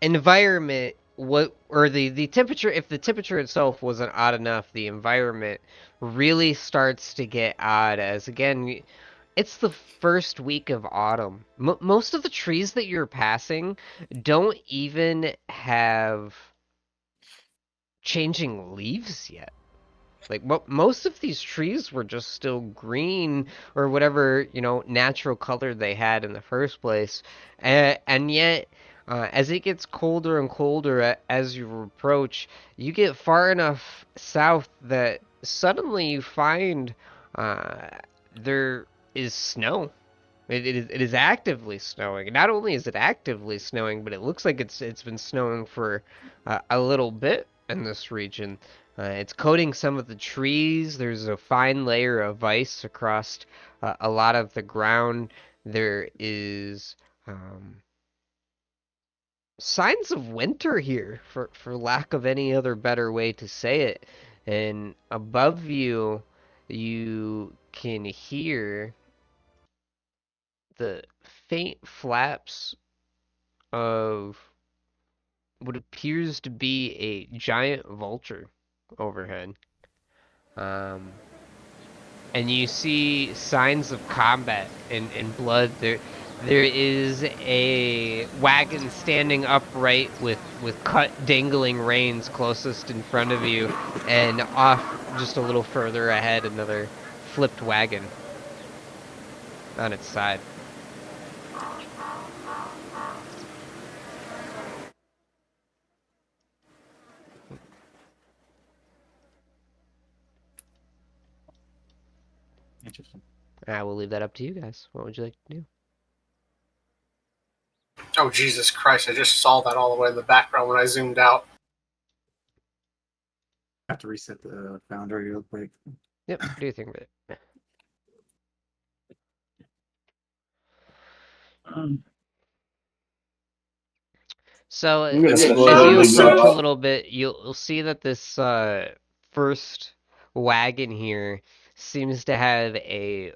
environment the temperature, if the temperature itself wasn't odd enough, the environment really starts to get odd as, again, it's the first week of autumn. Most of the trees that you're passing don't even have changing leaves yet. Like, most of these trees were just still green or whatever, natural color they had in the first place. And yet, as it gets colder and colder as you approach, you get far enough south that suddenly you find there is snow. It is actively snowing. Not only is it actively snowing, but it looks like it's been snowing for a little bit in this region. It's coating some of the trees. There's a fine layer of ice across a lot of the ground. There is signs of winter here, for lack of any other better way to say it. And above you, you can hear the faint flaps of what appears to be a giant vulture overhead. Um, and you see signs of combat and blood. There is a wagon standing upright with cut dangling reins closest in front of you, and off just a little further ahead, another flipped wagon on its side. Interesting. I will leave that up to you guys. What would you like to do? Oh, Jesus Christ, I just saw that all the way in the background when I zoomed out. I have to reset the boundary real quick. Yep, what do you think of it? Um, So I'm gonna as slowly you move approach a up. little bit, you'll see that this first wagon here seems to have a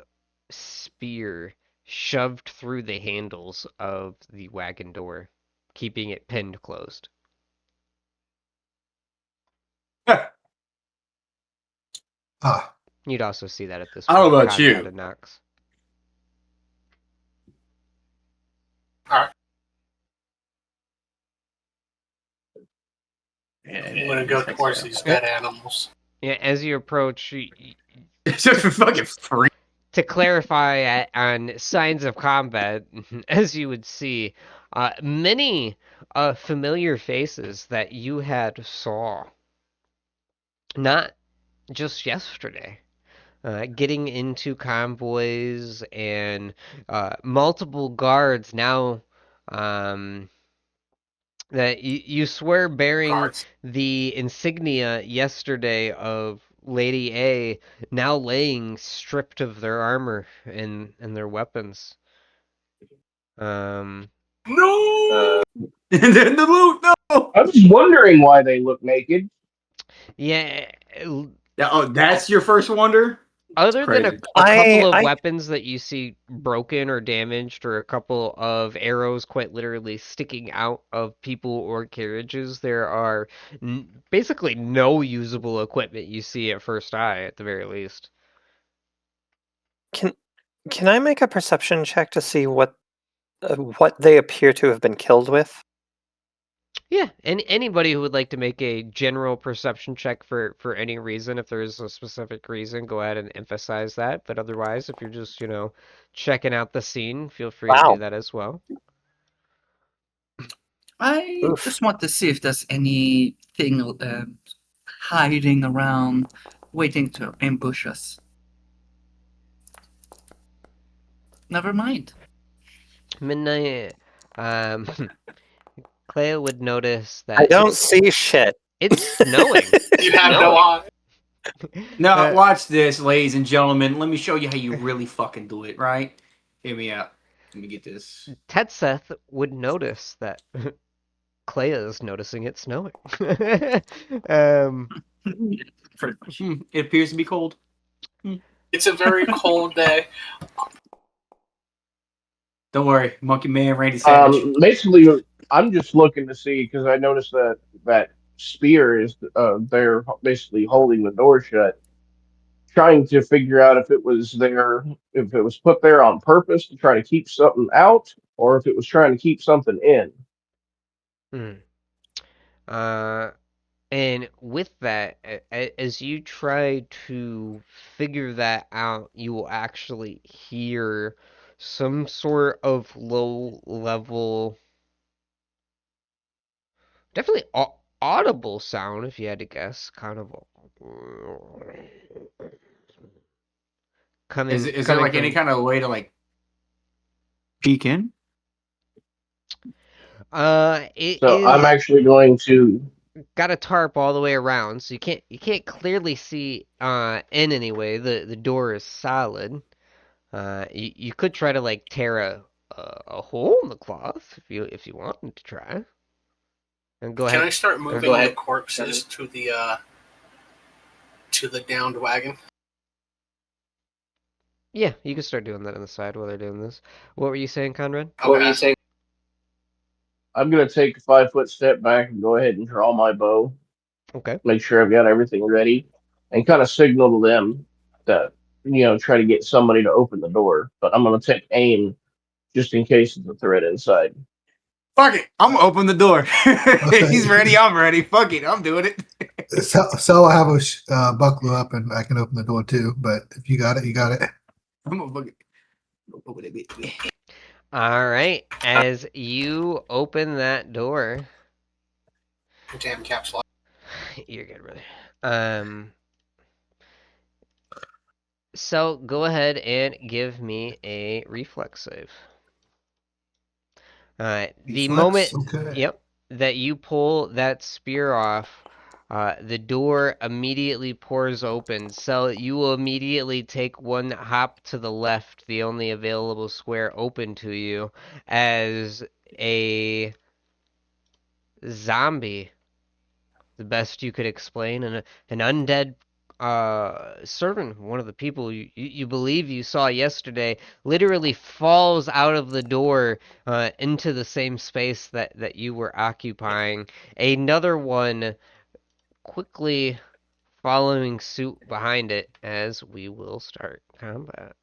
spear shoved through the handles of the wagon door, keeping it pinned closed. Ah, You'd also see that at this I don't point, know about combat you. and Nox. Alright, And I'm gonna go towards these dead animals. Yeah, as you approach, It's just fucking free. to clarify on signs of combat, as you would see, many familiar faces that you had saw not just yesterday. Getting into convoys and multiple guards now um, that you swear bearing Guards. the insignia yesterday of Lady A, now laying stripped of their armor and their weapons. Um, No! And then the loot, no. I was wondering why they look naked. yeah, Oh, that's your first wonder? other than Crazy. a couple of I weapons that you see broken or damaged, or a couple of arrows quite literally sticking out of people or carriages, there are basically no usable equipment you see at first eye, at the very least. can can I make a perception check to see what they appear to have been killed with? Yeah, and anybody who would like to make a general perception check for any reason, if there is a specific reason, go ahead and emphasize that. But otherwise, if you're just, checking out the scene, feel free to do Wow. that as well. I Oof. just want to see if there's anything hiding around, waiting to ambush us. Never mind. Midnight, um, Clea would notice I that don't see shit. it's snowing. You'd have no Snowing. eye. Now, Uh, watch this, ladies and gentlemen. Let me show you how you really fucking do it, right? Hear me out. Let me get this. Tetseth would notice that Clea is noticing it snowing. um, Pretty much. It appears to be cold. It's a very cold day. Don't worry, Monkey Man, Randy Savage. Basically, I'm just looking to see because I noticed that spear is they're basically holding the door shut, trying to figure out if it was put there on purpose to try to keep something out, or if it was trying to keep something in. hmm. Uh, And with that, as you try to figure that out, you will actually hear some sort of low level, definitely audible sound, if you had to guess, kind of Is coming is there coming like any from. kind of way to like peek in? It So I'm is actually going to. got a tarp all the way around, so you can't clearly see in any way. The door is solid. You could try to like tear a hole in the cloth if you wanted to try. And go Can ahead. I start Or moving go the ahead. corpses to the downed wagon? Yeah, you can start doing that on the side while they're doing this. What were you saying, Conrad? What were you saying? I'm going to take a 5 foot step back and go ahead and draw my bow. Okay. Make sure I've got everything ready, and kind of signal to them that try to get somebody to open the door. But I'm going to take aim just in case it's a threat inside. Fuck it. I'm gonna open the door. Okay. He's ready. I'm ready. Fuck it. I'm doing it. So I have a buckle up and I can open the door too. But if you got it, you got it. I'm gonna fucking open it. All right. As you open that door, Damn caps lock. you're good, brother. Um. So go ahead and give me a reflex save. The moment, Reflex. Okay. yep, that you pull that spear off, the door immediately pours open. So you will immediately take one hop to the left, the only available square open to you, as a zombie, the best you could explain, and an undead servant, one of the people you believe you saw yesterday, literally falls out of the door into the same space that you were occupying. Another one quickly following suit behind it as we will start combat.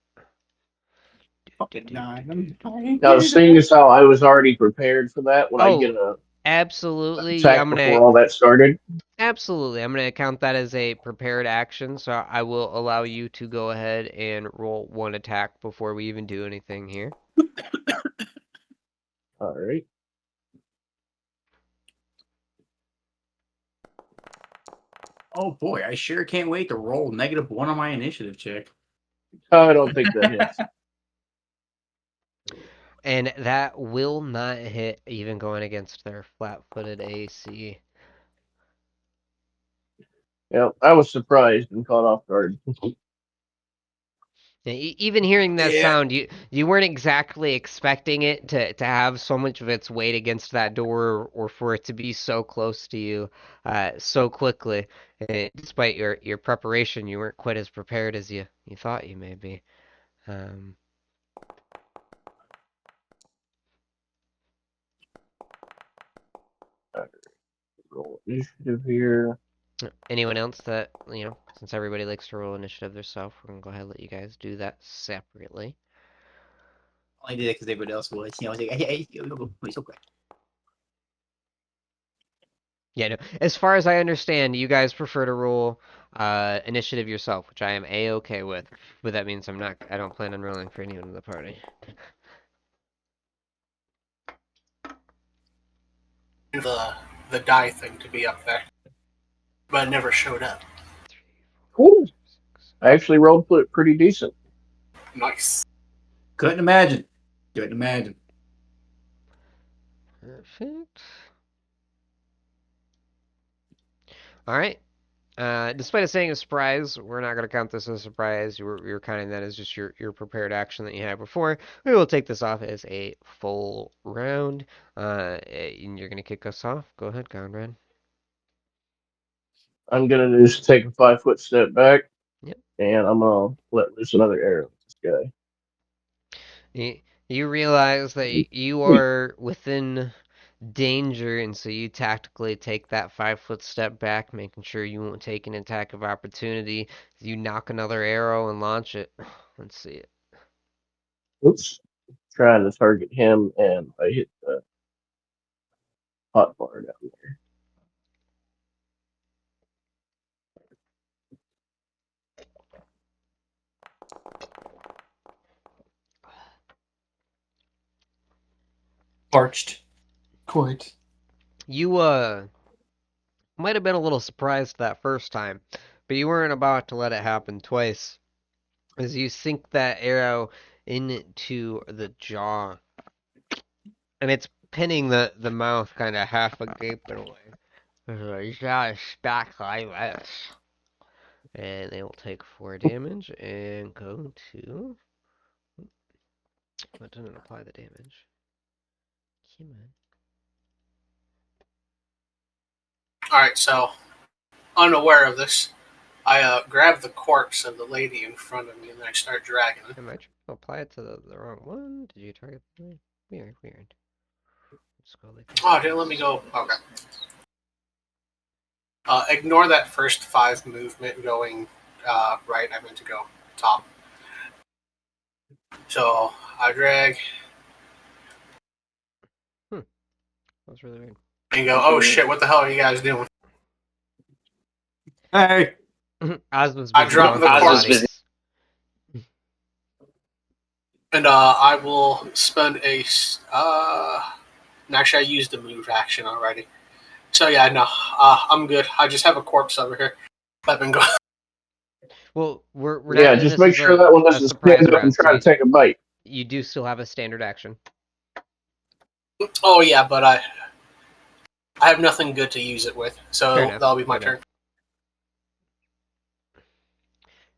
Fucking nine. I'm dying. Now, seeing as how I was already prepared for that when I get Oh, an absolutely. attack before all that started. Absolutely. I'm going to count that as a prepared action, so I will allow you to go ahead and roll one attack before we even do anything here. All right. Oh boy, I sure can't wait to roll -1 on my initiative check. I don't think that hits. And that will not hit, even going against their flat-footed AC. Yeah, I was surprised and caught off guard. Even hearing that Yeah. sound, you weren't exactly expecting it to have so much of its weight against that door, or for it to be so close to you so quickly. And despite your preparation, you weren't quite as prepared as you thought you may be. Um, Roll initiative here. Anyone else that, since everybody likes to roll initiative themselves, we're gonna go ahead and let you guys do that separately. I did it because everybody else was. I was like, hey, it's okay. Yeah, no. As far as I understand, you guys prefer to roll initiative yourself, which I am a-okay with. But that means I don't plan on rolling for anyone in the party. The die thing to be up there, but it never showed up. Cool. I actually rolled pretty decent. Nice. Couldn't imagine. Couldn't imagine. Perfect. All right. Despite it saying a surprise, we're not going to count this as a surprise. You're counting that as just your prepared action that you had before. We will take this off as a full round. And you're going to kick us off. Go ahead, Conrad. I'm gonna just take a 5 foot step back, Yep. and I'm gonna let loose another arrow at this guy. You realize that you are within danger, and so you tactically take that 5 foot step back, making sure you won't take an attack of opportunity. You knock another arrow and launch it. Let's see it. Oops. Trying to target him, and I hit the hot bar down there. Parched. Quite. You might have been a little surprised that first time, but you weren't about to let it happen twice. As you sink that arrow into the jaw and it's pinning the mouth kind of half agape in a way. You gotta stack like this. And they will take 4 damage and go to. That didn't apply the damage. Come on. Alright, so, unaware of this, I grab the corpse of the lady in front of me and then I start dragging it. Am I trying to apply it to the wrong one? Did you target the. Weird. Let's go like this. Oh, didn't let me go. Okay. Ignore that first 5 movement going right. I meant to go top. So I drag That's really weird. and go, oh shit, what the hell are you guys doing? Hey. Ozma's I busy drop going the through corpse. bodies. And I will spend a. Actually, I used the move action already. So yeah, no, I'm good. I just have a corpse over here. Let me go. Well, we're not Yeah, doing just this make as sure that one a doesn't surprise stand up and round, so try to take a bite. you do still have a standard action. Oh yeah, but I have nothing good to use it with, Fair so enough, that'll be my fair turn.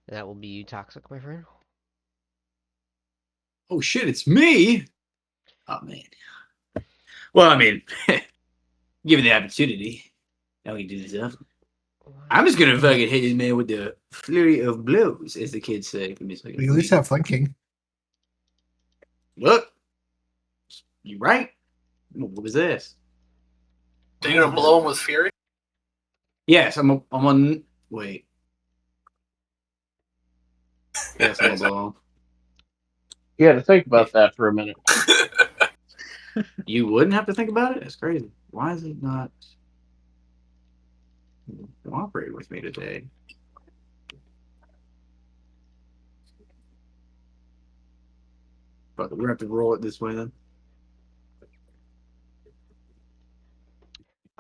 That will be you, Toxic, my friend. Oh shit, it's me. Oh man. Well, I mean, given the opportunity, now we can do this stuff. I'm just gonna fucking hit this man with the flurry of blows, as the kids say. Give me a second. We at least have flanking. Look, you right. What was this? So you're gonna blow him with fury? Yes, I'm on. Wait. Yes, I'm gonna blow him. You had to think about that for a minute. You wouldn't have to think about it. That's crazy. Why is it not cooperating with me today? But we're gonna have to roll it this way then.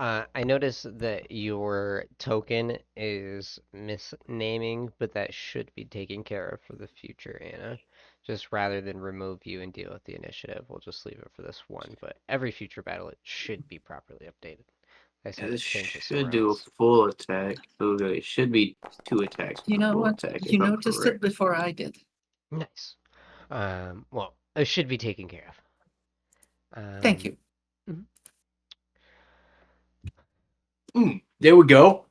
I notice that your token is misnaming, but that should be taken care of for the future, Anna. Just rather than remove you and deal with the initiative, we'll just leave it for this one. But every future battle, it should be properly updated. I just Yeah, had to this change it should somewhere do a else. full attack. Okay, it should be 2 attacks. You know Full what? attack, You if I'm noticed it correct. before I did. Nice. Well, it should be taken care of. Thank you. There we go.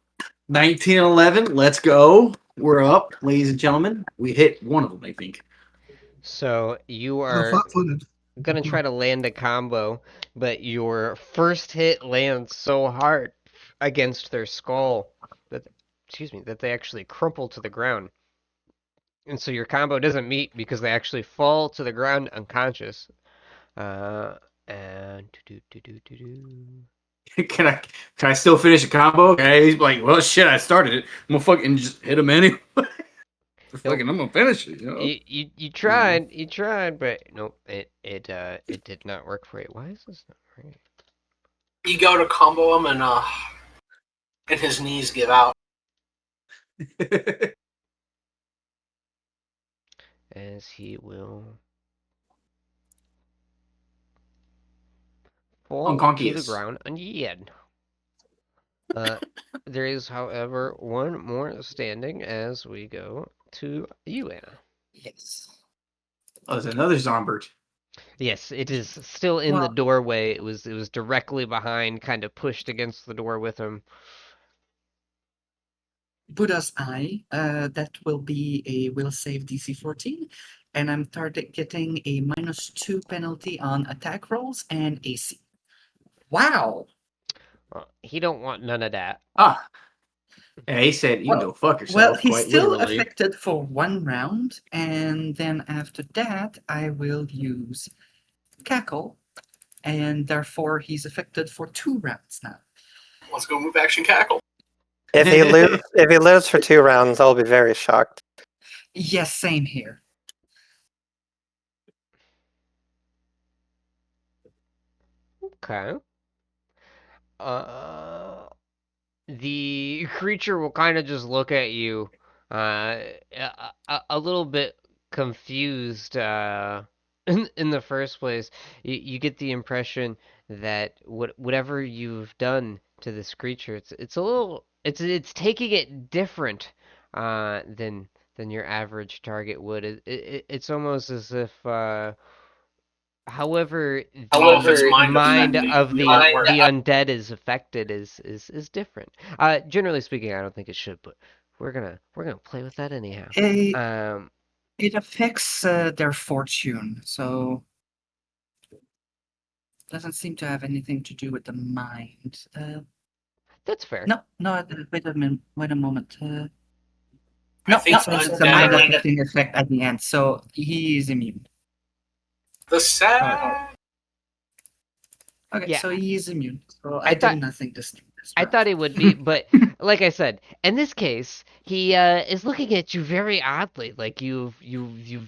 1911. Let's go. We're up, ladies and gentlemen. We hit one of them, I think. So you Oh, are flat-footed. gonna try to land a combo, but your first hit lands so hard against their skull that, excuse me, that they actually crumple to the ground. And so your combo doesn't meet because they actually fall to the ground unconscious. And Can I still finish a combo? Okay, he's like, well, shit, I started it. I'm gonna fucking just hit him anyway. Fucking, I'm gonna finish it. You know? you tried, but nope, it did not work for you. Why is this not right? You go to combo him and his knees give out. As he will fall to the Unconscious. ground again. There is, however, one more standing as we go to you, Anna. Yes. Oh, there's another Zombert. Yes, it is still in the Well, doorway. It was directly behind, kind of pushed against the door with him. Buddha's Eye, that will be a will save DC 14, and I'm getting a -2 penalty on attack rolls and AC. Wow! Well, he don't want none of that. Ah, yeah, he said you can Well, go fuck well, yourself, he's quite still literally. affected for 1 round, and then after that, I will use Cackle, and therefore he's affected for 2 rounds now. Let's go move action cackle. If he lives for 2 rounds, I'll be very shocked. Yes, same here. Okay. The creature will kind of just look at you, a little bit confused, in the first place, you get the impression that whatever you've done to this creature, it's a little it's taking it different than your average target would. It's almost as if however Oh, if it's the mind mind affecting, of it won't work. the undead is affected is different. Generally speaking, I don't think it should, but we're gonna play with that anyhow. It, Um, it affects their fortune, so doesn't seem to have anything to do with the mind. that's fair. No, wait a minute, wait a moment. I No, think it says it's a undead mind are affecting effect at the end, so he is immune. the sad. Okay, Yeah, so he is immune. So I I did thought nothing this I round. thought it would be, but like I said, in this case, he is looking at you very oddly, like you've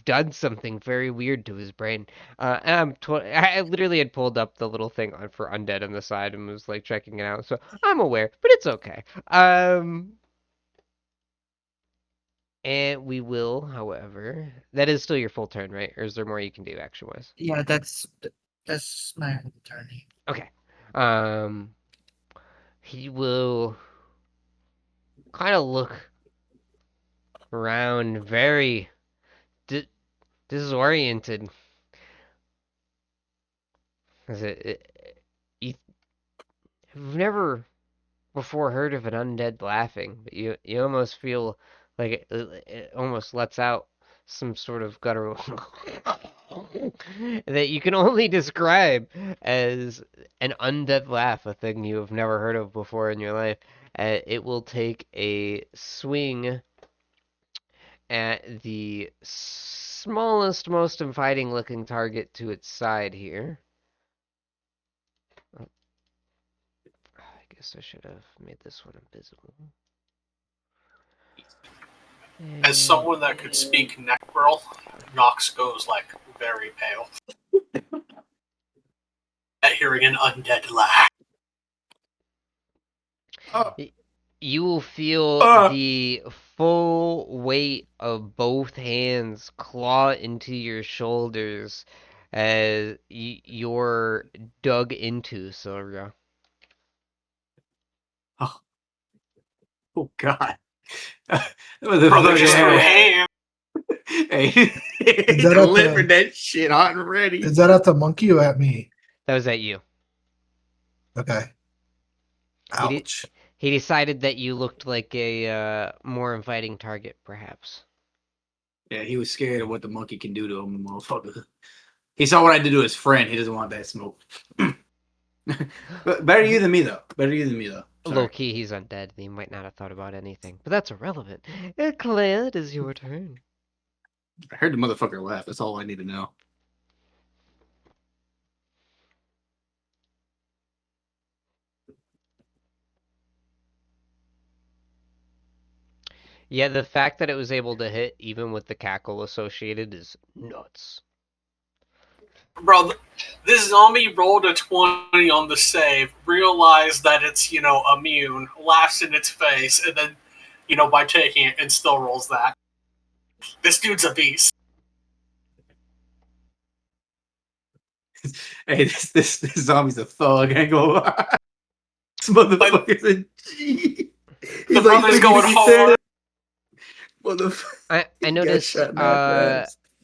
done something very weird to his brain. And I literally had pulled up the little thing on for undead on the side and was like checking it out, so I'm aware, but it's okay. And we will, however, that is still your full turn, right? Or is there more you can do action-wise? Yeah, that's my turn. Okay. Um, he will kind of look around very disoriented. Is you've never before heard of an undead laughing, but you almost feel like it almost lets out some sort of guttural that you can only describe as an undead laugh, a thing you have never heard of before in your life. It will take a swing at the smallest, most inviting looking target to its side here. I guess I should have made this one invisible. As someone that could speak Neckril, Nox goes like very pale at hearing an undead laugh. You will feel the full weight of both hands claw into your shoulders as you're dug into, Sylvia. Oh God. What the Brother fuck just threw happened? ham. Hey, Is he's that at delivering the that shit hot and ready. is that at the monkey or at me? That was at you. Okay. He de- Ouch. he decided that you looked like a more inviting target, perhaps. Yeah, he was scared of what the monkey can do to him, motherfucker. He saw what I did to his friend. He doesn't want that smoke. But better you than me, though. Better you than me, though. Low Sorry. key, he's undead. He might not have thought about anything, but that's irrelevant. Claire, it is your turn. I heard the motherfucker laugh. That's all I need to know. Yeah, the fact that it was able to hit, even with the cackle associated, is nuts. Bro, this zombie rolled a 20 on the save, realized that it's, immune, laughs in its face, and then, by taking it, and still rolls that. This dude's a beast. Hey, this zombie's a thug. I ain't gonna lie. This motherfucker's a G. The brother's going hard. Motherfucker. I noticed,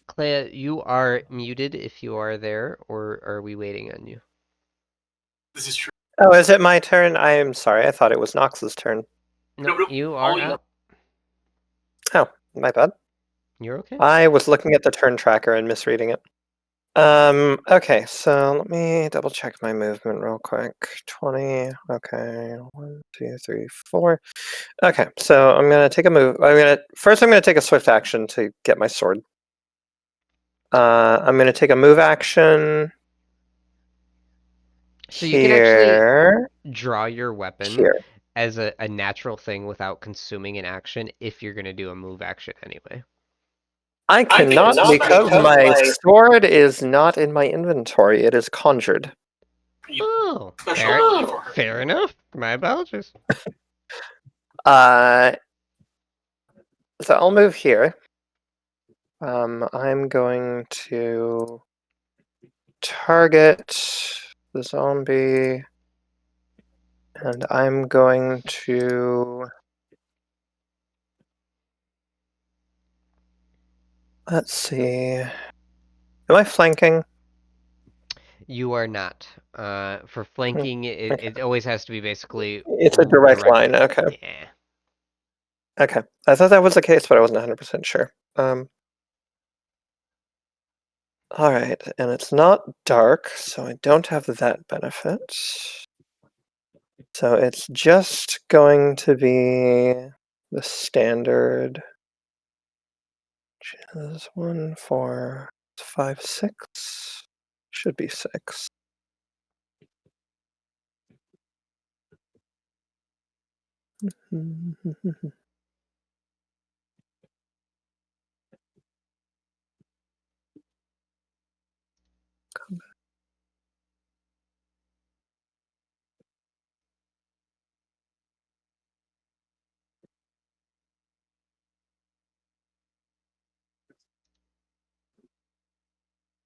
Claire, you are muted if you are there, or are we waiting on you? This is true. Oh, is it my turn? I am sorry. I thought it was Nox's turn. No, Nope, you all are you. up. Oh, my bad. You're okay. I was looking at the turn tracker and misreading it. Okay, so let me double check my movement real quick. 20. Okay, 1, 2, 3, 4. Okay, so I'm gonna take a move. I'm gonna take a swift action to get my sword. I'm gonna take a move action. So you can actually Here. draw your weapon Here. as a natural thing without consuming an action if you're going to do a move action anyway. I cannot not because because my my- sword is not in my inventory. It is conjured. Oh, Special ability for her. fair enough. My apologies. So I'll move here. I'm going to target the zombie, and I'm going to... Let's see. Am I flanking? You are not. For flanking, it always has to be basically It's a direct line, okay. Yeah. Okay. I thought that was the case, but I wasn't 100% sure. Alright, and it's not dark, so I don't have that benefit. So it's just going to be the standard, which is 1, 4, 5, 6. Should be 6.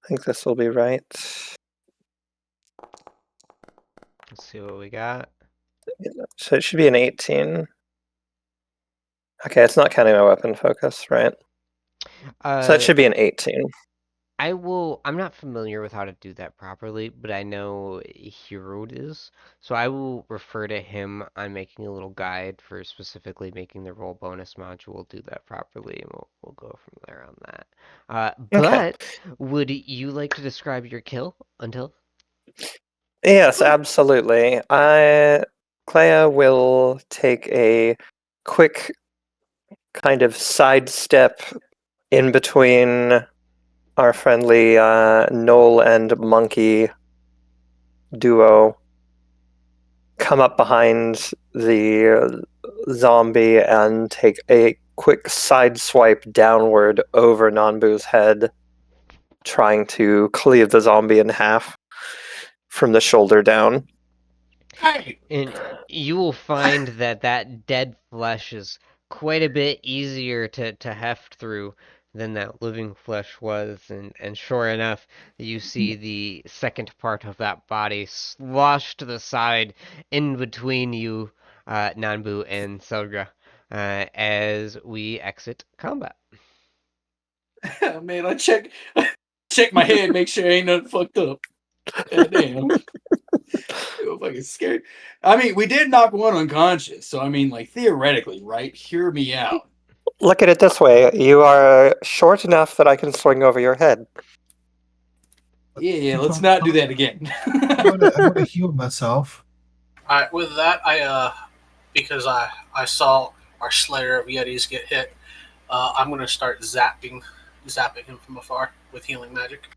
I think this will be right. Let's see what we got. So it should be an 18. Okay, it's not counting my weapon focus, right? So that should be an 18. I'm not familiar with how to do that properly, but I know Hero is. So I will refer to him on making a little guide for specifically making the roll bonus module do that properly, and we'll go from there on that. Okay. But would you like to describe your kill until? Yes, absolutely. Clea will take a quick kind of sidestep in between our friendly Knoll and Monkey duo, come up behind the zombie and take a quick side swipe downward over Nanbu's head, trying to cleave the zombie in half from the shoulder down. And you will find that that dead flesh is quite a bit easier to heft through than that living flesh was, and sure enough, you see the second part of that body sloshed to the side in between you, Nanbu and Selga, as we exit combat. Man, I check my head, make sure ain't nothing fucked up. God damn. I'm fucking scared. I mean, we did knock one unconscious, so I mean, like, theoretically, right? Hear me out. Look at it this way. You are short enough that I can swing over your head. Yeah, let's not do that again. I'm gonna heal myself. Alright, with that, because I saw our Slayer of Yetis get hit, I'm going to start zapping him from afar with healing magic.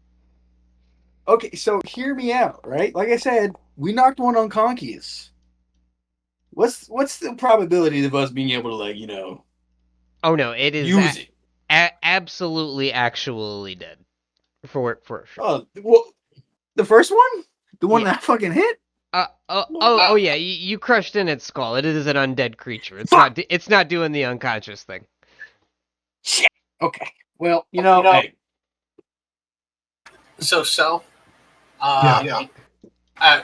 Okay, so hear me out, right? Like I said, we knocked one unconscious. What's the probability of us being able to, like, Oh no, it is use it? absolutely actually dead. For sure. Oh, well, the first one? The one Yeah. that fucking hit? Oh yeah, you crushed in its skull. It is an undead creature. It's not doing the unconscious thing. Shit. Okay. Well, hey. So, Cell, Yeah.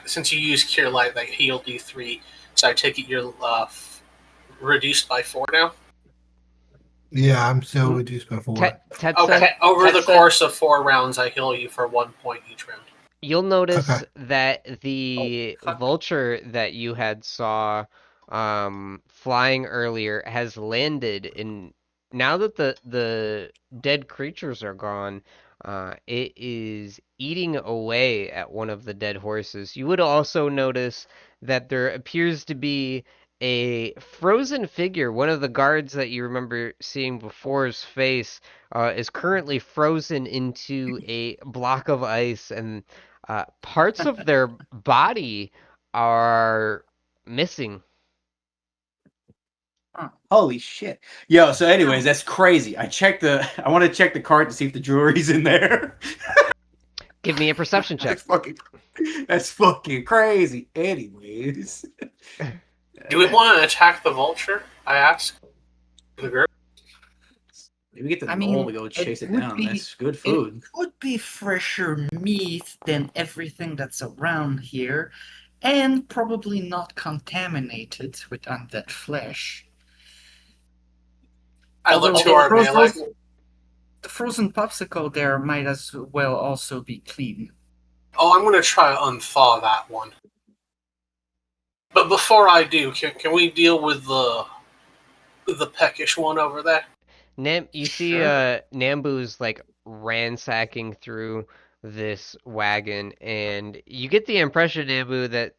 since you use Cure Light, that healed you 3, so I take it you're reduced by 4 now? Yeah, I'm still reduced by 4. Okay, over the course of 4 rounds, I heal you for 1 point each round. You'll notice that the vulture that you had saw flying earlier has landed in. Now that the dead creatures are gone, it is eating away at one of the dead horses. You would also notice that there appears to be a frozen figure. One of the guards that you remember seeing before's face is currently frozen into a block of ice, and parts of their body are missing. Holy shit. Yo, so anyways, that's crazy. I want to check the cart to see if the jewelry's in there. Give me a perception check. That's fucking crazy. Anyways. Do we want to attack the vulture? I ask. The group? Maybe get the I knoll mean, to go chase it would down. be That's good it food. would be fresher meat than everything that's around here, and probably not contaminated with undead flesh. I look to Although our melee. the frozen popsicle there might as well also be clean. Oh, I'm gonna try to unthaw that one. But before I do, can we deal with the peckish one over there? You see Sure. Nambu's like ransacking through this wagon, and you get the impression, Nambu, that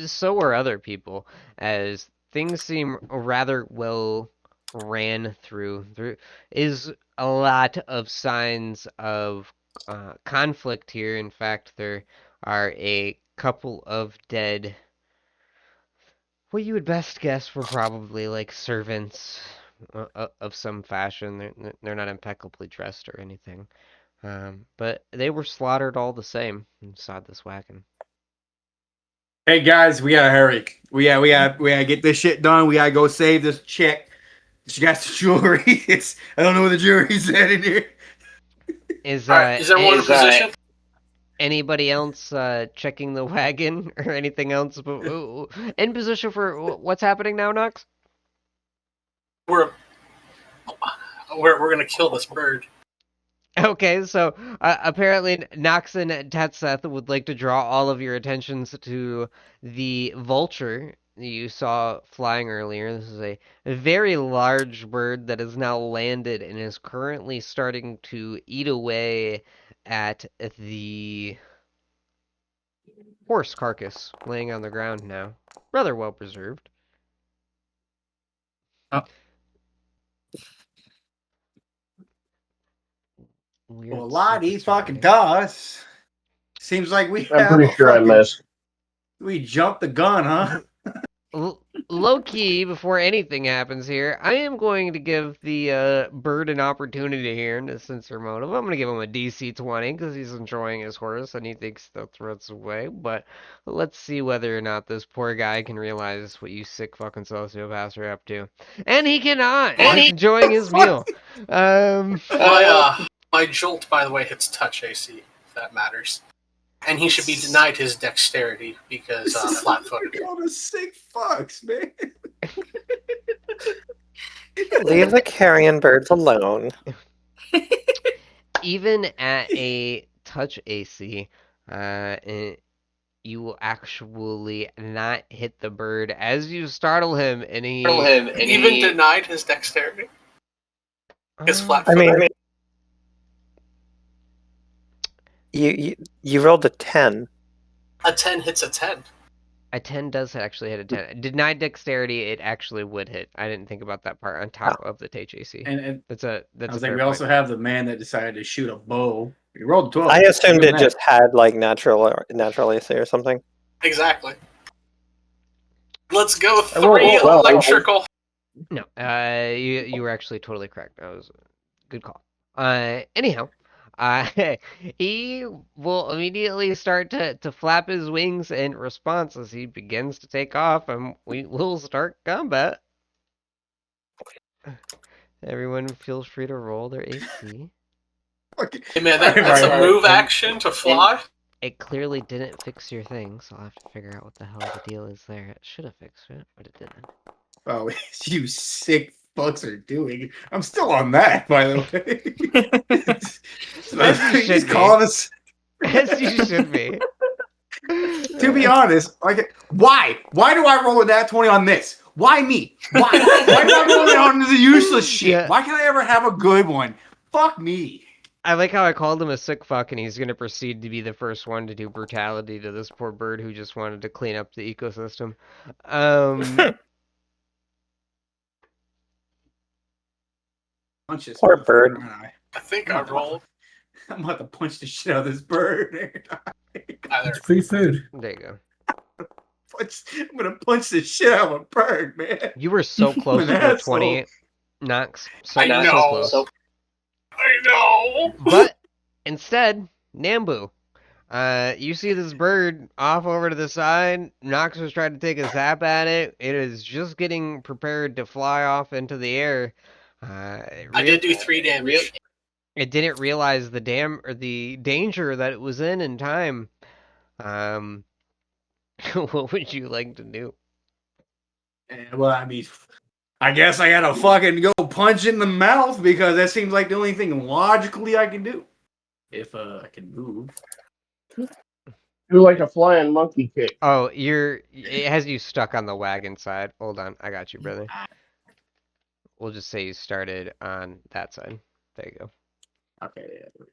so are other people, as things seem rather well ran through. There is a lot of signs of conflict here. In fact, there are a couple of dead, what you would best guess were probably like servants of some fashion. They're not impeccably dressed or anything. But they were slaughtered all the same inside this wagon. Hey guys, we gotta hurry. We gotta get this shit done. We gotta go save this chick. She got the jewelry. It's I don't know what the jewelry's at in here. Is Alright, is everyone in position? anybody else checking the wagon or anything else in position for what's happening now, Nox? We're we're gonna kill this bird. Okay, so apparently Nox and Tetseth would like to draw all of your attentions to the vulture you saw flying earlier. This is a very large bird that has now landed and is currently starting to eat away at the horse carcass laying on the ground now. Rather well preserved. Oh. Weird Well, a lot surface he fucking writing. does. Seems like we I'm have pretty a sure I fucking. missed. We jumped the gun, huh? Low key, before anything happens here, I am going to give the bird an opportunity here in the sensor motive. I'm going to give him a DC 20 because he's enjoying his horse and he thinks the threat's away. But let's see whether or not this poor guy can realize what you sick fucking sociopaths are up to. And he cannot. He's enjoying his meal. My jolt, by the way, hits touch AC, if that matters. And he should be denied his dexterity because flat-footed. All the sick fucks, man. Leave the carrion birds alone. Even at a touch AC, you will actually not hit the bird as you startle him, and he Even denied his dexterity. His Um, flat-footed. I mean, you rolled a 10. A 10 hits a 10. a 10 does actually hit a 10. Denied dexterity, it actually would hit. I didn't think about that part on top of the touch AC. And That's I a was fair like, we point. also have the man that decided to shoot a bow. He rolled 12. I assumed Even it that. just had like natural AC or something. Exactly. Let's go I rolled 3 well. electrical. No, you were actually totally correct. That was a good call. Anyhow, he will immediately start to flap his wings in response as he begins to take off, and we will start combat. Everyone feels free to roll their AC. Hey man, that's a move action to fly. It clearly didn't fix your thing, so I'll have to figure out what the hell the deal is there. It should have fixed it, but it didn't. Oh, you sick fucks are doing. I'm still on that, by the way. As you He's should be. calling us. As you should be. To be honest, like, why? Why do I roll a nat 20 on this? Why me? Why? Why do I roll it on the useless shit? Yeah. Why can't I ever have a good one? Fuck me. I like how I called him a sick fuck, and he's gonna proceed to be the first one to do brutality to this poor bird who just wanted to clean up the ecosystem. Punch this Poor motherfucker, bird. aren't I? I think I rolled. I'm about to punch the shit out of this bird. Either. It's free food. There you go. I'm gonna punch the shit out of a bird, man. You were so close an to a asshole. 20, Knox. So, I know. so close. I know. But instead, Nambu, you see this bird off over to the side. Nox was trying to take a zap at it. It is just getting prepared to fly off into the air. I did do 3 damage. It didn't realize the danger that it was in time. Um, what would you like to do? Well, I mean, I guess I gotta fucking go punch in the mouth because that seems like the only thing logically I can do. If I can move. Do like a flying monkey kick. Oh, it has you stuck on the wagon side. Hold on, I got you, brother. We'll just say you started on that side. There you go. Okay, yeah,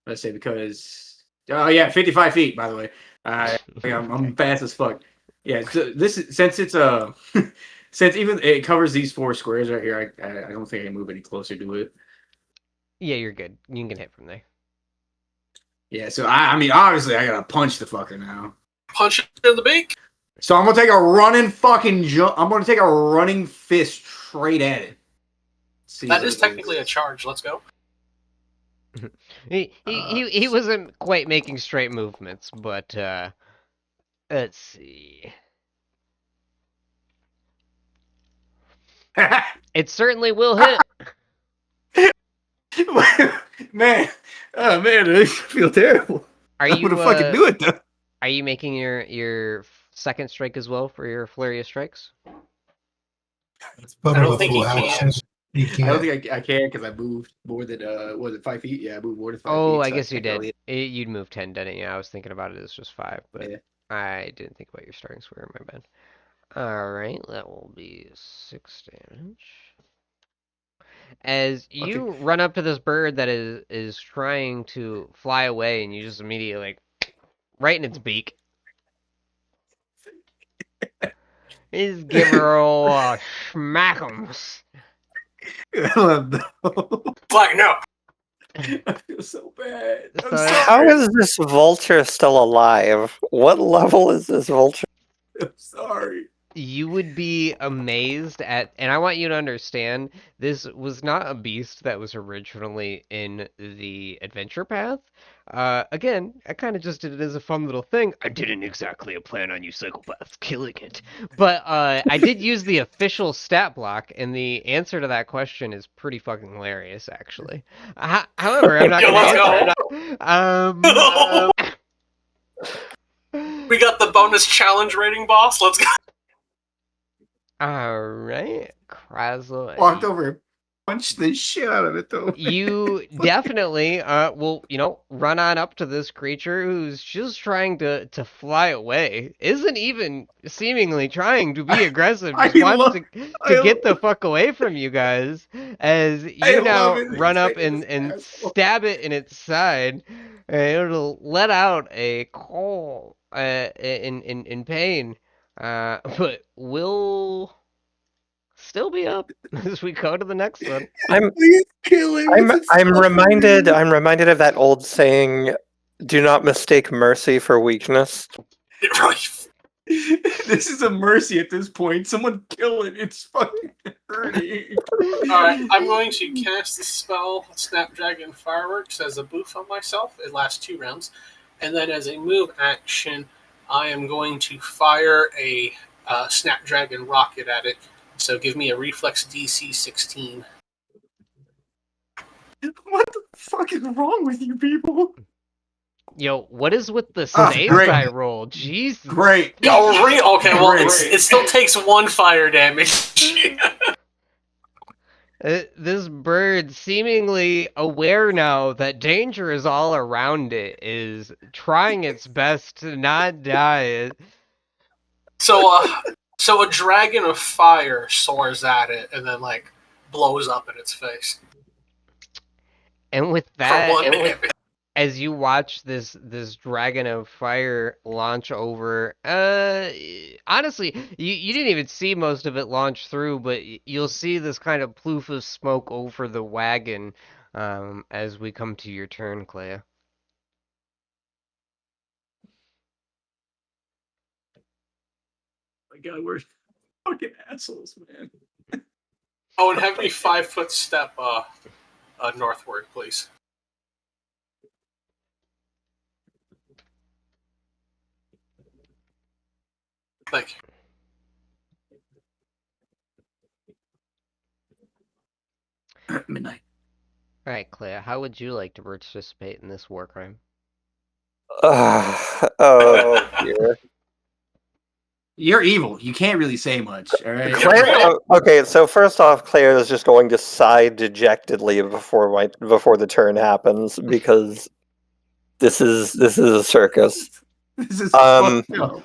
let's say because 55 feet, by the way. I'm Okay. fast as fuck. Yeah, so since it's since even it covers these 4 squares right here, I don't think I can move any closer to it. Yeah, you're good. You can hit from there. Yeah, so I mean obviously I gotta punch the fucker now. Punch it in the beak. So I'm gonna take a running fucking jump. I'm gonna take a running fist straight at it. That is technically a charge. Let's go. He wasn't quite making straight movements, but let's see. It certainly will hit. Man, oh man, I feel terrible. Are I'm gonna you fucking do it though. Are you making your second strike as well for your flurry of strikes? It's I probably don't a think full he can. action. You I don't can't. think I can because I moved more than was it 5 feet? Yeah, I moved more than 5 Oh, feet. I So guess you did. technically, You'd move 10, didn't you? I was thinking about it as just 5, but yeah. I didn't think about your starting square. My bad. All right, that will be 6 damage. As Okay. you run up to this bird that is trying to fly away, and you just immediately like right in its beak. You just give her a schmackums. Flag, no. I feel so bad. I'm So sorry. How is this vulture still alive? What level is this vulture? I'm sorry. you would be amazed at, and I want you to understand, this was not a beast that was originally in the adventure path. Again, I kind of just did it as a fun little thing. I didn't exactly plan on you psychopaths killing it, but I did use the official stat block, and the answer to that question is pretty fucking hilarious, actually. However, I'm not Yo, going to let's answer go. it. We got the bonus challenge rating, boss. Let's go. All right, Krasl. Walked over and punched the shit out of it though. You definitely will, run on up to this creature who's just trying to fly away. Isn't even seemingly trying to be aggressive, I just wants love to get the fuck away from you guys. As I you love now it. run He's up making this and asshole. stab it in its side, it'll let out a call in pain. But will still be up as we go to the next one. I'm Please kill him. I'm It's I'm so reminded funny. I'm reminded of that old saying, do not mistake mercy for weakness. This is a mercy at this point. Someone kill it. It's fucking hurting. Alright, I'm going to cast the spell Snapdragon Fireworks as a boost on myself. It lasts 2 rounds. And then as a move action, I am going to fire a Snapdragon rocket at it. So give me a reflex DC 16. What the fuck is wrong with you people? Yo, what is with the Ah, saves great. I rolled? Jesus. Great. Oh, okay, well, Great. it still takes 1 fire damage. This bird, seemingly aware now that danger is all around it, is trying its best to not die. So a dragon of fire soars at it and then, blows up in its face. And with For that, 1 damage. as you watch this dragon of fire launch over, honestly, you didn't even see most of it launch through, but you'll see this kind of ploof of smoke over the wagon, as we come to your turn, Clea. My God, we're fucking assholes, man. Oh, and have me 5-foot step northward, please. Thank you. midnight. All right, Claire, how would you like to participate in this war crime? Oh dear. You're evil. You can't really say much. All right. Okay, so first off, Claire is just going to sigh dejectedly before the turn happens because this is a circus. This is Um, fucked up.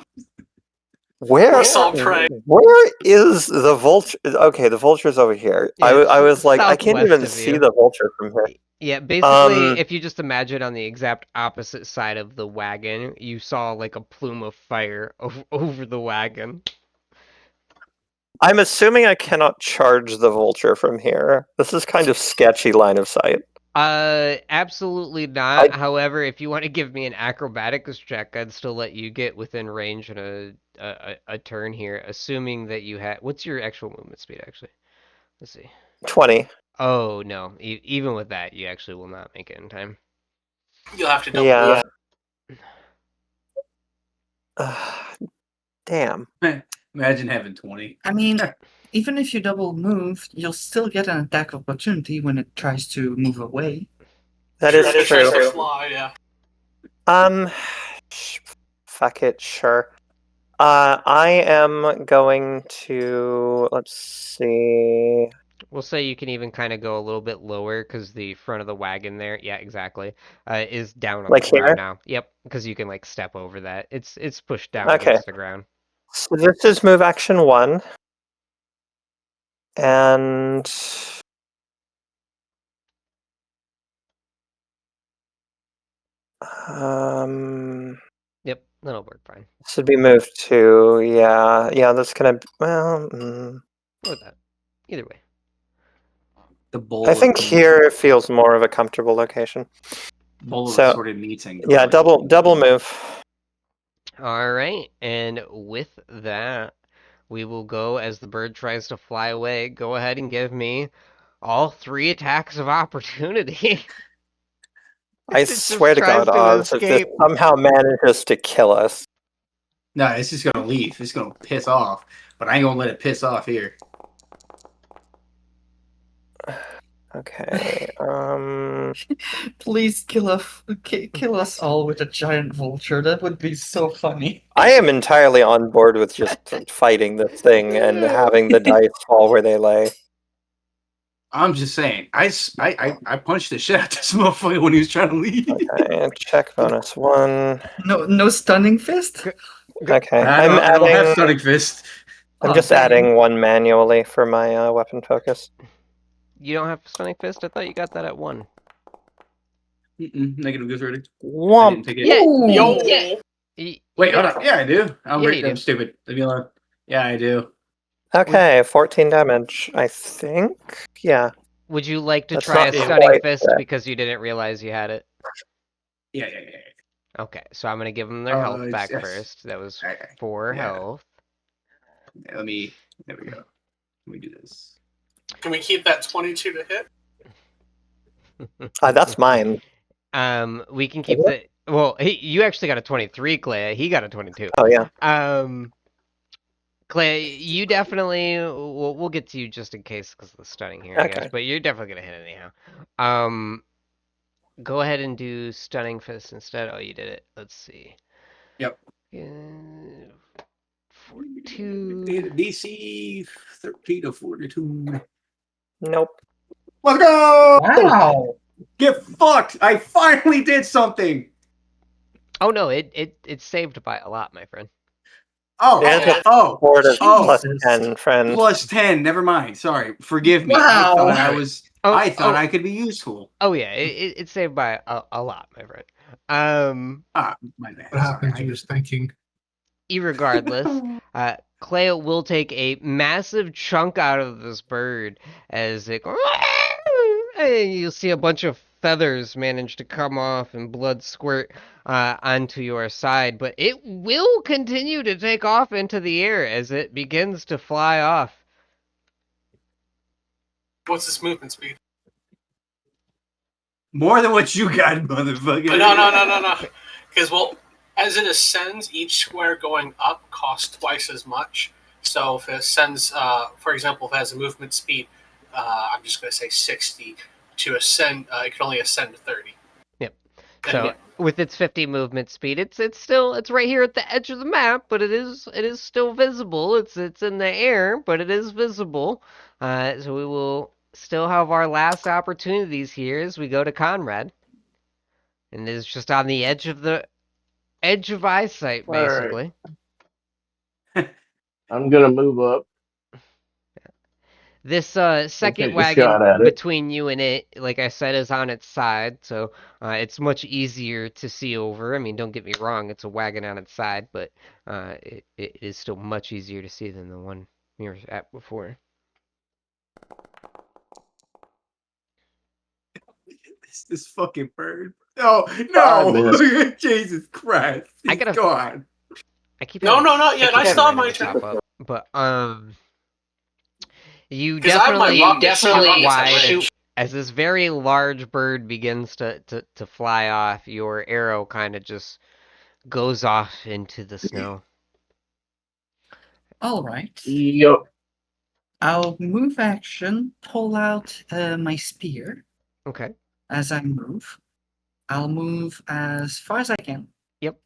Where is the vulture? Okay, the vulture's over here. Yeah, I was like, I can't southwest even of see you. the vulture from here. Yeah, basically, if you just imagine on the exact opposite side of the wagon, you saw like a plume of fire over the wagon. I'm assuming I cannot charge the vulture from here. This is kind of sketchy line of sight. Absolutely not. However, if you want to give me an acrobatics check, I'd still let you get within range in a turn here, assuming that you had. What's your actual movement speed, actually? Let's see. 20. Oh no, even with that, you actually will not make it in time. You'll have to double Yeah. Damn. Imagine having 20. I mean, even if you double move, you'll still get an attack of opportunity when it tries to move away. That is true. To fly, yeah. Fuck it, sure. I am going to, let's see. We'll say you can even kind of go a little bit lower because the front of the wagon there, yeah, exactly, is down on Like the ground here? now. Yep, because you can like step over that. It's pushed down Okay. against the ground. So this is move action 1. And Yep, that'll work fine. this would be move 2. Yeah, that's gonna. Well, Or that. Either way. The bowl. I think here feels more of a comfortable location. Bowl of So, assorted meats and yeah, garlic. double move. All right, and with that, we will go as the bird tries to fly away. Go ahead and give me all 3 attacks of opportunity. I swear to God, Oz, if this somehow manages to kill us. No, it's just gonna leave. It's gonna piss off. But I ain't gonna let it piss off here. Okay. Please kill us all with a giant vulture. That would be so funny. I am entirely on board with just fighting this thing and having the dice fall where they lay. I'm just saying. I punched the shit out of this motherfucker when he was trying to leave. Okay, check bonus 1. No stunning fist? Okay, I don't have stunning fist. I'm just adding 1 manually for my weapon focus. You don't have stunning fist? I thought you got that at 1. Negative goes ready. Womp. I didn't take it. Yo! Wait, hold on. Yeah, I do. Yeah, you I'm do. stupid. Leave me alone. Yeah, I do. Okay, 14 damage, I think. Yeah. Would you like to That's try a not stunning quite fist that. because you didn't realize you had it? Yeah. Okay, so I'm gonna give them their health back yes. first. That was Okay. 4 Yeah. health. There we go. Let me do this. Can we keep that 22 to hit? That's mine. We can keep the. Well, you actually got a 23, Clay. He got a 22. Oh yeah. Clay, you definitely. We'll get to you just in case because of the stunning here, I guess. Okay. But you're definitely gonna hit anyhow. Go ahead and do stunning fist instead. Oh, you did it. Let's see. Yep. 42. DC 13 to 42. Nope. Let's go! Wow! Get fucked! I finally did something! Oh no, it saved by a lot, my friend. Oh, 4 to plus Jesus. 10, friend. plus 10. Never mind. Sorry. Forgive me. Wow. I thought I could be useful. Oh yeah, it saved by a lot, my friend. My bad. What happened? You was thinking. Irregardless, Clay will take a massive chunk out of this bird as it and you'll see a bunch of feathers manage to come off and blood squirt onto your side, but it will continue to take off into the air as it begins to fly off. What's its movement speed? More than what you got, motherfucker. No. Because, well, as it ascends, each square going up costs twice as much. So if it ascends, for example, if it has a movement speed I'm just going to say 60 to ascend. It can only ascend to 30. Yep. And So with its 50 movement speed, it's right here at the edge of the map, but it is still visible. It's in the air, but it is visible. So we will still have our last opportunities here as we go to Conrad, and it is just on the edge of eyesight, All right. basically. I'm gonna move up. This second take a wagon shot at it. between you and it, like I said, is on its side, so it's much easier to see over. I mean, don't get me wrong, it's a wagon on its side, but it is still much easier to see than the one we were at before. This fucking bird. Oh 5 no! minutes. Jesus Christ! I He's gotta- gone. I keep No, having- not yet. keep I still have having my it to turn. pop up. But you 'Cause I have my definitely rockets. shoot My rockets wide shoot. as this very large bird begins to fly off. Your arrow kind of just goes off into the snow. All right. Yep. I'll move action, pull out my spear Okay. as I move. I'll move as far as I can. Yep.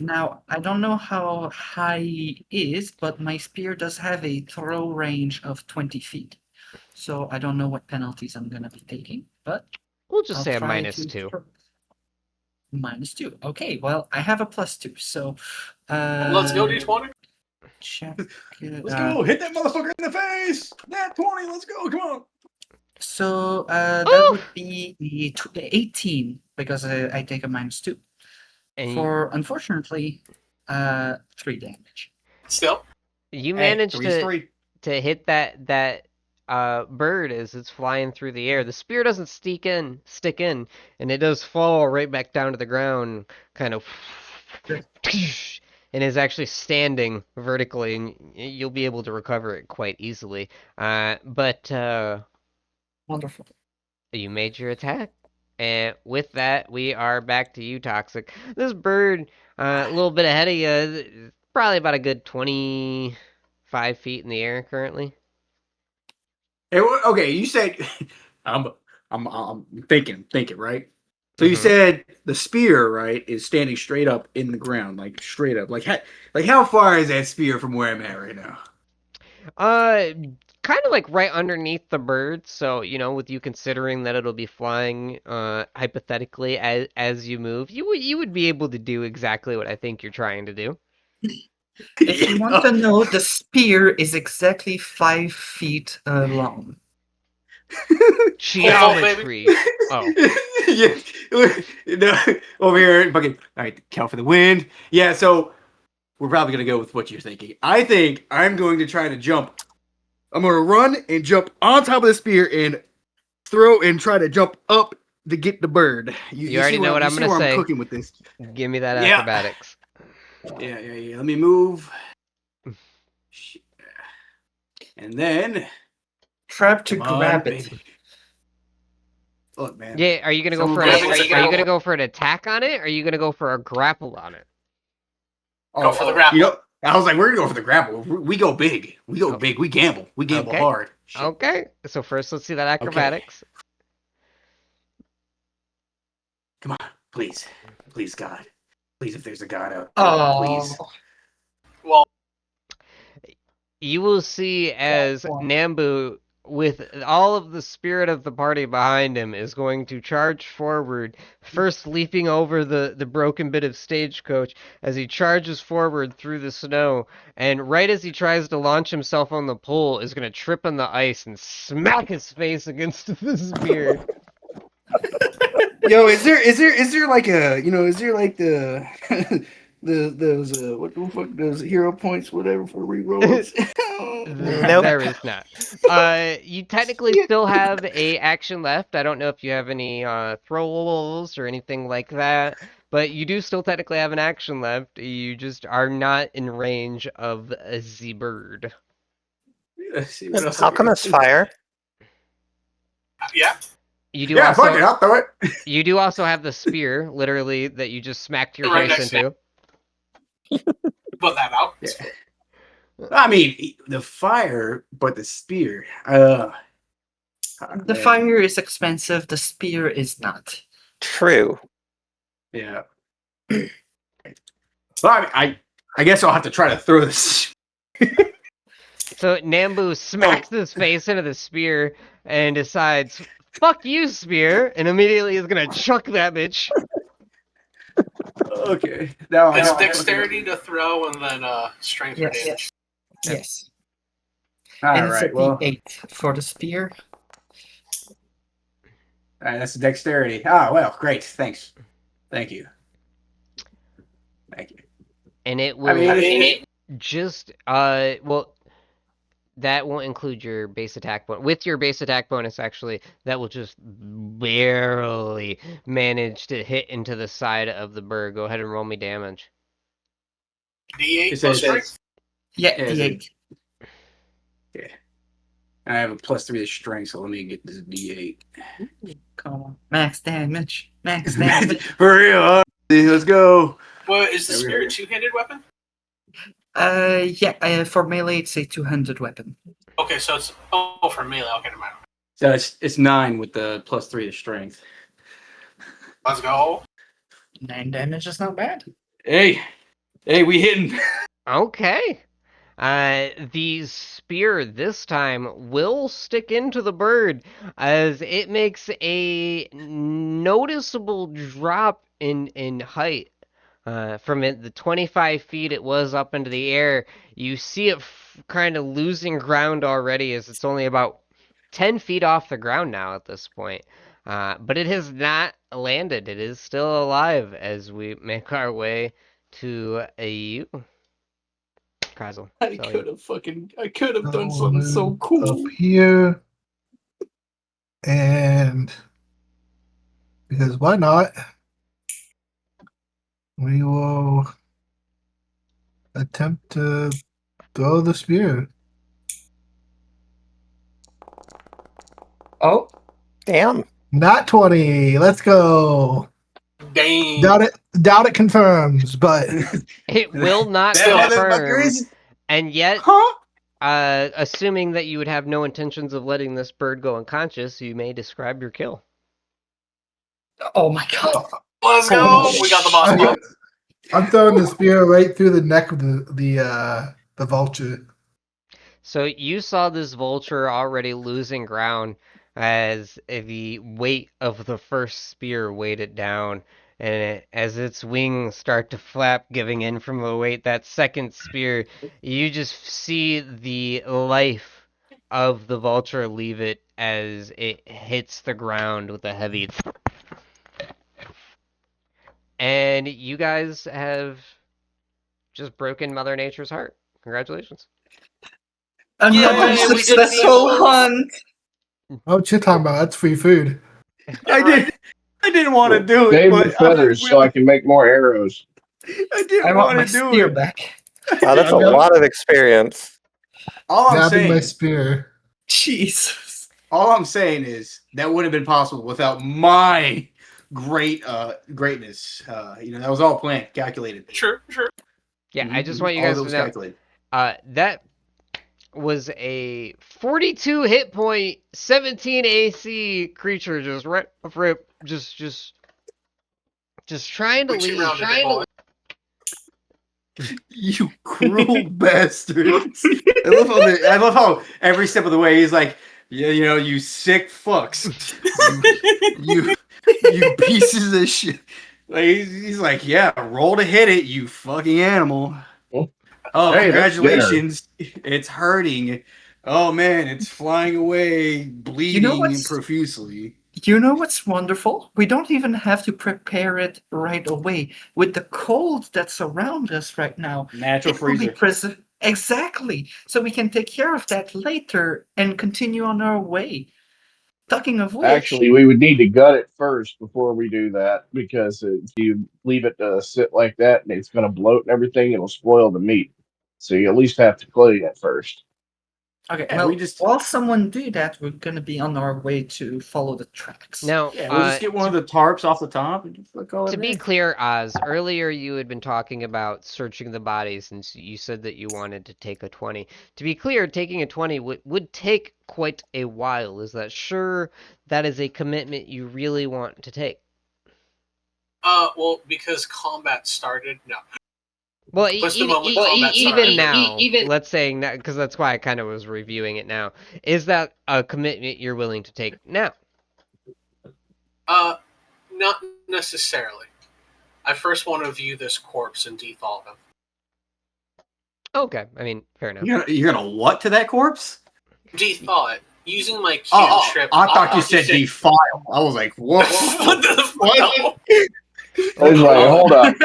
Now, I don't know how high he is, but my spear does have a throw range of 20 feet. So I don't know what penalties I'm going to be taking, but We'll just I'll say a try -2. to -2. Okay, well, I have a +2, so Let's go, D20. check. Let's go! Hit that motherfucker in the face! Nat 20, let's go, come on! So that Oof! would be the 18 because I take a -2. And For unfortunately, 3 damage. Still. you Hey, managed three's three. to hit that bird as it's flying through the air. The spear doesn't stick in, and it does fall right back down to the ground, kind of, and is actually standing vertically, and you'll be able to recover it quite easily. But Wonderful. you made your attack. And with that, we are back to you, Toxic. This bird, a little bit ahead of you, probably about a good 25 feet in the air currently. Hey, okay, you said I'm thinking, right? So you Mhm. said the spear, right, is standing straight up in the ground, like straight up. Like how far is that spear from where I'm at right now? Kind of like right underneath the bird. So, with you considering that it'll be flying, hypothetically as you move, you would be able to do exactly what I think you're trying to do. If you want to know, the spear is exactly 5 feet long. Geometry. Oh, yeah. No, over here, fucking. All right, count for the wind. Yeah, so we're probably gonna go with what you're thinking. I think I'm going to try to jump. I'm gonna run and jump on top of the spear and throw and try to jump up to get the bird. You already know what I'm gonna say. I'm cooking with this. Give me that Yeah. acrobatics. Yeah. Let me move. And then Try to come on, grab it. baby. Look, man. Yeah, are you gonna go Some for of an, us- are you gonna go for an attack on it? Or are you gonna go for a grapple on it? Go for the grapple. You know, I was like, we're gonna go for the grapple. We go big. We go Oh. big. We gamble. We gamble Okay. hard. Shit. Okay, so first let's see that acrobatics. Come on, please, God, please, if there's a God out there, Oh, please. Well, You will see as one. Nambu, with all of the spirit of the party behind him, is going to charge forward, first leaping over the broken bit of stagecoach as he charges forward through the snow, and right as he tries to launch himself on the pole, is going to trip on the ice and smack his face against the spear. Yo, is there like a is there like the those what the fuck those hero points whatever for rerolls? Nope. There is not. You technically still have a action left. I don't know if you have any throwables or anything like that, but you do still technically have an action left. You just are not in range of the bird. Let's see what else I got. Alchemist fire. yeah. You do Yeah, also fuck it, I'll throw it. you do also have the spear, literally, that you just smacked your Right face next to into. Put that out. I mean, the fire, but the spear. The fire is expensive. The spear is not. True. Yeah. Well, I guess I'll have to try to throw this. So Nambu smacks his face into the spear and decides, "Fuck you, spear!" and immediately is gonna chuck that bitch. Okay. Now It's I'll dexterity to throw and then strength for Yes. damage. Yes. All And it's a right. Well, D8 for the spear. all right, that's dexterity. Ah, well, great. Thanks. Thank you. Thank you. And it I will mean, just well, that won't include your base attack bonus. With your base attack bonus, actually, that will just barely manage to hit into the side of the bird. Go ahead and roll me damage. D8 It plus says- strength? Yeah, is D8. yeah. I have a +3 to strength, so let me get this D8. Come on. Max damage. Max damage. For real, huh? Let's go. Well, is the There we spear a go. two-handed weapon? Yeah, for melee it's a 200 weapon. Okay, so it's for melee. Okay, never mind. So it's 9 with the +3 to strength. Let's go. 9 damage is not bad. Hey, we hitting. Okay. The spear this time will stick into the bird as it makes a noticeable drop in height. From the 25 feet it was up into the air, you see it kind of losing ground already as it's only about 10 feet off the ground now at this point. But it has not landed. It is still alive as we make our way to you, Kazel. I could have done I'll something so move cool. up here, and because why not? We will attempt to throw the spear. Oh, Damn. Not 20. Let's go. Dang. Doubt it confirms, but It will not That confirm, motherfucker is. and yet, Huh? assuming that you would have no intentions of letting this bird go unconscious, you may describe your kill. oh my god. Let's go. Holy We got the boss bomb. I'm throwing the spear right through the neck of the vulture. So you saw this vulture already losing ground as the weight of the first spear weighed it down, and as its wings start to flap, giving in from the weight, that second spear, you just see the life of the vulture leave it as it hits the ground with a heavy. And you guys have just broken Mother Nature's heart. Congratulations. Another Yay, we did successful both. hunt. Oh, what you talking about? That's free food. I didn't want to do it, Save the but feathers so I can make more arrows. I I didn't want my want to do spear it. back. Wow, that's a Yeah. lot of experience. All I'm Grabbing my saying, spear. Jesus. is that wouldn't have been possible without my greatness. That was all planned, calculated. Sure. Yeah, I just want you All guys that to was know, calculated. that was a 42 hit point, 17 AC creature just right rip, just trying to We leave. rounded it, boy. You cruel bastards! I love how every step of the way he's like, yeah, you sick fucks, you pieces of shit. Like he's like, yeah, roll to hit it, you fucking animal. Oh, Hey, that's congratulations! It's hurting. Oh man, it's flying away, bleeding what's- profusely. You know what's wonderful? We don't even have to prepare it right away. With the cold that's around us right now, Natural it will be freezer. exactly. So we can take care of that later and continue on our way. Talking of which, Actually, we would need to gut it first before we do that, because if you leave it to sit like that, and it's going to bloat and everything, it'll spoil the meat. So you at least have to clean it first. Okay, Yeah, well, we just while someone do that, we're gonna be on our way to follow the tracks. Now, we'll just get one of the tarps off the top and just call it to a be day. clear, Oz, earlier you had been talking about searching the bodies, and you said that you wanted to take a 20. To be clear, taking a 20 would take quite a while. Is that sure that is a commitment you really want to take? Well, because combat started, no. Well, What's the moment combat even started? now, let's say, because that's why I kind of was reviewing it now. Is that a commitment you're willing to take now? Not necessarily. I first want to view this corpse and dethaw him. Okay, I mean, fair enough. You're gonna what to that corpse? Dethaw it. Using my Oh, cantrip. I thought you said defile. I was like, what? What the fuck? I was like, hold up.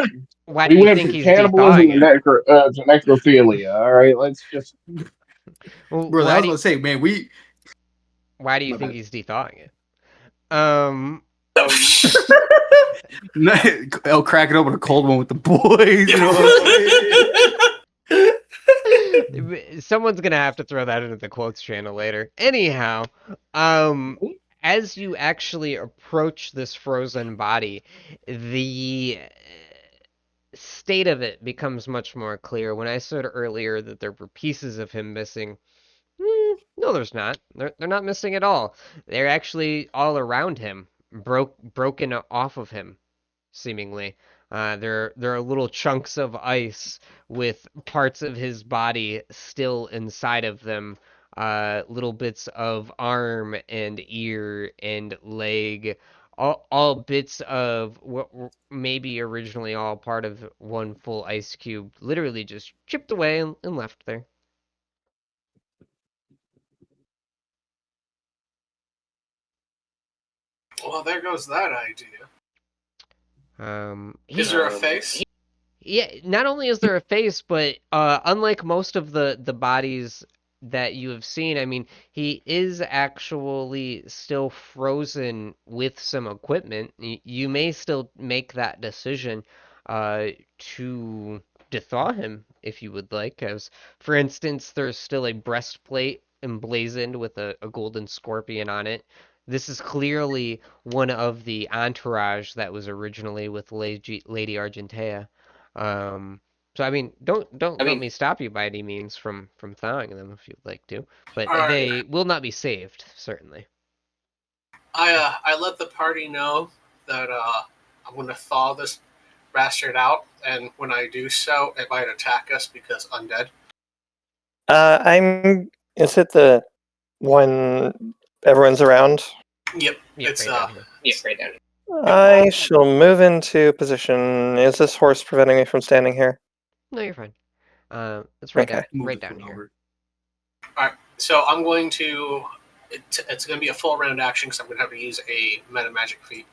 Why We do you went think from he's cannibalism thawing it? to necrophilia. All right, let's just. Well, Bro, I was gonna say, man, why do you My think bad. he's thawing it? I'll crack it open a cold one with the boys. You know what I'm saying? Someone's gonna have to throw that into the quotes channel later. Anyhow, as you actually approach this frozen body, the state of it becomes much more clear. When I said earlier that there were pieces of him missing, no, there's not. They're not missing at all. They're actually all around him, broken off of him, seemingly. There are little chunks of ice with parts of his body still inside of them. Little bits of arm and ear and leg, all bits of what were maybe originally all part of one full ice cube, literally just chipped away and left there. Well, there goes that idea. Is there a face? Yeah, not only is there a face, but unlike most of the bodies that you have seen, I mean, he is actually still frozen with some equipment. You may still make that decision to thaw him if you would like, as for instance, there's still a breastplate emblazoned with a golden scorpion on it. This is clearly one of the entourage that was originally with Lady Argentea. So I mean, don't let me stop you by any means from thawing them if you'd like to, but All right. they will not be saved, certainly. I let the party know that I'm going to thaw this bastard out, and when I do so, it might attack us because undead. Is it the one everyone's around? Yep. Yeah, It's right down here. right down. I shall move into position. Is this horse preventing me from standing here? No, you're fine. It's right Okay. down, right down here. All right. So I'm going to. It's going to be a full round action because I'm going to have to use a meta magic feat,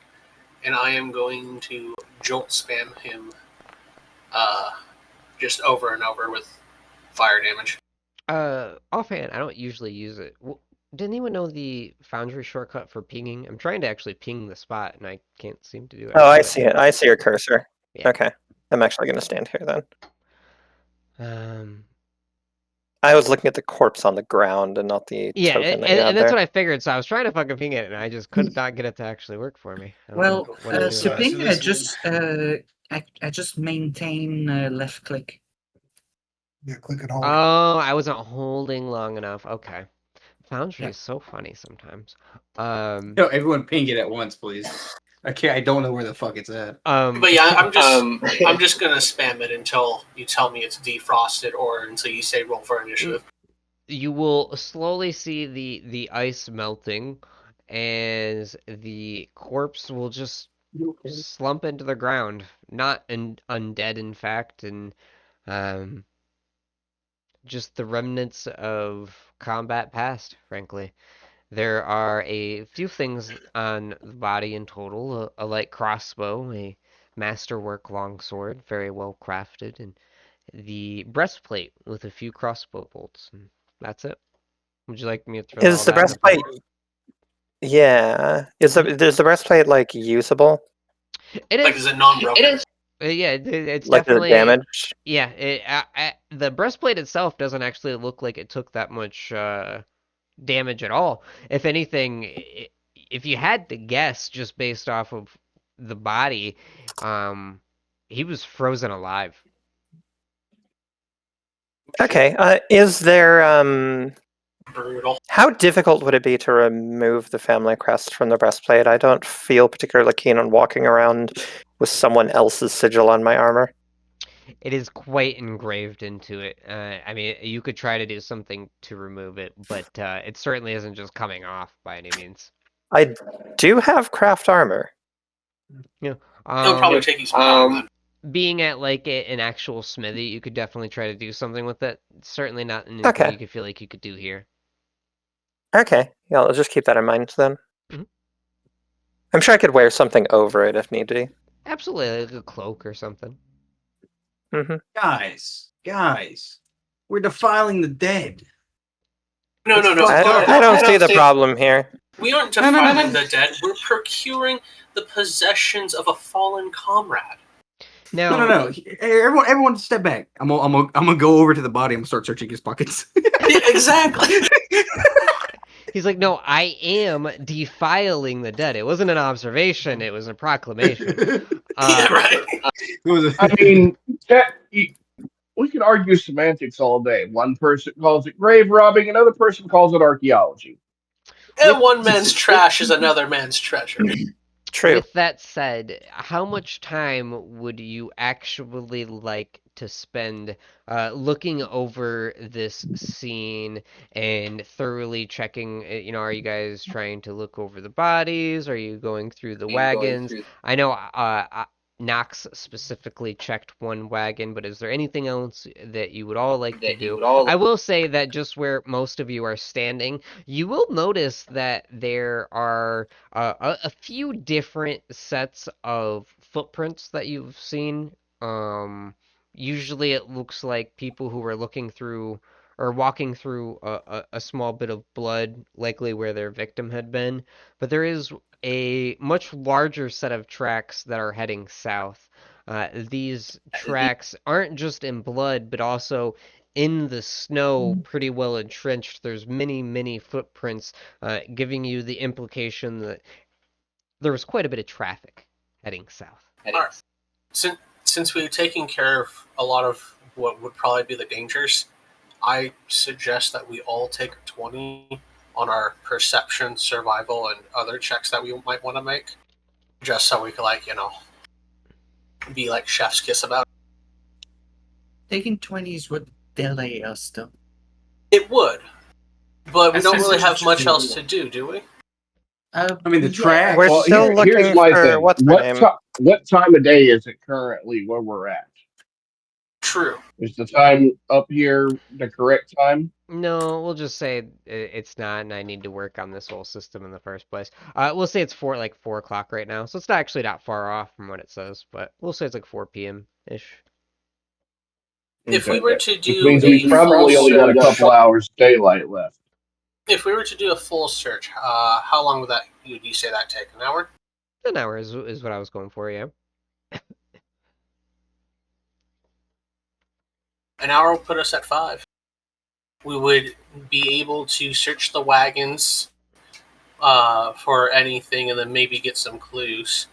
and I am going to jolt spam him, just over and over with fire damage. Offhand, I don't usually use it. Did anyone know the Foundry shortcut for pinging? I'm trying to actually ping the spot, and I can't seem to do it. Oh, I see it. I see your cursor. Yeah. Okay. I'm actually going to stand here then. Um, I was looking at the corpse on the ground and not the yeah, token that you had and that's there. what I figured. So I was trying to fucking ping it, and I just could not get it to actually work for me. I don't Well, know what I'm to doing. ping, I just maintain left click. Yeah, click and hold. Oh, I wasn't holding long enough. Okay. Foundry Yeah. is so funny sometimes. Yo, everyone ping it at once, please. I don't know where the fuck it's at. But yeah, I'm just gonna spam it until you tell me it's defrosted or until you say roll for initiative. You will slowly see the ice melting, and the corpse will just slump into the ground. Not undead, in fact, and just the remnants of combat past, frankly. There are a few things on the body in total: a light crossbow, a masterwork longsword, very well crafted, and the breastplate with a few crossbow bolts. And that's it. Would you like me to throw all Is the that in the breastplate? pot? Yeah. Is the breastplate like usable? It Like, is. is it non-broken? Yeah, it's Like the definitely damage. yeah. The breastplate itself doesn't actually look like it took that much damage at all. If anything, if you had to guess just based off of the body, um, he was frozen alive. Okay. Is there Brutal. how difficult would it be to remove the family crest from the breastplate? I don't feel particularly keen on walking around with someone else's sigil on my armor. It is quite engraved into it. I mean, you could try to do something to remove it, but it certainly isn't just coming off by any means. I do have craft armor. Yeah. It'll probably take you some time. Then. Being at like an actual smithy, you could definitely try to do something with it. It's certainly not anything Okay. you could feel like you could do here. Okay. Yeah, I'll just keep that in mind then. Mhm. I'm sure I could wear something over it if need be. Absolutely, like a cloak or something. Hmm. Guys, we're defiling the dead. No. I don't see the problem here. We aren't No. defiling the dead. We're procuring the possessions of a fallen comrade. Now, No. Hey, everyone, step back. I'm gonna go over to the body. I'm gonna start searching his pockets. Yeah, exactly. he's like, no, I am defiling the dead. It wasn't an observation; it was a proclamation. Yeah, right. I mean, we could argue semantics all day. One person calls it grave robbing, another person calls it archaeology. And one man's trash is another man's treasure. True. With that said, how much time would you actually like to spend looking over this scene and thoroughly checking? Are you guys trying to look over the bodies? Are you going through the wagons? I know Knox specifically checked one wagon, but is there anything else that you would all like to do? I will say that just where most of you are standing, you will notice that there are a few different sets of footprints that you've seen. Usually it looks like people who were looking through or walking through a small bit of blood, likely where their victim had been. But there is a much larger set of tracks that are heading south. These tracks aren't just in blood, but also in the snow, pretty well entrenched. There's many, many footprints, giving you the implication that there was quite a bit of traffic heading south. Alright. Since we've taken care of a lot of what would probably be the dangers, I suggest that we all take 20 on our perception, survival, and other checks that we might want to make, just so we could, be like chef's kiss about it. Taking 20s would delay us, though. It would, but we don't really have much Essentially, else to do we? I mean, the track. We're Well, still here's looking my for thing. what's her name? What time of day is it currently where we're at? True. Is the time up here the correct time? No, we'll just say it's not, and I need to work on this whole system in the first place. We'll say it's 4 o'clock right now, so it's actually not far off from what it says, but we'll say it's like 4 p.m. ish. If we were to Which do means we probably only got a couple hours daylight left. If we were to do a full search, how long would you say that take? An hour? An hour is what I was going for, yeah. An hour will put us at 5. We would be able to search the wagons for anything and then maybe get some clues.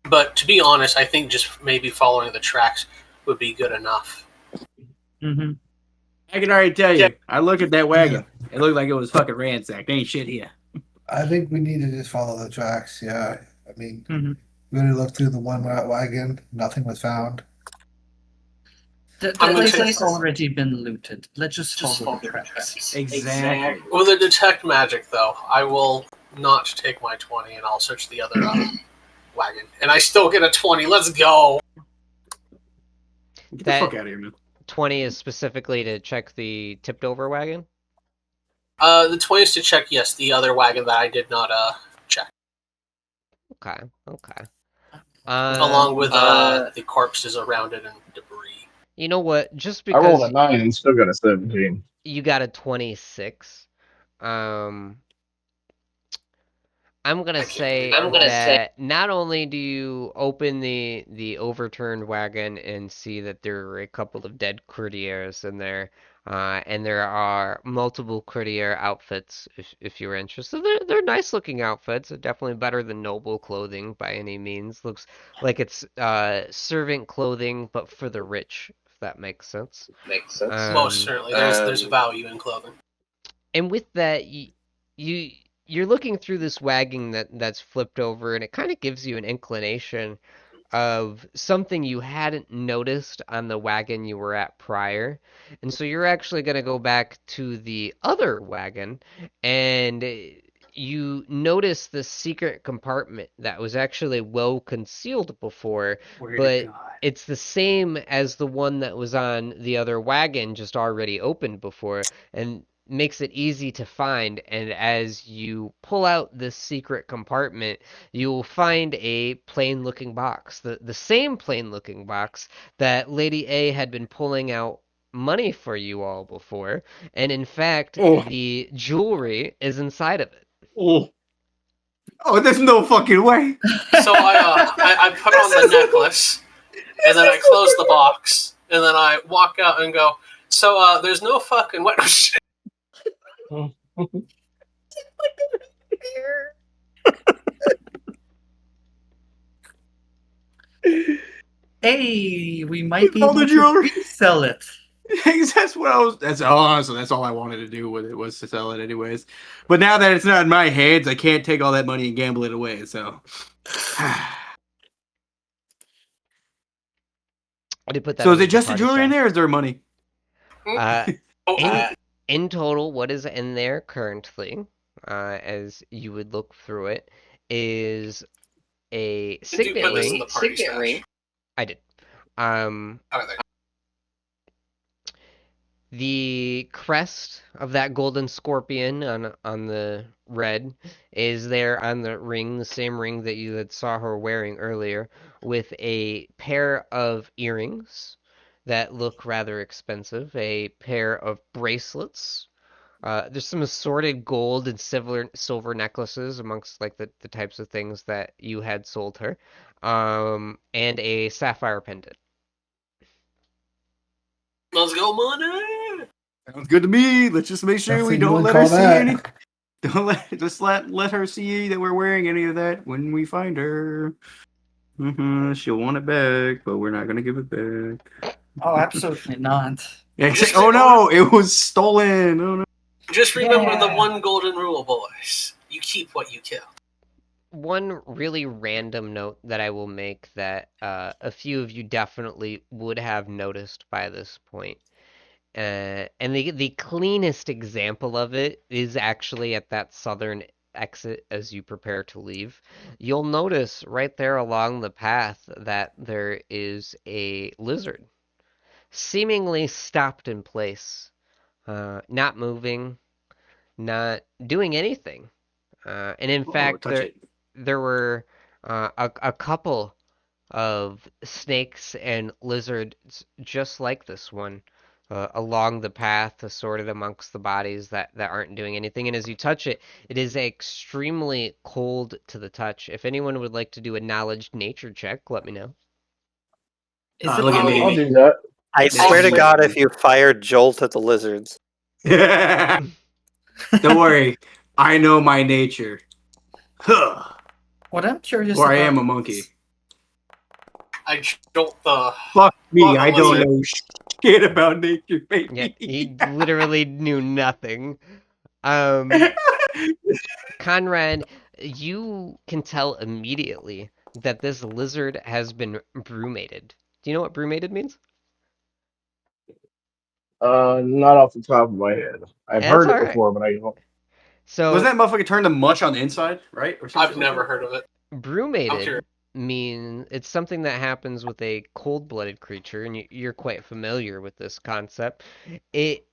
But to be honest, I think just maybe following the tracks would be good enough. Mm-hmm. I can already tell you. I looked at that wagon. It looked like it was fucking ransacked. Ain't shit here. I think we need to just follow the tracks. Yeah, I mean, Mhm. we already looked through the one wagon. Nothing was found. The I'm gonna place take- has already been looted. Let's just follow the tracks. Exactly. With the detect magic, though, I will not take my 20 and I'll search the other wagon. And I still get a 20. Let's go. Get That- the fuck out of here, man. 20 is specifically to check the tipped over wagon. The 20 is to check, yes, the other wagon that I did not check. Okay. Along with the corpses around it and debris. You know what? Just I rolled because a 9 and still got a 17. you got a 26, I'm gonna say that not only do you open the overturned wagon and see that there are a couple of dead courtiers in there, and there are multiple courtier outfits if you're interested. They're nice looking outfits. They're definitely better than noble clothing by any means. Looks like it's servant clothing, but for the rich, if that makes sense. Most certainly, there's value in clothing. And with that, you you're looking through this wagon that's flipped over, and it kind of gives you an inclination of something you hadn't noticed on the wagon you were at prior. And so you're actually going to go back to the other wagon, and you notice the secret compartment that was actually well concealed before, but it's the same as the one that was on the other wagon, just already opened before, and makes it easy to find. And as you pull out this secret compartment, you will find a plain looking box. The same plain looking box that Lady A had been pulling out money for you all before. And in fact, the jewelry is inside of it. Oh, there's no fucking way. So I put on the necklace, and then I close the box, and then I walk out and go, so there's no fucking what? Hey, we might be All able the to jewelry. sell it. That's what I was. That's honestly, that's all I wanted to do with it, was to sell it anyways. But now that it's not in my hands, I can't take all that money and gamble it away. So, I did put that so is under it just the party jewelry in stash. there? Or is there money? In total, what is in there currently, as you would look through it, is a signet ring. I did. The crest of that golden scorpion on the red is there on the ring, the same ring that you had saw her wearing earlier, with a pair of earrings that look rather expensive, a pair of bracelets. There's some assorted gold and silver necklaces amongst like the types of things that you had sold her, and a sapphire pendant. Let's go, money. Sounds good to me. Let's just make sure we Something you don't would let her call see that. any. Don't let her see that we're wearing any of that when we find her. She'll want it back, but we're not gonna give it back. Oh, absolutely not. Oh no, it was stolen. Oh no. Just remember the Yeah. one golden rule, boys. You keep what you kill. One really random note that I will make that a few of you definitely would have noticed by this point. And the cleanest example of it is actually at that southern exit as you prepare to leave. You'll notice right there along the path that there is a lizard, seemingly stopped in place, not moving, not doing anything. And in Oh, fact, touch it. there were a couple of snakes and lizards just like this one along the path, assorted amongst the bodies that aren't doing anything. And as you touch it, it is extremely cold to the touch. If anyone would like to do a knowledge nature check, let me know. Is it Look at me. I'll do that. I swear to God, if you fire Jolt at the lizards. Don't worry, I know my nature. Huh. What I'm curious Or about I am a monkey. I jolt the. Fuck me, Fuck a I don't lizard. know shit about nature, Yeah, baby. he literally knew nothing. Conrad, you can tell immediately that this lizard has been brumated. Do you know what brumated means? Not off the top of my head. I've That's heard all it right. before, but I don't. So Wasn't that motherfucker turned to mush on the inside, right? Or I've never heard of it. I'm brumated curious. mean it's something that happens with a cold-blooded creature, and you're quite familiar with this concept. It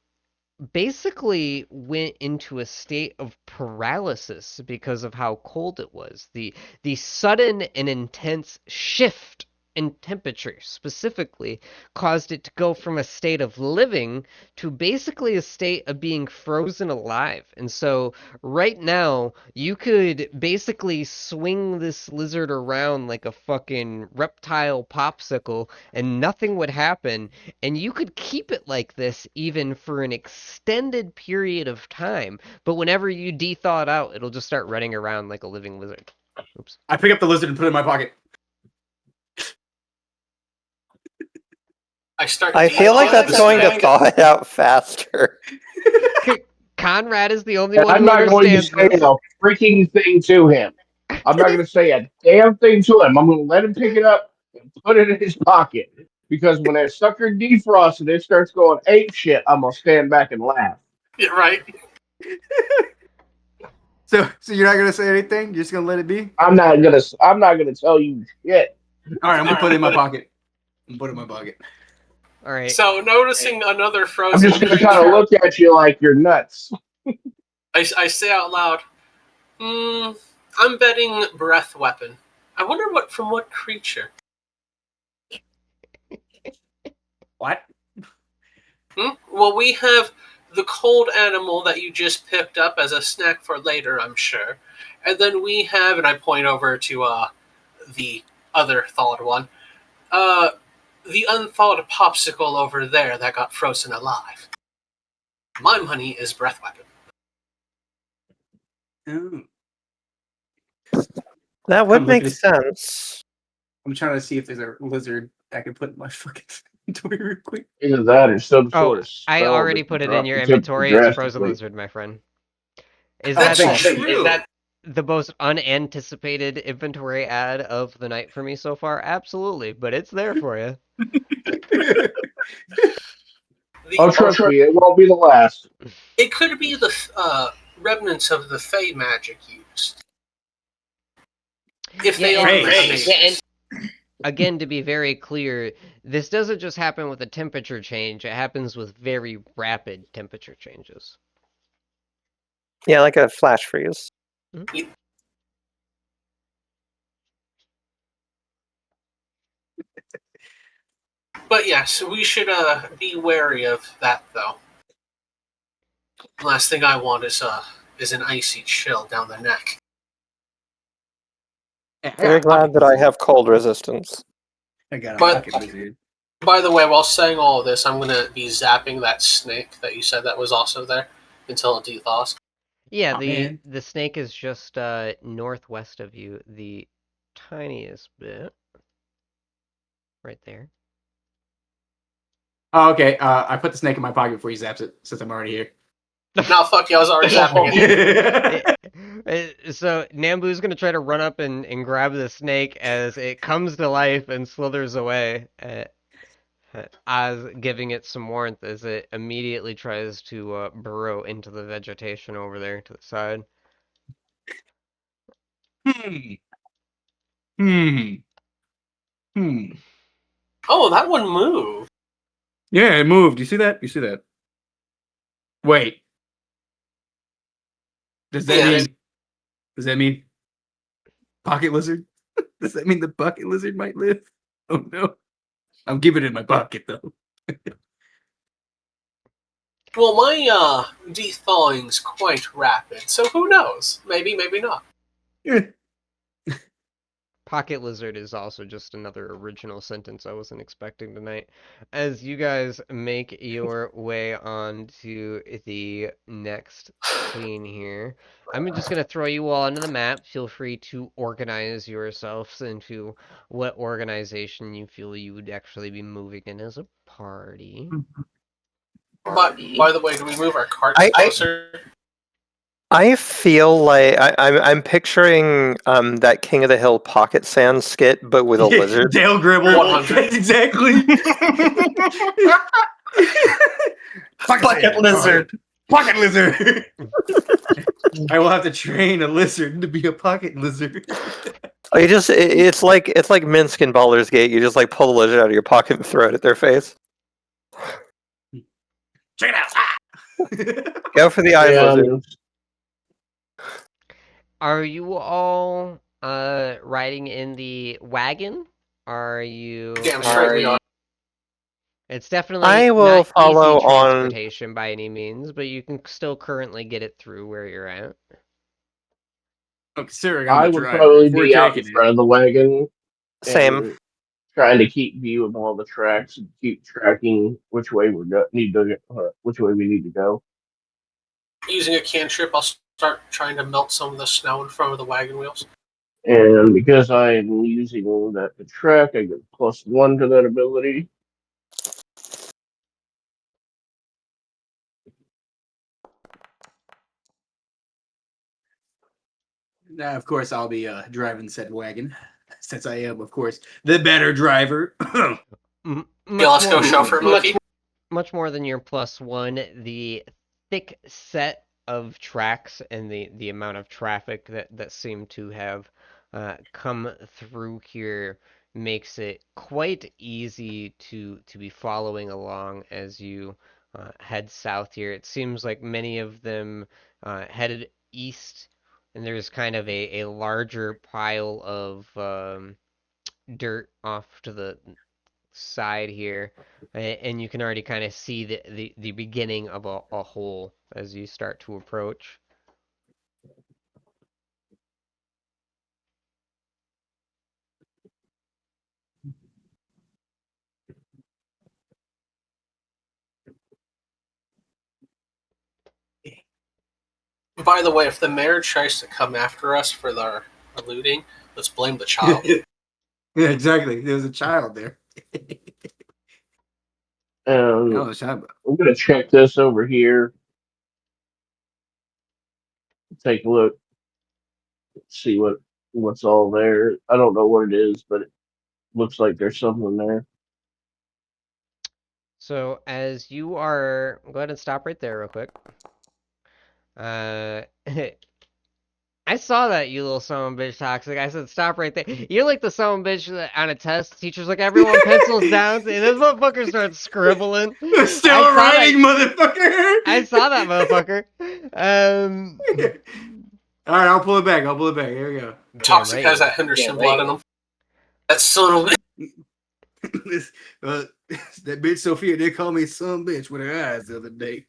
basically went into a state of paralysis because of how cold it was. The sudden and intense shift and temperature specifically caused it to go from a state of living to basically a state of being frozen alive. And so right now, you could basically swing this lizard around like a fucking reptile popsicle and nothing would happen. And you could keep it like this even for an extended period of time. But whenever you de-thaw it out, it'll just start running around like a living lizard. Oops. I pick up the lizard and put it in my pocket. I feel like that's going to thaw it out faster. Conrad is the only And one I'm who not going to understands say this. a freaking thing to him. I'm not going to say a damn thing to him. I'm going to let him pick it up and put it in his pocket. Because when that sucker defrosts and it starts going ape shit, I'm going to stand back and laugh. Yeah, right. So you're not gonna say anything? You're just gonna let it be? I'm not gonna tell you shit. All right, I'm gonna put it in my pocket. I'm gonna put it in my pocket. All right. So, noticing another I'm frozen just gonna creature, kind of look at you like you're nuts. I say out loud, I'm betting breath weapon. I wonder from what creature? What? Well, we have the cold animal that you just picked up as a snack for later, I'm sure. And then we have, and I point over to the other thawed one, the unthawed popsicle over there that got frozen alive. My money is breath weapon. Oh. That would I'm make looking- sense. I'm trying to see if there's a lizard I can put in my fucking inventory real quick. Either that or some Oh, sort of I spell already that put it drop in your the temperature inventory. It's frozen drastically. lizard, my friend. Is That's that true. the most unanticipated inventory ad of the night for me so far? Absolutely, but it's there for you. Oh, trust me, it won't be the last. It could be the remnants of the Fey magic used. If they Yeah, are and- machinations. Again, to be very clear, this doesn't just happen with a temperature change, it happens with very rapid temperature changes. Yeah, like a flash freeze. But yes, we should be wary of that, though. Last thing I want is an icy chill down the neck. Very glad that I have cold resistance. I got a But- pocket lizard. By the way, while saying all of this, I'm going to be zapping that snake that you said that was also there until it dethaws. Yeah, Oh, man. the snake is just northwest of you, the tiniest bit. Right there. Oh, okay. I put the snake in my pocket before he zaps it, since I'm already here. No, fuck you, I was already zapping it. So Nambu's gonna try to run up and grab the snake as it comes to life and slithers away. Oz giving it some warmth as it immediately tries to burrow into the vegetation over there to the side. Oh, that one moved. Yeah, it moved. You see that? You see that? Wait. Does that Yeah, mean? Does that mean pocket lizard? Does that mean the pocket lizard might live? Oh no! I'm keeping it in my pocket though. Well, my dethawing's quite rapid, so who knows? Maybe, maybe not. Pocket lizard is also just another original sentence I wasn't expecting tonight. As you guys make your way on to the next scene here, I'm just going to throw you all onto the map. Feel free to organize yourselves into what organization you feel you would actually be moving in as a party. But, by the way, do we move our cart closer? I feel like I'm picturing that King of the Hill Pocket Sand skit, but with a lizard. Dale Gribble. 100. Exactly. Pocket lizard. Pocket lizard. I will have to train a lizard to be a pocket lizard. Oh, it's like Minsk in Baldur's Gate. You just like pull the lizard out of your pocket and throw it at their face. Check it out. Go for the eye lizard. Are you all riding in the wagon? are you? Damn straight we are. It's definitely I will not follow easy on. transportation by any means, but you can still currently get it through where you're at. Considering I'm I the would driver, probably if we're be out in taking it. front of the wagon Same. and trying to keep view of all the tracks and keep tracking which way which way we need to go. Using a cantrip, I'll start trying to melt some of the snow in front of the wagon wheels. And because I am using that to track, I get +1 to that ability. Now, of course, I'll be driving said wagon, since I am, of course, the better driver. Much Yeah, let's go more- chauffeur monkey. much more than your +1. The thick set of tracks and the amount of traffic that seem to have come through here makes it quite easy to be following along as you head south here. It seems like many of them headed east, and there's kind of a larger pile of dirt off to the side here, and you can already kind of see the beginning of a hole as you start to approach. By the way, if the mayor tries to come after us for their looting, let's blame the child. Yeah, exactly. There was a child there. And a child. I'm gonna check this over here. Take a look, see what's all there. I don't know what it is, but it looks like there's something there. So as you are, go ahead and stop right there real quick. I saw that, you little son of a bitch, Toxic. I said, stop right there. You're like the son of a bitch that on a test. Teacher's like, everyone pencils down. And this motherfucker starts scribbling. Still writing, motherfucker. I saw that motherfucker. All right, I'll pull it back. Here we go. Toxic right. has that Henderson blood in him. That son of a This, that bitch Sophia did call me son bitch with her eyes the other day.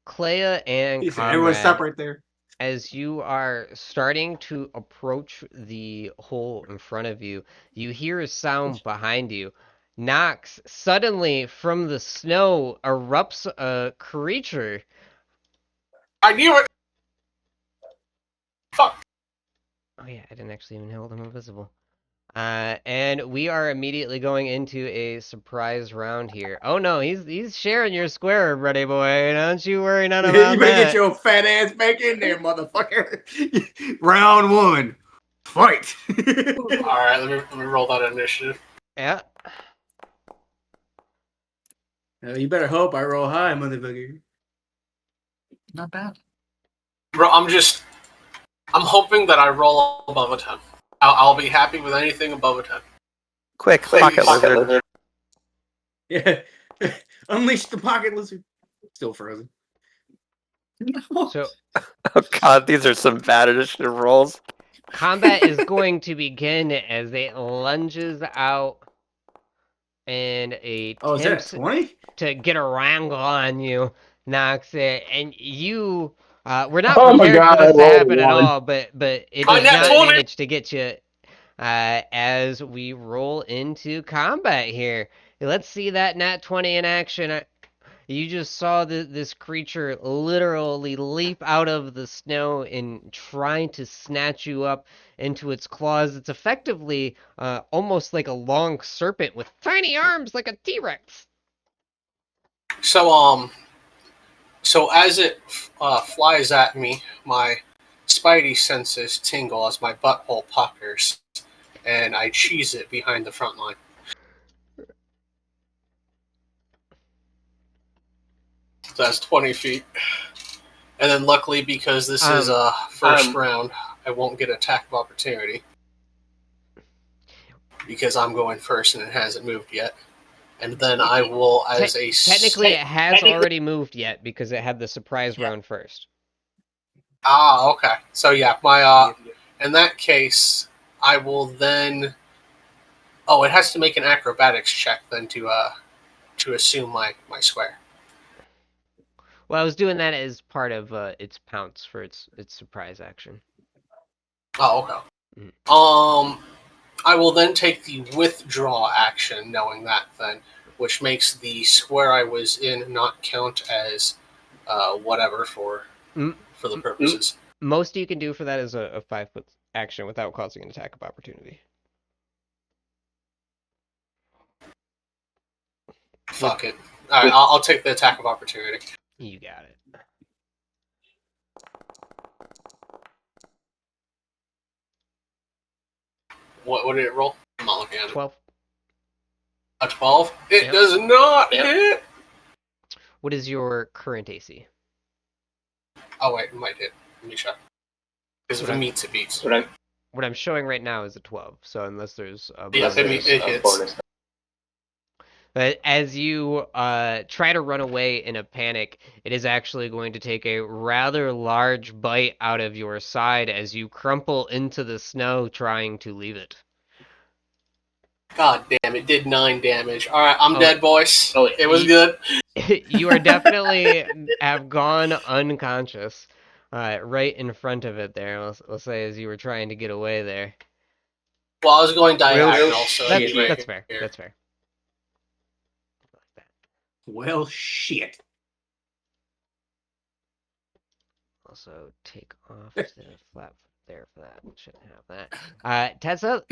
Clea and He said, everyone stop right there. as you are starting to approach the hole in front of you, you hear a sound behind you. Nox, suddenly from the snow erupts a creature. I knew it! Fuck. Oh yeah, I didn't actually even hold him invisible. And we are immediately going into a surprise round here. Oh no, he's sharing your square, buddy boy. Don't you worry none about You better that. get your fat ass back in there, motherfucker. Round 1. Fight. Alright, let me roll that initiative. Yeah. You better hope I roll high, motherfucker. Not bad. Bro, I'm hoping that I roll above a 10. I'll be happy with anything above a 10. Quick, pocket lizard. Yeah. Unleash the pocket lizard. Still frozen. So Oh god, these are some bad initiative rolls. combat is going to begin as it lunges out and Oh, is that attempts 20? to get a wrangle on you, Nox, and you. We're not Oh my prepared God, for this to I rolled happen at 1. all, but it I does nat not 20. manage to get you as we roll into combat here. Let's see that nat 20 in action. You just saw this creature literally leap out of the snow and trying to snatch you up into its claws. It's effectively almost like a long serpent with tiny arms like a T-Rex. So as it flies at me, my spidey senses tingle as my butthole puckers, and I cheese it behind the front line. So that's 20 feet. And then luckily, because this is a first round, I won't get attack of opportunity. Because I'm going first and it hasn't moved yet. And then I will, as a... Technically, it has already moved yet because it had the surprise round first. Ah, okay. So yeah, my in that case, I will then Oh, it has to make an acrobatics check then to assume my square. Well, I was doing that as part of its pounce for its surprise action. Oh, okay. I will then take the withdraw action, knowing that then, which makes the square I was in not count as whatever for Mm, the purposes. Most you can do for that is a 5 foot action without causing an attack of opportunity. Fuck it. All right, I'll take the attack of opportunity. You got it. What did it roll? I'm not looking at it. 12. A 12? It Yep. does not hit! What is your current AC? Oh, wait, it might hit. Let me check. Because if it meets, it beats. What I'm showing right now is a 12. So unless there's a Yes, bonus. it hits. But as you try to run away in a panic, it is actually going to take a rather large bite out of your side as you crumple into the snow trying to leave it. God damn, it did 9 damage. Alright, I'm dead, boys. It was good. You are definitely have gone unconscious right in front of it there. Let's say as you were trying to get away there. Well, I was going diagonal, so That's fair. here. That's fair. Well, shit. Also take off the flap there for that. Shouldn't have that. Tessa,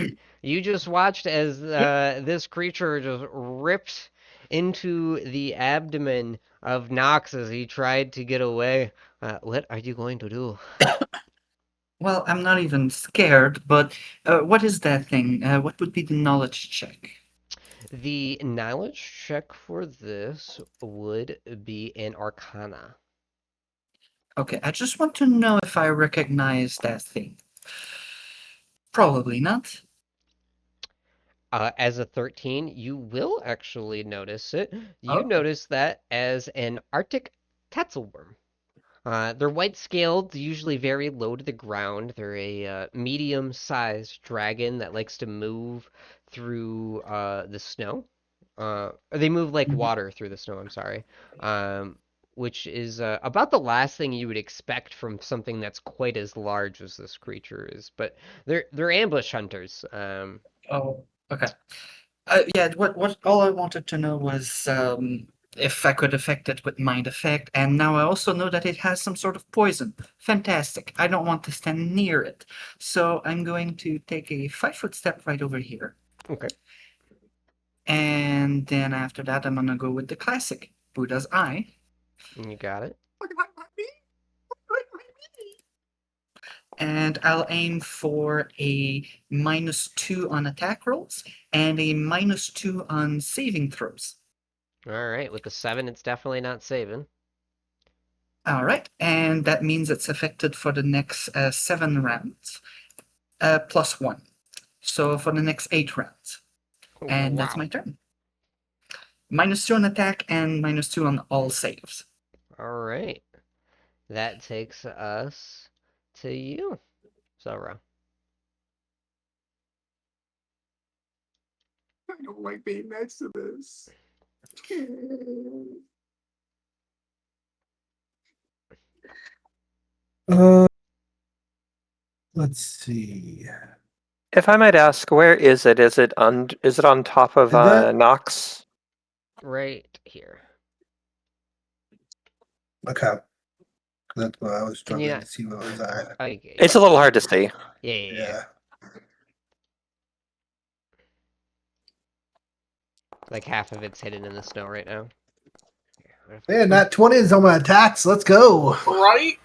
you just watched as this creature just ripped into the abdomen of Nox as he tried to get away. What are you going to do? Well, I'm not even scared, but what is that thing? What would be the knowledge check? The knowledge check for this would be an Arcana. Okay, I just want to know if I recognize that thing. Probably not. As a 13, you will actually notice it. You Oh. notice that as an Arctic Tetzelworm. They're white-scaled, usually very low to the ground. They're a medium-sized dragon that likes to move through the snow. They move like water through the snow, I'm sorry. Which is about the last thing you would expect from something that's quite as large as this creature is. But they're ambush hunters. Oh, okay. Yeah, what all I wanted to know was if I could affect it with mind effect, and now I also know that it has some sort of poison. Fantastic. I don't want to stand near it. So I'm going to take a 5 foot step right over here. Okay. And then after that, I'm gonna go with the classic Buddha's Eye. You got it. And I'll aim for a -2 on attack rolls and a -2 on saving throws. All right. With the 7, it's definitely not saving. All right, and that means it's affected for the next 7 rounds, +1. So for the next 8 rounds. And that's my turn. -2 on attack and -2 on all saves. All right. That takes us to you, Zora. I don't like being next to this. Let's see. If I might ask, where is it? Is it on top of Nox? Right here. Okay. That's what I was Can you struggling not- to see what was that. Okay. It's a little hard to see. Yeah. Like half of it's hidden in the snow right now. Man, that 20s on my attacks. Let's go. Right?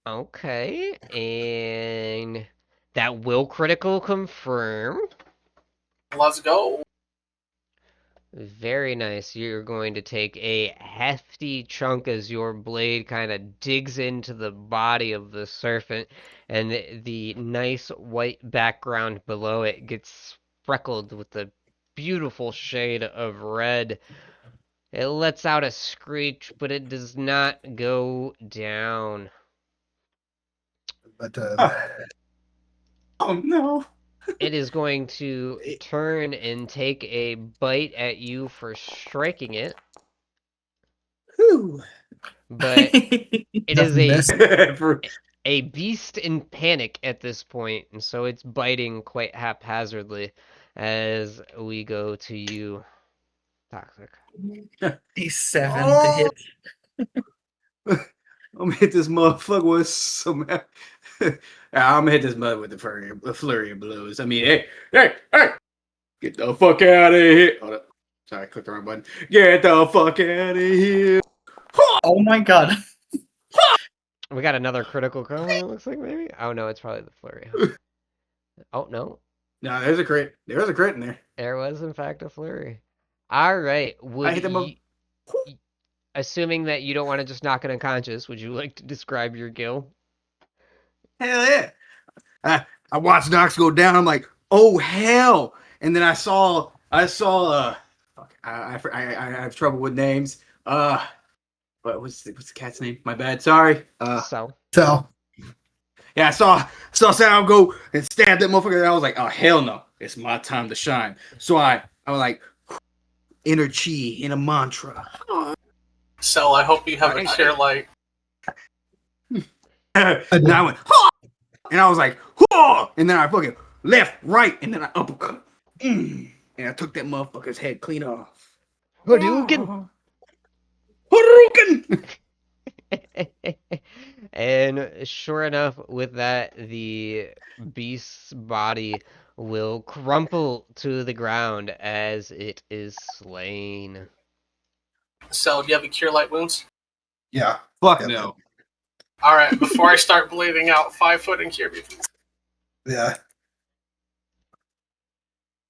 Okay, and that will critical confirm. Let's go. Very nice. You're going to take a hefty chunk as your blade kind of digs into the body of the serpent, and the nice white background below it gets freckled with the beautiful shade of red. It lets out a screech, but it does not go down. But Oh no. It is going to turn and take a bite at you for striking it, Whew. but it is Doesn't miss. a beast in panic at this point, and so it's biting quite haphazardly as we go to you, Toxic. A 7 to hit. I'm gonna hit this motherfucker with some. I'm gonna hit this mother with a flurry of blows. I mean, hey, get the fuck out of here! Hold up. Sorry, I clicked the wrong button. Get the fuck out of here! Oh my god. We got another critical coming, it looks like, maybe? Oh no, it's probably the flurry, huh? Oh no, No, there's a crit. There was a crit in there. there was in fact a flurry. Alright, I hit them. assuming that you don't want to just knock it unconscious, would you like to describe your gill? Hell yeah! I watched Knox go down. I'm like, oh hell! And then I saw. Fuck, I have trouble with names. What's the cat's name? My bad. Sorry. So, Yeah, I saw Sam go and stab that motherfucker. And I was like, oh hell no, it's my time to shine. So I was like, inner chi in a mantra. So I hope you have a clear light. And I went, "Huh!" And I was like, "Huh!" And then I fucking left, right, and then I uppercut. And I took that motherfucker's head clean off. Hadouken! Hadouken! And sure enough, with that, the beast's body will crumple to the ground as it is slain. So do you have a cure light wounds? Yeah. Fuck Yep. no. All right. Before I start bleeding out, 5 foot and cure me. Yeah.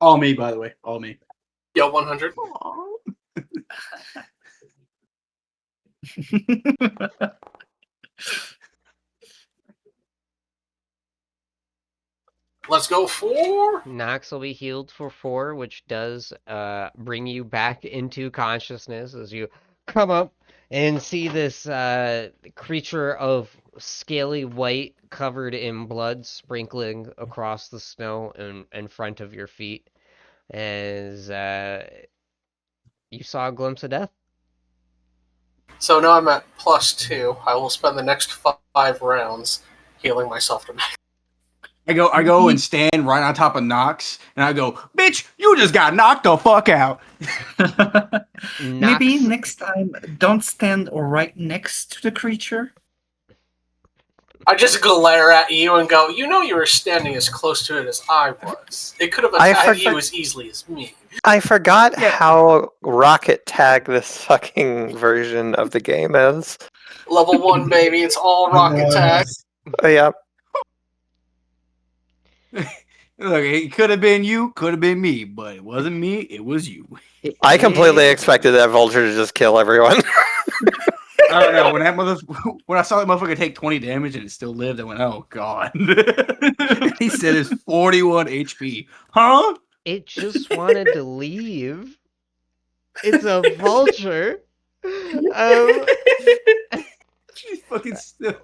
All me, by the way. All me. Yo, 100. Let's go 4. Nox will be healed for 4, which does bring you back into consciousness as you come up and see this creature of scaly white covered in blood sprinkling across the snow in front of your feet as you saw a glimpse of death. So now I'm at +2. I will spend the next 5 rounds healing myself to max. I go and stand right on top of Knox, and I go, bitch, you just got knocked the fuck out. Maybe Nox- next time, don't stand right next to the creature. I just glare at you and go, you know you were standing as close to it as I was. It could have attacked you as easily as me. I forgot Yeah. how rocket tag this fucking version of the game is. Level 1, baby. It's all rocket tag. Oh, yeah. Look, it could have been you, could have been me, but it wasn't me, it was you. I completely expected that vulture to just kill everyone. I don't know, when I saw that motherfucker take 20 damage and it still lived, I went, oh god. He said it's 41 HP. Huh? It just wanted to leave. It's a vulture. She's fucking still.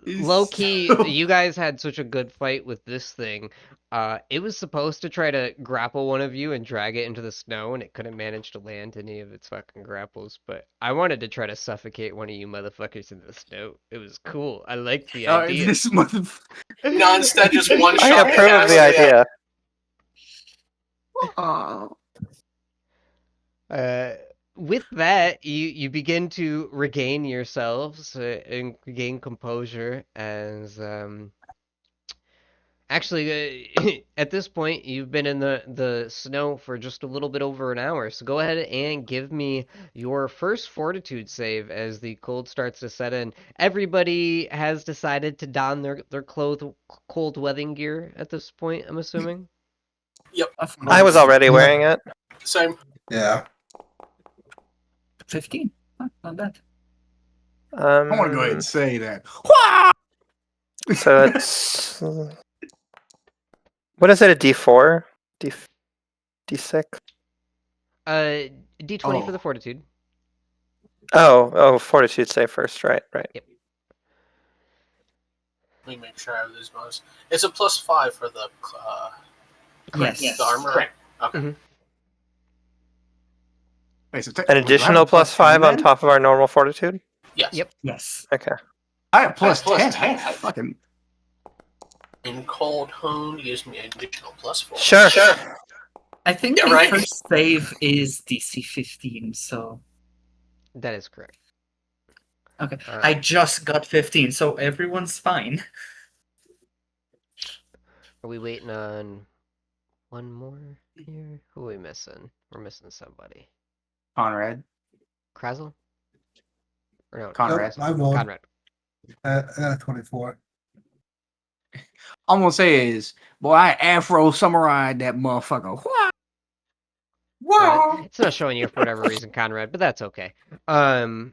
Low key, you guys had such a good fight with this thing. It was supposed to try to grapple one of you and drag it into the snow, and it couldn't manage to land any of its fucking grapples. But I wanted to try to suffocate one of you motherfuckers in the snow. It was cool. I liked the idea. This motherfucker. No, instead just one I shot. approve of the idea. With that, you begin to regain yourselves and regain composure as actually at this point you've been in the snow for just a little bit over an hour. So go ahead and give me your first fortitude save as the cold starts to set in. Everybody has decided to don their cold weathering gear at this point, I'm assuming. Yep. I was already wearing it. Same. Yeah. 15. Not bad. I want to go ahead and say that. So it's what is it? A D4? D6? D20 Oh. for the fortitude. Oh, fortitude save first. Right. Let me make sure I have these bonus. It's a +5 for the Correct. Yes. The armor, right? Okay. Mhm. Wait, so An wait, do I have a additional plus 10 5 on then? top of our normal fortitude? Yes. Yep. Yes. Okay. I have plus 10. I fucking. In cold hone gives me an additional +4. Sure. I think Yeah, the right. first save is DC 15, so That is correct. okay. Uh, I just got 15, so everyone's fine. Are we waiting on one more here? Who are we missing? We're missing somebody. Conrad. Krazel? Or no, Conrad. I rolled. Conrad. I got a 24. All I'm gonna say is, boy, I Afro Samurai that motherfucker. It's not showing you for whatever reason, Conrad, but that's okay. Um,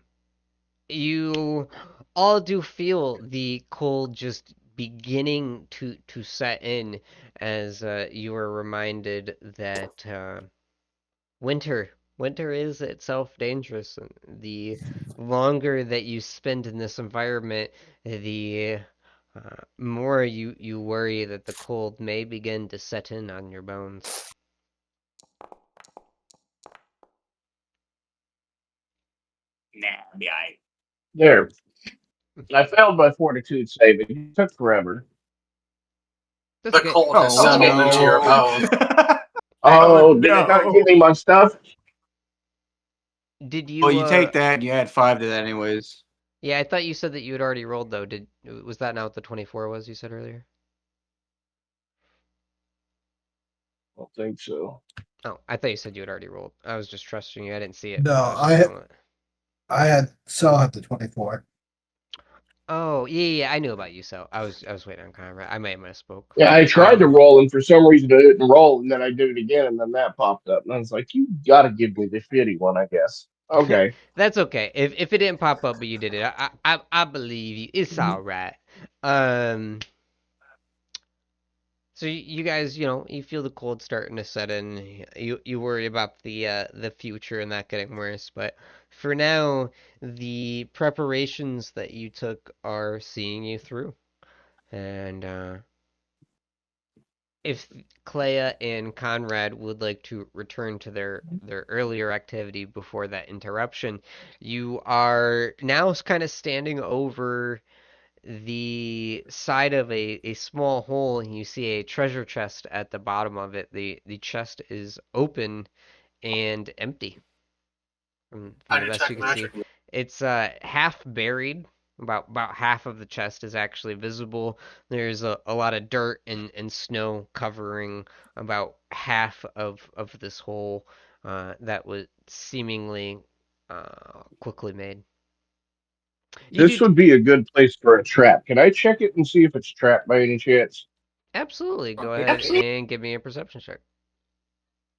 you all do feel the cold just beginning to set in as you are reminded that winter is itself dangerous, and the longer that you spend in this environment, the more you worry that the cold may begin to set in on your bones. Nah, yeah. There. I failed my fortitude save. It took forever. That's The okay. cold has Oh settled into your no. bone. Oh, Oh did it not no. give me my stuff? Did Well, you you take that. And you add 5 to that, anyways. Yeah, I thought you said that you had already rolled though. Was that not what the 24 was you said earlier? I don't think so. Oh, I thought you said you had already rolled. I was just trusting you. I didn't see it. No, I was just going with... I had Cell had the 24. Oh, yeah, I knew about you, so I was waiting on Conrad. I may have misspoke. Yeah, I tried to roll, and for some reason it didn't roll, and then I did it again, and then that popped up, and I was like, "You gotta give me the shitty one, I guess." Okay. That's okay. If it didn't pop up but you did it, I believe you. It's all right. Um So you guys, you feel the cold starting to set in. You worry about the future and that getting worse, but for now, the preparations that you took are seeing you through. And if Clea and Conrad would like to return to their earlier activity before that interruption, you are now kind of standing over the side of a small hole, and you see a treasure chest at the bottom of it. The chest is open and empty from I the best you detect can see. magic. It's half buried. About half of the chest is actually visible. There's a lot of dirt and snow covering about half of this hole that was seemingly quickly made. You This do would be a good place for a trap. Can I check it and see if it's trapped by any chance? absolutely go ahead and give me a perception check.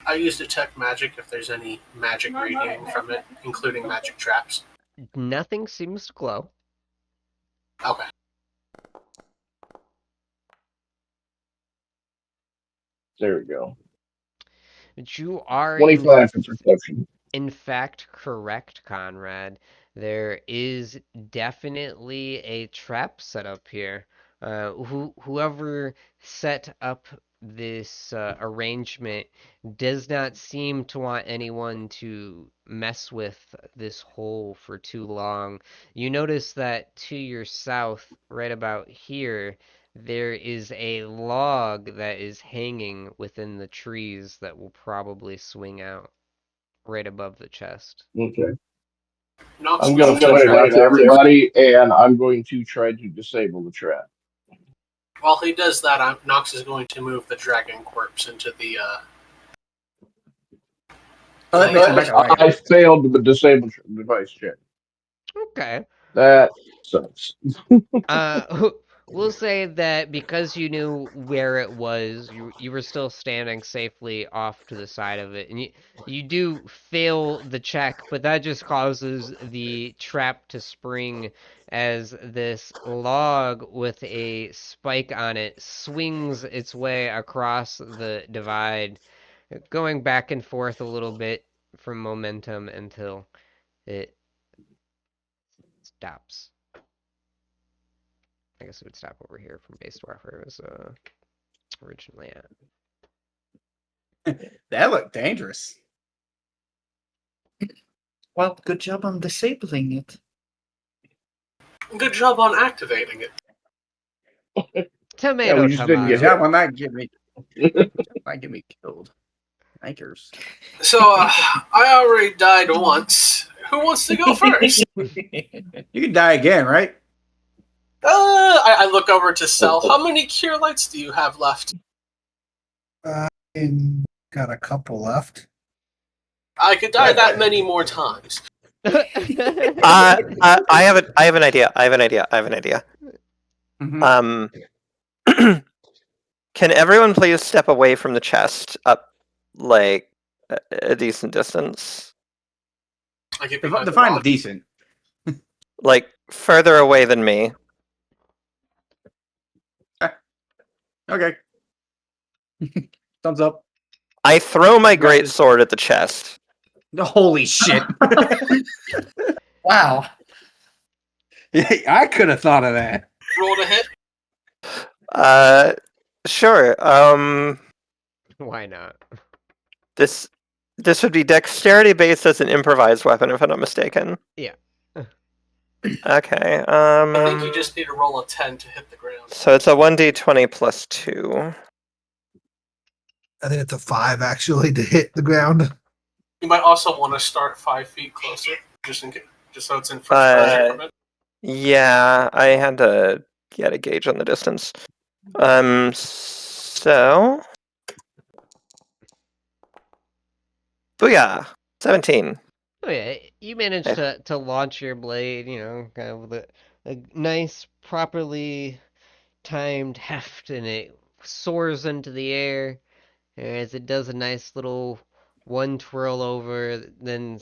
I use detect magic if there's any magic radiating from it, including magic traps. Nothing seems to glow. Okay. There we go. But you are 25 for perception. in fact correct, Conrad. There is definitely a trap set up here. Whoever set up this arrangement does not seem to want anyone to mess with this hole for too long. You notice that to your south, right about here, there is a log that is hanging within the trees that will probably swing out right above the chest. Okay. Nox I'm will going to point it out to everybody, and I'm going to try to disable the trap. While he does that, Nox is going to move the dragon corpse into the. Oh, that makes it back. I failed the disable device check. Okay. That sucks. Uh, we'll say that because you knew where it was, you were still standing safely off to the side of it, and you do fail the check, but that just causes the trap to spring as this log with a spike on it swings its way across the divide, going back and forth a little bit for momentum until it stops. I guess it would stop over here from base to where it was originally at. That looked dangerous. Well, good job on disabling it. Good job on activating it. Tomato, we just didn't Good get tomato. job on that. Get me killed. Thankers. So, I already died once. Who wants to go first? You can die again, right? I look over to Cell. How many cure lights do you have left? And got a couple left. I could die that many more times. I have an idea. I have an idea. Mhm. Can everyone please step away from the chest up like a decent distance? I get behind the Define rock. decent. Like further away than me. Okay. Thumbs up. I throw my Got great this. sword at the chest. Holy shit. Wow. I could have thought of that. Roll to hit. Sure. Why not? This would be dexterity based as an improvised weapon, if I'm not mistaken. Yeah. Okay. I think you just need to roll a 10 to hit the ground. So it's a 1d20 plus 2. I think it's a 5 actually to hit the ground. You might also want to start 5 feet closer, just so it's in first person from it. Yeah, I had to get a gauge on the distance. So. Booyah! 17. Oh yeah, you managed to launch your blade, kind of with a nice, properly timed heft, and it soars into the air as it does a nice little one twirl over, then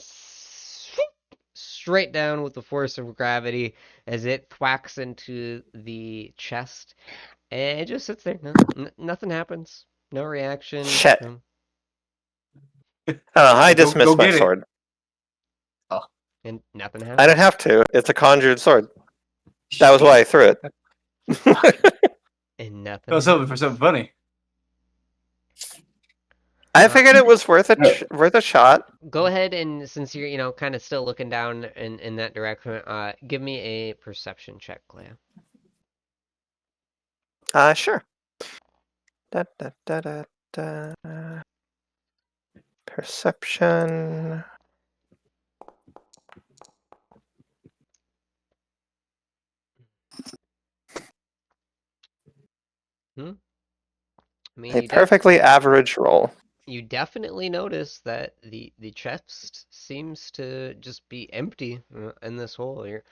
straight down with the force of gravity as it thwacks into the chest, and it just sits there. Nothing happens. No reaction. Shit. I Go dismissed my get it. sword. And nothing happens. I don't have to. It's a conjured sword. That was why I threw it. And nothing. That was something for something funny. I figured it was worth a shot. Go ahead and since you're kind of still looking down in that direction, give me a perception check, Clea. Sure. Da, da, da, da, da. Perception. I mean, A perfectly average roll. You definitely notice that the chest seems to just be empty in this hole. You're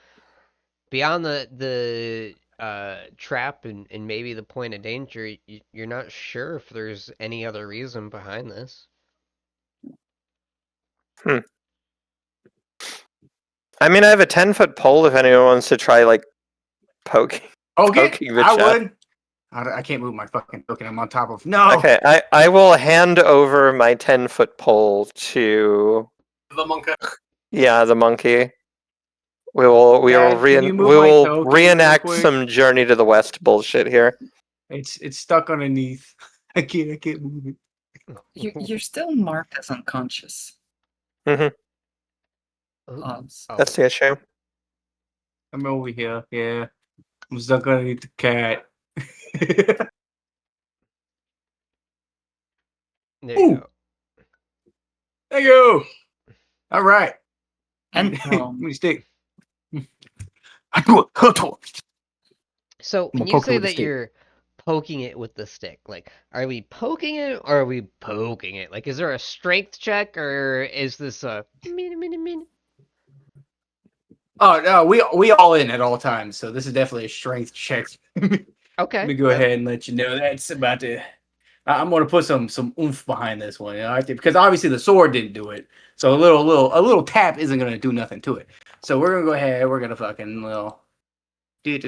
beyond the trap and maybe the point of danger. You're not sure if there's any other reason behind this. I mean, I have a 10-foot pole if anyone wants to try, like, poking the chest. Would. I can't move my fucking token. I'm on top of... No! Okay, I will hand over my 10-foot pole to... The monkey. Yeah, the monkey. We will reenact some Journey to the West bullshit here. It's stuck underneath. I can't move it. You're still marked as unconscious. Mm-hmm. That's the issue. I'm over here. Yeah. I'm stuck underneath the cat. There you go. Thank you. All right. And Let me stick. So when you say that you're poking it with the stick, like, are we poking it or are we poking it? Like, is there a strength check or is this a Oh no, we all in at all times, so this is definitely a strength check. Okay. Let me go ahead and let you know that's about to. I'm going to put some oomph behind this one, because obviously the sword didn't do it, so a little tap isn't going to do nothing to it. So we're going to go ahead. We're going to fucking little. Yeah,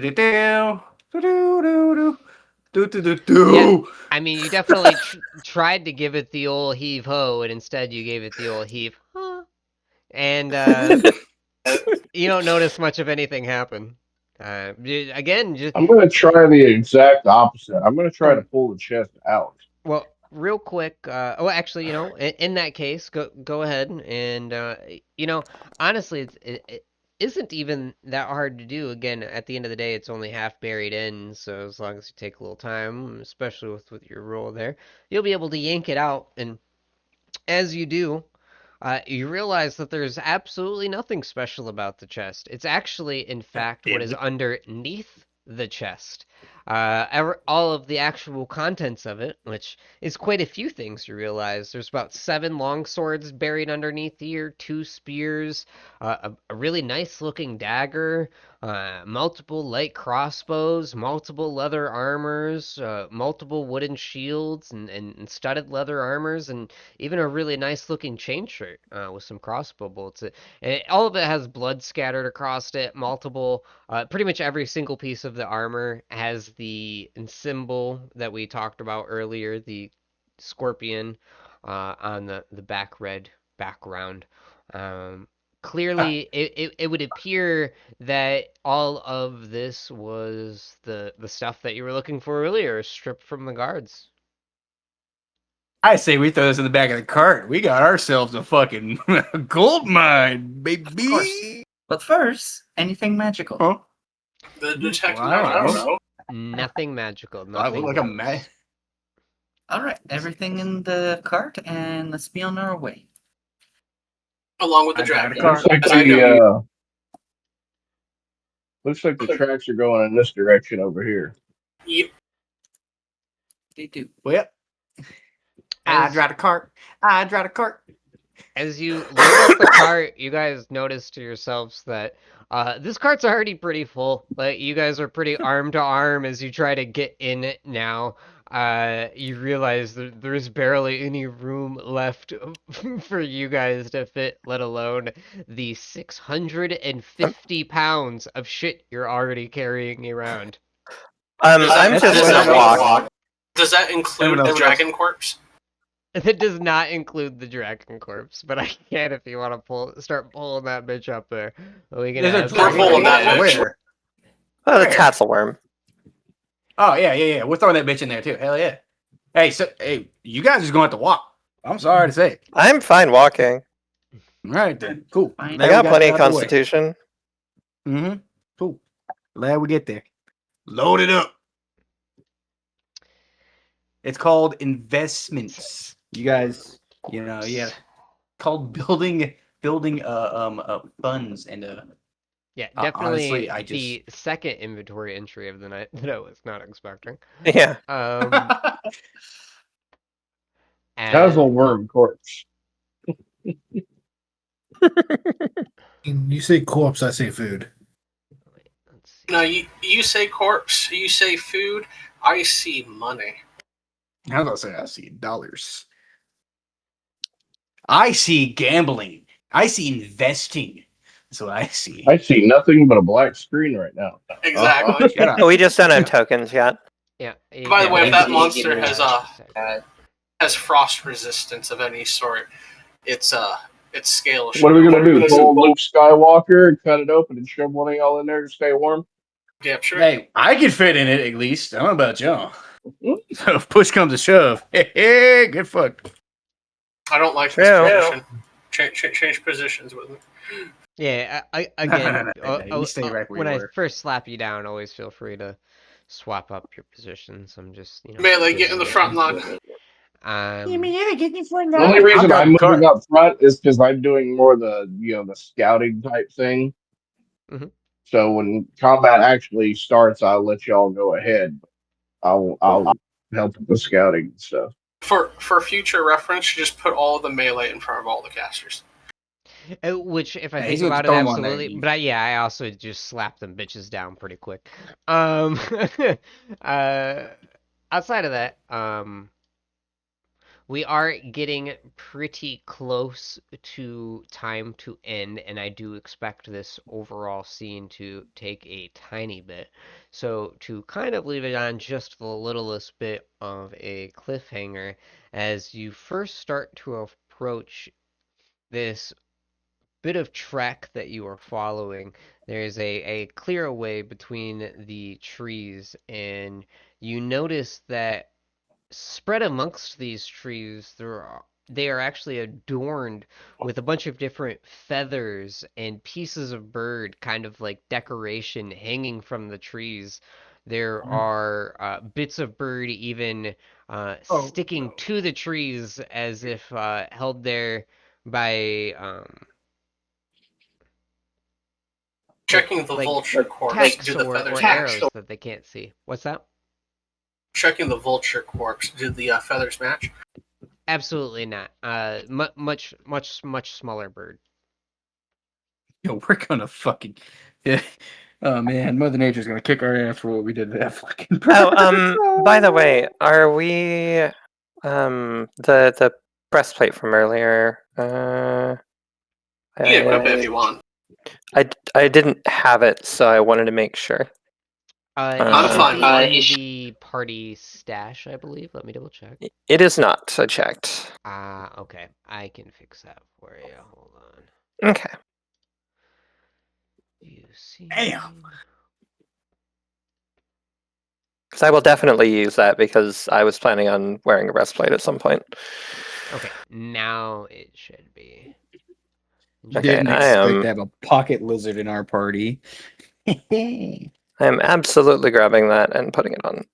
I mean, you definitely tried to give it the old heave ho, and instead you gave it the old heave huh. And you don't notice much of anything happen. Again, just I'm going to try the exact opposite. I'm going to try to pull the chest out. well, real quick. Actually, in that case, go ahead and you know, honestly, it isn't even that hard to do. Again, at the end of the day, it's only half buried in, so as long as you take a little time, especially with your roll there, you'll be able to yank it out. And as you do, you realize that there's absolutely nothing special about the chest. It's actually, in fact, what is underneath the chest. All of the actual contents of it, which is quite a few things, you realize. There's about 7 long swords buried underneath here, 2 spears, a really nice looking dagger, multiple light crossbows, multiple leather armors, multiple wooden shields, and studded leather armors, and even a really nice looking chain shirt with some crossbow bolts. All of it has blood scattered across it. Multiple, pretty much every single piece of the armor has the symbol that we talked about earlier, the scorpion on the back red background. Um, Clearly, it would appear that all of this was the stuff that you were looking for earlier, stripped from the guards. I say we throw this in the back of the cart. We got ourselves a fucking gold mine, baby. Of course. But first, anything magical? Huh? The detect Well, I don't know. Nothing magical. I Nothing. look like a man. All right, everything in the cart, and let's be on our way. Along with the I got a dragon. car. Looks like As I know. the tracks are going in this direction over here. Yep. They do. Well, I drive a cart. I drive a cart. As you load up the cart, you guys notice to yourselves that this cart's already pretty full. Like, you guys are pretty arm to arm as you try to get in it now. You realize that there's barely any room left for you guys to fit, let alone the 650 pounds of shit you're already carrying around. I'm That's just what I gonna walk. Does that include Everyone the else dragon corpse? It does not include the dragon corpse, but I can if you want to start pulling that bitch up there. We can There's a add We're that pulling that in. bitch. Where? Oh, the Where? tassel worm. Oh yeah. We're throwing that bitch in there too. Hell yeah. Hey, you guys just gonna have to walk. I'm sorry to say. I'm fine walking. All right then. Cool. Fine. I got plenty of constitution. Mm-hmm. Cool. Glad we get there. Load it up. It's called investments. You guys, yeah. Called building funds and Yeah, honestly, definitely I just the second inventory entry of the night that I was not expecting. Yeah. Um, and Tassel worm corpse. You say corpse, I say food. let's see. No, you say corpse, you say food, I see money. I was gonna say I see dollars. I see gambling. I see investing. That's what I see. I see nothing but a black screen right now. Exactly. Shut up. No, we just don't have tokens yet. Yeah. By the way, if that monster has has frost resistance of any sort, its scale should What are we gonna do? be Pull Luke Skywalker and cut it open and shove one of y'all in there to stay warm? damn sure. Hey, I can fit in it at least. I don't know about y'all. So if push comes to shove, hey, get fucked. I don't like True. this position. Change positions with me. Yeah, again, You stay right where when you I were. first slap you down, always feel free to swap up your positions. I'm just, Melee, get in the front line. Um, The only reason I'm moving up front is because I'm doing more the scouting type thing. Mhm. So when combat actually starts, I'll let y'all go ahead. I'll help with the scouting and stuff. For future reference, just put all of the melee in front of all the casters. Which, if I Yeah, think he's gonna about it, throw 'em on there, absolutely. dude. But yeah, I also just slap them bitches down pretty quick. Uh, Outside of that, we are getting pretty close to time to end, and I do expect this overall scene to take a tiny bit. So to kind of leave it on just the littlest bit of a cliffhanger, as you first start to approach this bit of trek that you are following, there's a clear way between the trees, and you notice that spread amongst these trees, they are actually adorned with a bunch of different feathers and pieces of bird, kind of like decoration hanging from the trees. There are bits of bird even sticking to the trees as if held there by Checking the like vulture corpse. Do tacks the or, feathers or match? arrows that they can't see. What's that? Checking the vulture corpse. Did the feathers match? Absolutely not. Much smaller bird. Yo, we're gonna fucking. Yeah. Oh man, Mother Nature's gonna kick our ass for what we did to that fucking bird. By the way, are we the breastplate from earlier? You can equip it if you want. I didn't have it, so I wanted to make sure. It I'm should fine be with in it. the party stash, I believe. Let me double check. It is not. I checked. Okay. I can fix that for you. Hold on. Okay. You see. Damn. Because I will definitely use that because I was planning on wearing a breastplate at some point. Okay, now it should be. Didn't expect to have a pocket lizard in our party. I am absolutely grabbing that and putting it on.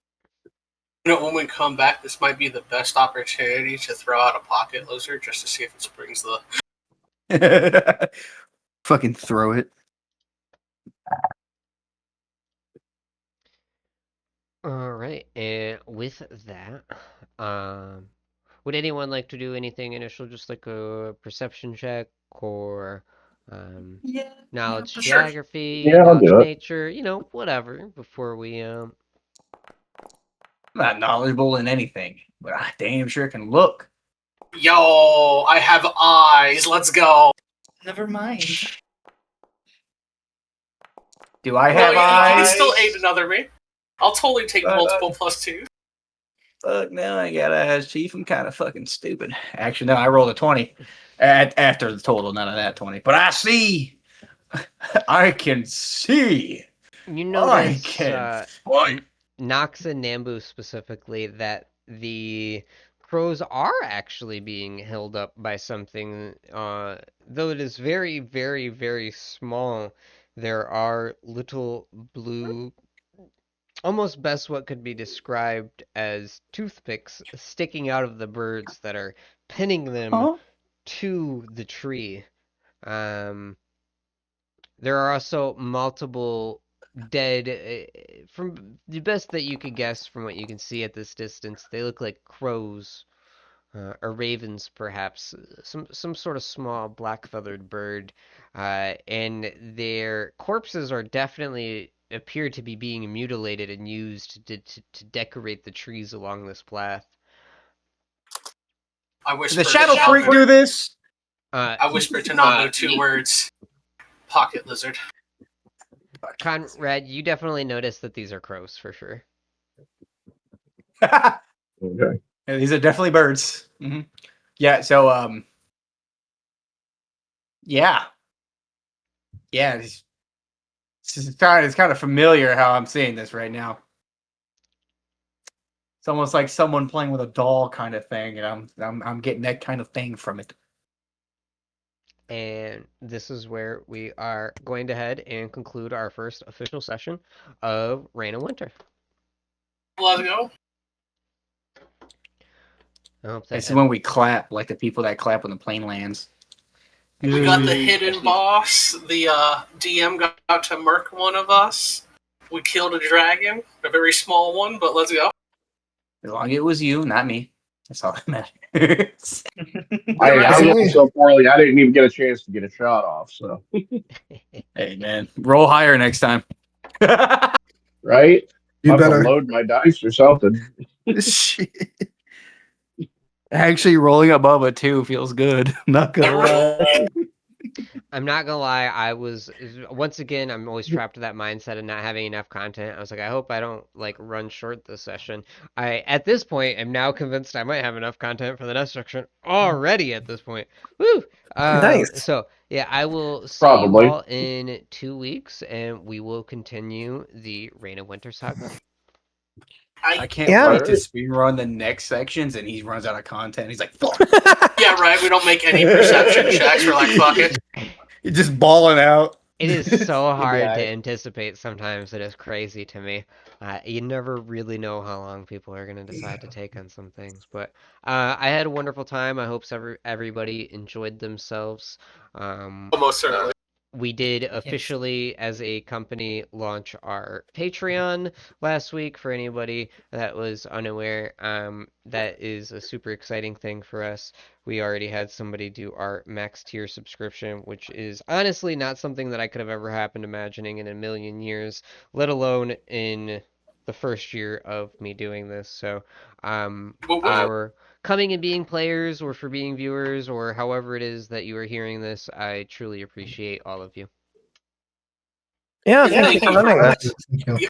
You know, when we come back, this might be the best opportunity to throw out a pocket lizard just to see if it springs the. Fucking throw it. All right, and with that, would anyone like to do anything initial, just like a perception check or knowledge Sure. geography, Yeah, I'll knowledge do it. nature, whatever, before we I'm not knowledgeable in anything, but I damn sure can look. Yo, I have eyes. Let's go. Never mind. Do I No, have you eyes? can still aid another me. I'll totally take multiple +2. Fuck, now I got eyes, Chief. I'm kind of fucking stupid. Actually, no, I rolled a 20 after the total, none of that 20. But I see. I can see. You I notice can fight. Nox and Nambu specifically that the crows are actually being held up by something, though it is very, very, very small. There are little blue, almost best what could be described as toothpicks sticking out of the birds that are pinning them Huh? to the tree. Um, there are also multiple dead, from the best that you could guess from what you can see at this distance, they look like crows or ravens, perhaps, some sort of small black feathered bird, and their corpses are definitely appear to be being mutilated and used to decorate the trees along this path. I Did whisper the Shadow Freak do this? I whisper to Nambu 2 words. Pocket lizard. Conrad, you definitely notice that these are crows for sure. Yeah, Okay. these are definitely birds. Mm-hmm. Yeah, so yeah. It's kind of familiar how I'm seeing this right now. It's almost like someone playing with a doll kind of thing, and I'm getting that kind of thing from it. And this is where we are going to head and conclude our first official session of Rain and Winter. Let's go. I hope This is when we clap, like the people that clap when the plane lands. We got the hidden boss. The DM got to murk one of us. We killed a dragon, a very small one, but let's go. As long as it was you, not me. That's all that matters. I rolled so poorly, I didn't even get a chance to get a shot off. So, Hey man, roll higher next time. right? You I'm better. gonna load my dice or something. Shit. Actually, rolling above a 2 feels good. I'm not gonna lie. I'm not gonna lie, I was once again I'm always trapped to that mindset of not having enough content. I was like, I hope I don't like run short this session. I at this point am now convinced I might have enough content for the next section already at this point. Woo! Nice. So yeah, I will see you Probably. all in 2 weeks and we will continue the Rain of Winter saga. I can't Yeah. wait to speed run the next sections, and he runs out of content. He's like, "Fuck!" Yeah, right. We don't make any perception checks. We're like, fuck it. He's just balling out. It is so You'll be hard to alright. anticipate sometimes. It is crazy to me. You never really know how long people are going to decide to take on some things. But I had a wonderful time. I hope everybody enjoyed themselves. Almost certainly. We did officially, as a company, launch our Patreon last week for anybody that was unaware. That is a super exciting thing for us. We already had somebody do our max tier subscription, which is honestly not something that I could have ever happened imagining in a million years, let alone in the first year of me doing this. So, for coming and being players or for being viewers or however it is that you are hearing this, I truly appreciate all of you. Yeah, thank you Thank for you. running this. Thank you.